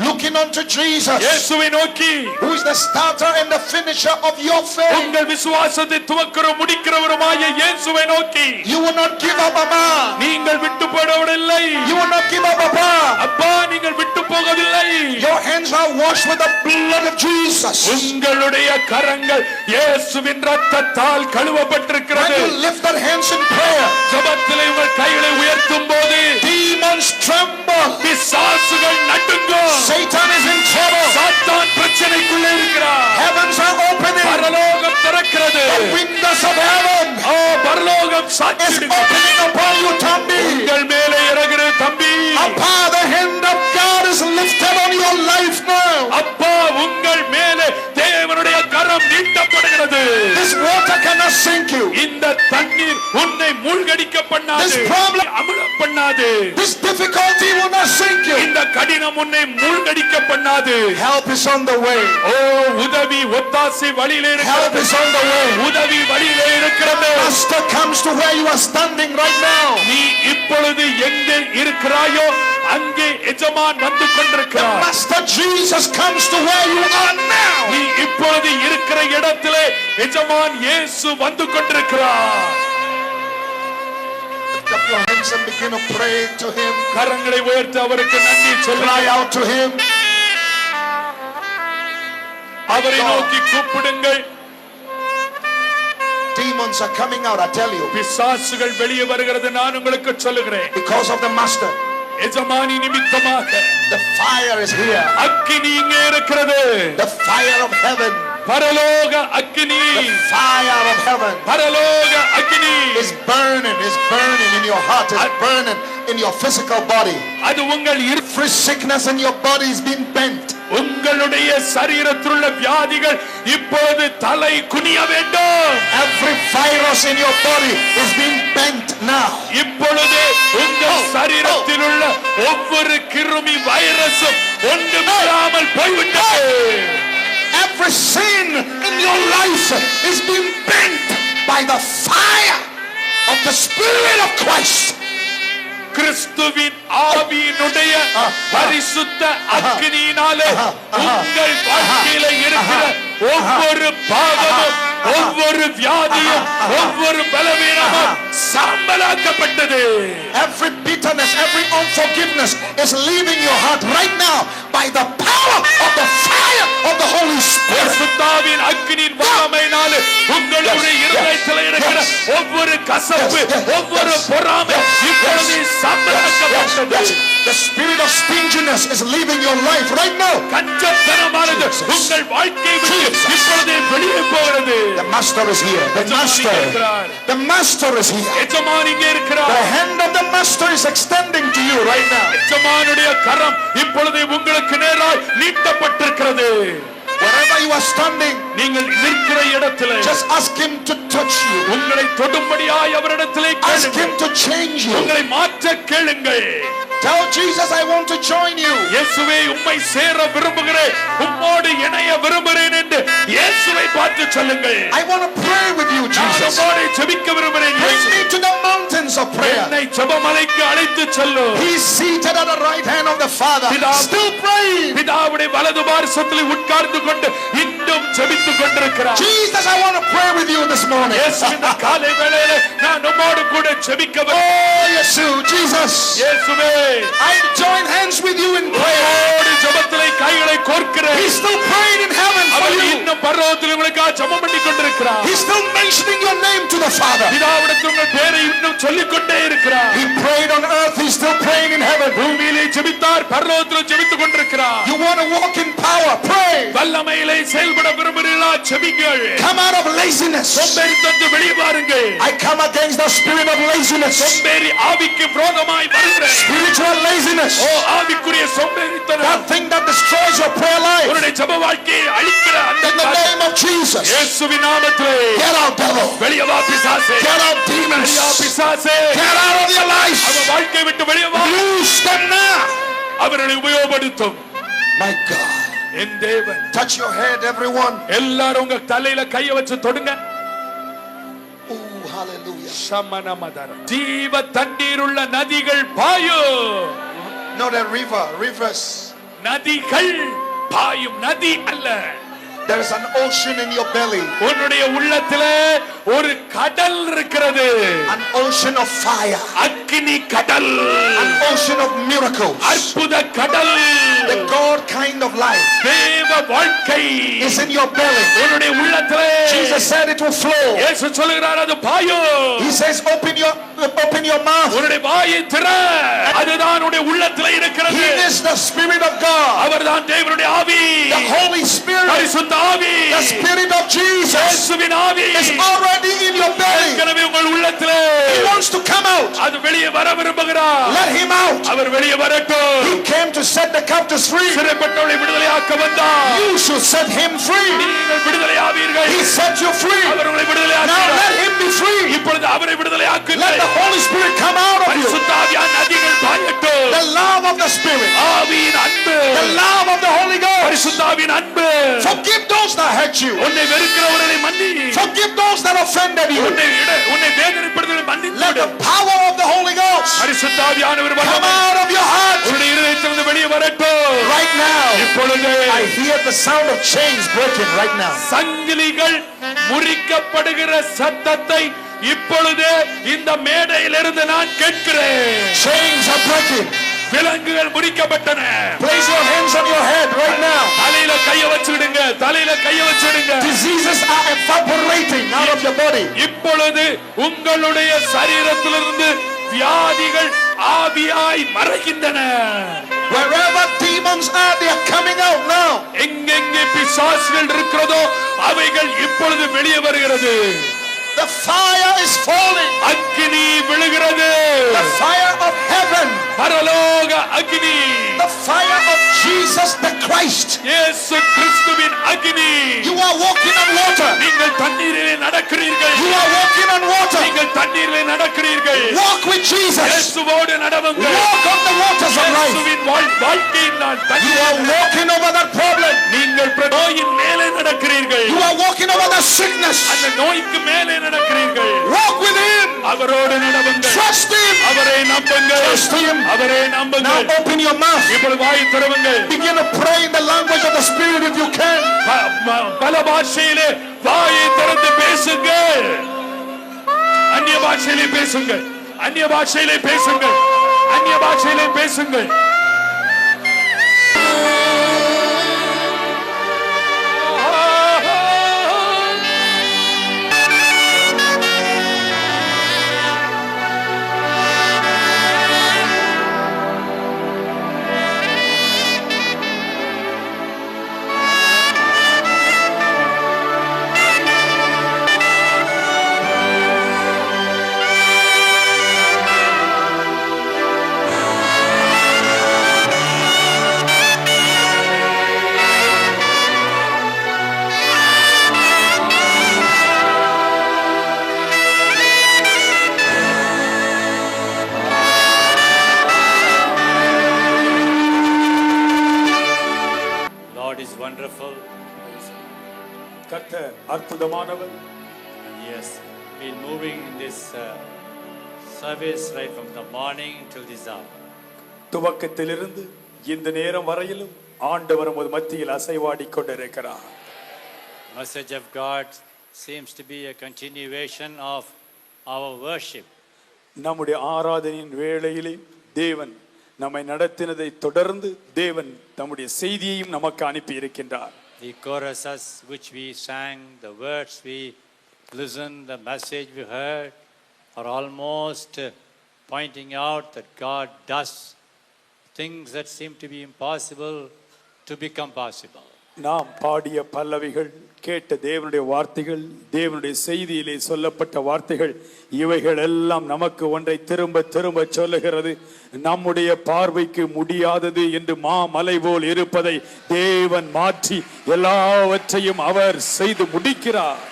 Looking unto Jesus, இயேசுவை நோக்கி who is the starter and the finisher of your faith. உங்கள் விசுவாசத்தை துவக்கிறவரும் முடிக்கிறவருமாய இயேசுவை நோக்கி You will not give up, Mama. நீங்கள் விட்டு போடவில்லை. You will not give up, Papa. அப்பா நீங்கள் விட்டு போகவில்லை. Your hands are washed with the blood of Jesus. உங்களுடைய கரங்கள் இயேசுவின் இரத்தத்தால் When கழுவப்பட்டிருக்கிறது. you lift your hands in prayer, ஜெபத்திலே உங்கள் கைகளை உயர்த்தும் போது demons tremble. பிசாசுகள் நடுங்கும். Satan is in trouble. சாத்தான் பிரச்சனைக்குள்ளே இருக்கிறார். Heavens are opening. பரலோகம் திறக்கிறது. The windows of heaven பரலோகம் is சாட்சியிடுகிறது. opening upon you, Tambi. உங்கள் மேலே இறங்குற தம்பி. Appa, the hand of God is lifted on your life now. அப்பா உங்கள் மேலே தேவனுடைய கரம் நீட்டப்படுகிறது. This water cannot sink you. இந்த தண்ணீர் உன்னை மூழ்கடிக்க பண்ணாது. This problem- அமிழ பண்ணாது. This difficulty will not sink you. இந்த கடினம் உன்னை மூழ்கடிக்க பண்ணாது. Help is on the way. ஓ உதவி ஒத்தாசை வழியிலே Help இருக்கிறது. is on the way. உதவி வழியிலே இருக்கிறது. Master comes to where you are standing right now. நீ இப்பொழுது எங்கே இருக்கிறாயோ அங்கே எஜமான் வந்து கொண்டிருக்கிறார். Master Jesus comes to where you are now. நீ இப்பொழுது இருக்கிற இடத்திலே எஜமான் இயேசு வந்து கொண்டிருக்கிறார். Lift up your hands and begin to pray to Him. கரங்களை உயர்த்தி அவருக்கு நன்றி Cry சொல்லுங்க. out to Him. அவரை God. நோக்கி கூப்பிடுங்கள். Demons are coming out, I tell you. பிசாசுகள் வெளியே வருகிறது, நான் உங்களுக்கு சொல்லுகிறேன். Because of the master. எஜமானி நிமித்தமாக The fire is here. அக்கினி இங்கே இருக்கிறது. The fire of heaven. பரலோக அக்கினி. The fire of heaven பரலோக அக்கினி is burning in your heart, is burning in your physical body. அது உங்கள் Every sickness in your body is being bent. உங்களுடைய சரீரத்திலுள்ள வியாதிகள் இப்போது தலை குனிய வேண்டும். Every virus in your body is being bent now. இப்பொழுது உங்கள் சரீரத்திலுள்ள ஒவ்வொரு கிருமி வைரஸும் ஒன்றுமில்லாமல் போய்விட்டது. Every sin in your life is being bent by the fire of the Spirit of Christ. கிறிஸ்துவின் ஆவியினுடைய பரிசுத்த அக்கினியினாலே உங்கள் வாழ்க்கையில இருக்கிற ஒவ்வொரு பாவமும், ஒவ்வொரு வியாதியும், ஒவ்வொரு பலவீனமும் சாம்பலாக்கப்பட்டது. Every bitterness, every unforgiveness is leaving your heart right now by the power of the fire of the Holy Spirit. பரிசுத்தாவின் அக்கினியின் வல்லமையினாலே உங்களுடைய இருதயத்தில் இருக்கிற ஒவ்வொரு கசப்பு, ஒவ்வொரு பொறாமை இப்பொழுது சாம்பலாக்கப்பட்டது. The spirit of stinginess is leaving your life right now. கஞ்சத்தனமானது உங்கள் வாழ்க்கையை விட்டு இப்பொழுது வெளியே போகிறது. The master is here. The master is here. எஜமான் இங்கே இருக்கிறார். The hand of the master is extending to you right now. எஜமானுடைய கரம் இப்பொழுது உங்களுக்கு நேராய் நீட்டப்பட்டிருக்கிறது. Wherever you are standing, நீங்கள் நிற்கிற இடத்திலே just ask him to touch you. உங்களை தொடும்படியாய் அவரிடத்திலே Ask him கேளுங்கள். to change you. உங்களை மாற்ற கேளுங்கள். Tell Jesus, I want to join you. இயேசுவே, உம்மை சேர விரும்புகிறேன், உம்மோடு இணைய விரும்புகிறேன் என்று இயேசுவை பார்த்து சொல்லுங்கள். I want to pray with you, நான் Jesus. உம்மோடு ஜெபிக்க விரும்புகிறேன். Bring me to the mountains of prayer. என்னை ஜெபமலைக்கு அழைத்து செல்லும். He is seated at the right hand of the Father, still praying. பிதாவுடைய வலது பார்சத்தில் உட்கார்ந்து கொண்டு இன்னும் ஜெபித்துக் கொண்டிருக்கிறார். Jesus, I want to pray with you this morning. இயேசு, இந்த காலை வேளையிலே நான் உம்மோடு கூட ஜெபிக்க Oh, Yeshua, Jesus. இயேசுவே, I join hands with you in prayer. உம்மோடு ஜெபத்திலே கைகளை கோர்க்கிறேன். He's still praying in heaven for our you. இன்னும் பரலோகத்தில் உங்களுக்காக ஜெபம் பண்ணி கொண்டிருக்கிறார். He's still mentioning your name to the Father. பிதாவிடத்தில் உங்கள் பேரை இன்னும் சொல்லிக் கொண்டே இருக்கிறார். He prayed on earth, he's still praying in heaven. பூமியிலே ஜெபித்தார், பரலோகத்தில் ஜெபித்துக் கொண்டிருக்கிறார். You want to walk in power, pray. வல்லமையிலே செயல்பட விரும்புகிறீர்களா? ஜெபிங்கள். Come out of laziness. சோம்பேறித்தனத்தை வெளியே வாருங்கள். I come against the spirit of laziness. சோம்பேறி ஆவிக்கு விரோதமாய் வருகிறேன். Spiritual laziness. ஓ ஆவிக்குரிய சோம்பேறித்தனம், That thing that destroys your prayer life. உன்னுடைய ஜெப வாழ்க்கையை அழிக்கிற அந்த In the name of Jesus. இயேசுவின் நாமத்திலே Get out, devil. வெளியே வா பிசாசே. Get out, demons. வெளியே வா பிசாசே. Get out of your life. அவன் வாழ்க்கை விட்டு வெளியே வா. Loose them now. அவர்களை உபயோகப்படுத்தும். My God. என் தேவன். Touch your head, everyone. எல்லாரும் உங்க தலையில கைய வச்சு தொடுங்க. Oh, hallelujah. சமனமதர. ஜீவ தண்ணீருள்ள நதிகள் பாயும். Not a river, rivers. நதிகள் பாயும், நதி அல்ல. There is an ocean in your belly. உன்னுடைய உள்ளத்திலே ஒரு கடல் இருக்கிறது. An ocean of fire. அக்கினி கடல். An ocean of miracles. அற்புத கடல். The God kind of life தேவ வாழ்க்கை is in your belly. உன்னுடைய உள்ளத்திலே. Jesus said it will flow. இயேசு சொல்கிறார், அது பாயும். He says open your mouth. உன்னுடைய வாயை திற. அதுதான் உன்னுடைய உள்ளத்திலே இருக்கிறது. He is the Spirit of God. அவர்தான் தேவனுடைய ஆவி. The Holy Spirit. பரிசுத்த ஆவி. The Spirit of Jesus இயேசுவின் ஆவி is already in your belly. ஏற்கனவே உங்கள் உள்ளத்திலே. He wants to come out. அது வெளியே வர விரும்புகிறார். Let him out. அவர் வெளியே வரட்டும். He came to set the captives free. சிறைப்பட்டவர்களை விடுதலையாக்க வந்தார். You should set him free. நீங்கள் விடுதலையாவீர்கள். He set you free. அவர் உங்களை Now விடுதலையாக்குகிறார். let him be free. இப்பொழுது அவரை விடுதலையாக்குங்கள். Let the Holy Spirit come out of you. பரிசுத்த ஆவியான நதிகள் பாயட்டும். The love of the Spirit. ஆவியின் அன்பு. The love of the Holy Ghost. பரிசுத்த ஆவியின் அன்பு. Forgive those that hurt you. உன்னை வெறுக்கிறவர்களை மன்னி. Forgive those that offended you. உன்னை வேதனைப்படுத்துவதை மன்னித்து Let விடு. the power of the Holy Ghost பரிசுத்த ஆவியானவர் come வல்லமை out of your heart உன்னுடைய இருதயத்திலிருந்து வெளியே வரட்டும். right now. இப்பொழுது I hear the sound of chains breaking right now. சங்கிலிகள் முறிக்கப்படுகிற சத்தத்தை இப்பொழுது இந்த மேடையிலிருந்து நான் கேட்கிறேன். Chains are breaking. விலங்குகள் முறிக்கப்பட்டன. Place your hands on your head right now. தலையில கை கைய வச்சிடுங்க, தலையில கைய வச்சிடுங்க. Diseases are evaporating out of your body. இப்பொழுது உங்களுடைய சரீரத்திலிருந்து வியாதிகள் ஆவியாய் மறைகின்றன. Wherever demons are, they are coming out now. எங்கெங்கே பிசாசுகள் இருக்கிறதோ அவைகள் இப்பொழுது வெளியே வருகிறது. The fire is falling. அக்கினி விழுகிறது. The fire of heaven. பரலோக அக்கினி. The fire of Jesus the Christ. இயேசு கிறிஸ்துவின் அக்கினி. You are walking on water. நீங்கள் தண்ணீரிலே நடக்கிறீர்கள். You are walking on water. நீங்கள் தண்ணீரிலே நடக்கிறீர்கள். Walk with Jesus. இயேசுவோடு நடவுங்கள். Walk on the waters of life. இயேசுவின் வாழ்க்கையின் நான் You are walking over that problem. நீங்கள் நோயின் மேலே நடக்கிறீர்கள். You are walking over the sickness. அந்த நோய்க்கு மேலே நடக்கிறீர்கள். Walk with him. அவரோடு நடவுங்கள். Trust him. அவரை நம்புங்கள். Trust him. அவரை Now நம்புங்கள். open your mouth. இப்பொழுது வாய் திறவுங்கள். Begin to pray in the language of the Spirit if you can. பல பாஷையிலே வாயை திறந்து பேசுங்கள். அந்நிய பாஷையிலே பேசுங்கள். அந்நிய பாஷையிலே பேசுங்கள். அந்நிய பாஷையிலே பேசுங்கள். Wonderful. கர்த்தர் அற்புதமானவர். And he has been moving in this service right from the morning till this hour. துவக்கத்திலிருந்து இந்த நேரம் வரையிலும் ஆண்டவர் நமது மத்தியில் அசைவாடி கொண்டிருக்கிறார். Message of God seems to be a continuation of our worship. நம்முடைய ஆராதனையின் வேளையிலே தேவன் நம்மை நடத்தினதை தொடர்ந்து தேவன் நம்முடைய செய்தியையும் நமக்கு அனுப்பி இருக்கின்றார். The choruses which we sang, the words we listened, the message we heard are almost pointing out that God does things that seem to be impossible to become possible. நாம் பாடிய பல்லவிகள், கேட்ட தேவனுடைய வார்த்தைகள், தேவனுடைய செய்தியிலே சொல்லப்பட்ட வார்த்தைகள், இவைகள் எல்லாம் நமக்கு ஒன்றை திரும்ப திரும்ப சொல்லுகிறது. நம்முடைய பார்வைக்கு முடியாதது என்று மாமலை போல் இருப்பதை தேவன் மாற்றி எல்லாவற்றையும் அவர் செய்து முடிக்கிறார்.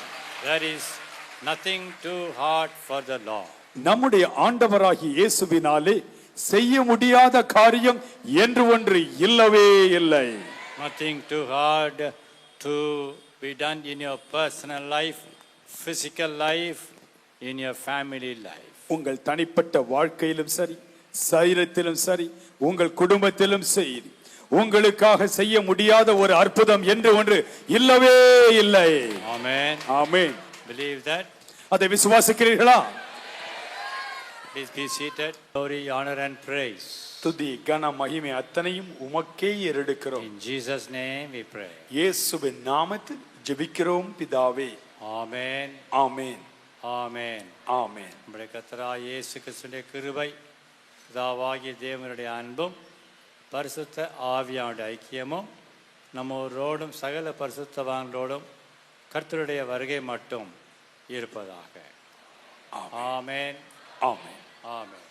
There is nothing too hard for the Lord. நம்முடைய ஆண்டவராகிய இயேசுவினாலே செய்ய முடியாத காரியம் என்று ஒன்று இல்லவே இல்லை. Nothing too hard to be done in your personal life, physical life, in your family life. உங்கள் தனிப்பட்ட வாழ்க்கையிலும் சரி, சரீரத்திலும் சரி, உங்கள் குடும்பத்திலும் சரி, உங்களுக்காக செய்ய முடியாத ஒரு அற்புதம் என்று ஒன்று இல்லவே இல்லை. Amen. ஆமென். Believe that. அதை விசுவாசிக்கிறீர்களா? Please be seated. Glory, honor and praise. துதி கன மகிமை அத்தனையும் உமக்கே ஏறெடுக்கிறோம். In Jesus' name we pray. இயேசுவின் நாமத்தில் ஜெபிக்கிறோம் பிதாவே. Amen. ஆமென். Amen. ஆமென். நம்முடைய கர்த்தராகிய இயேசு கிறிஸ்துவின் கிருபை, பிதாவாகிய தேவனுடைய அன்பும், பரிசுத்த ஆவியானுடைய ஐக்கியமும் நம்மோரோடும் சகல பரிசுத்தவான்களோடும் கர்த்தருடைய வருகை மட்டும் இருப்பதாக. ஆமென். ஆமென். ஆமென்.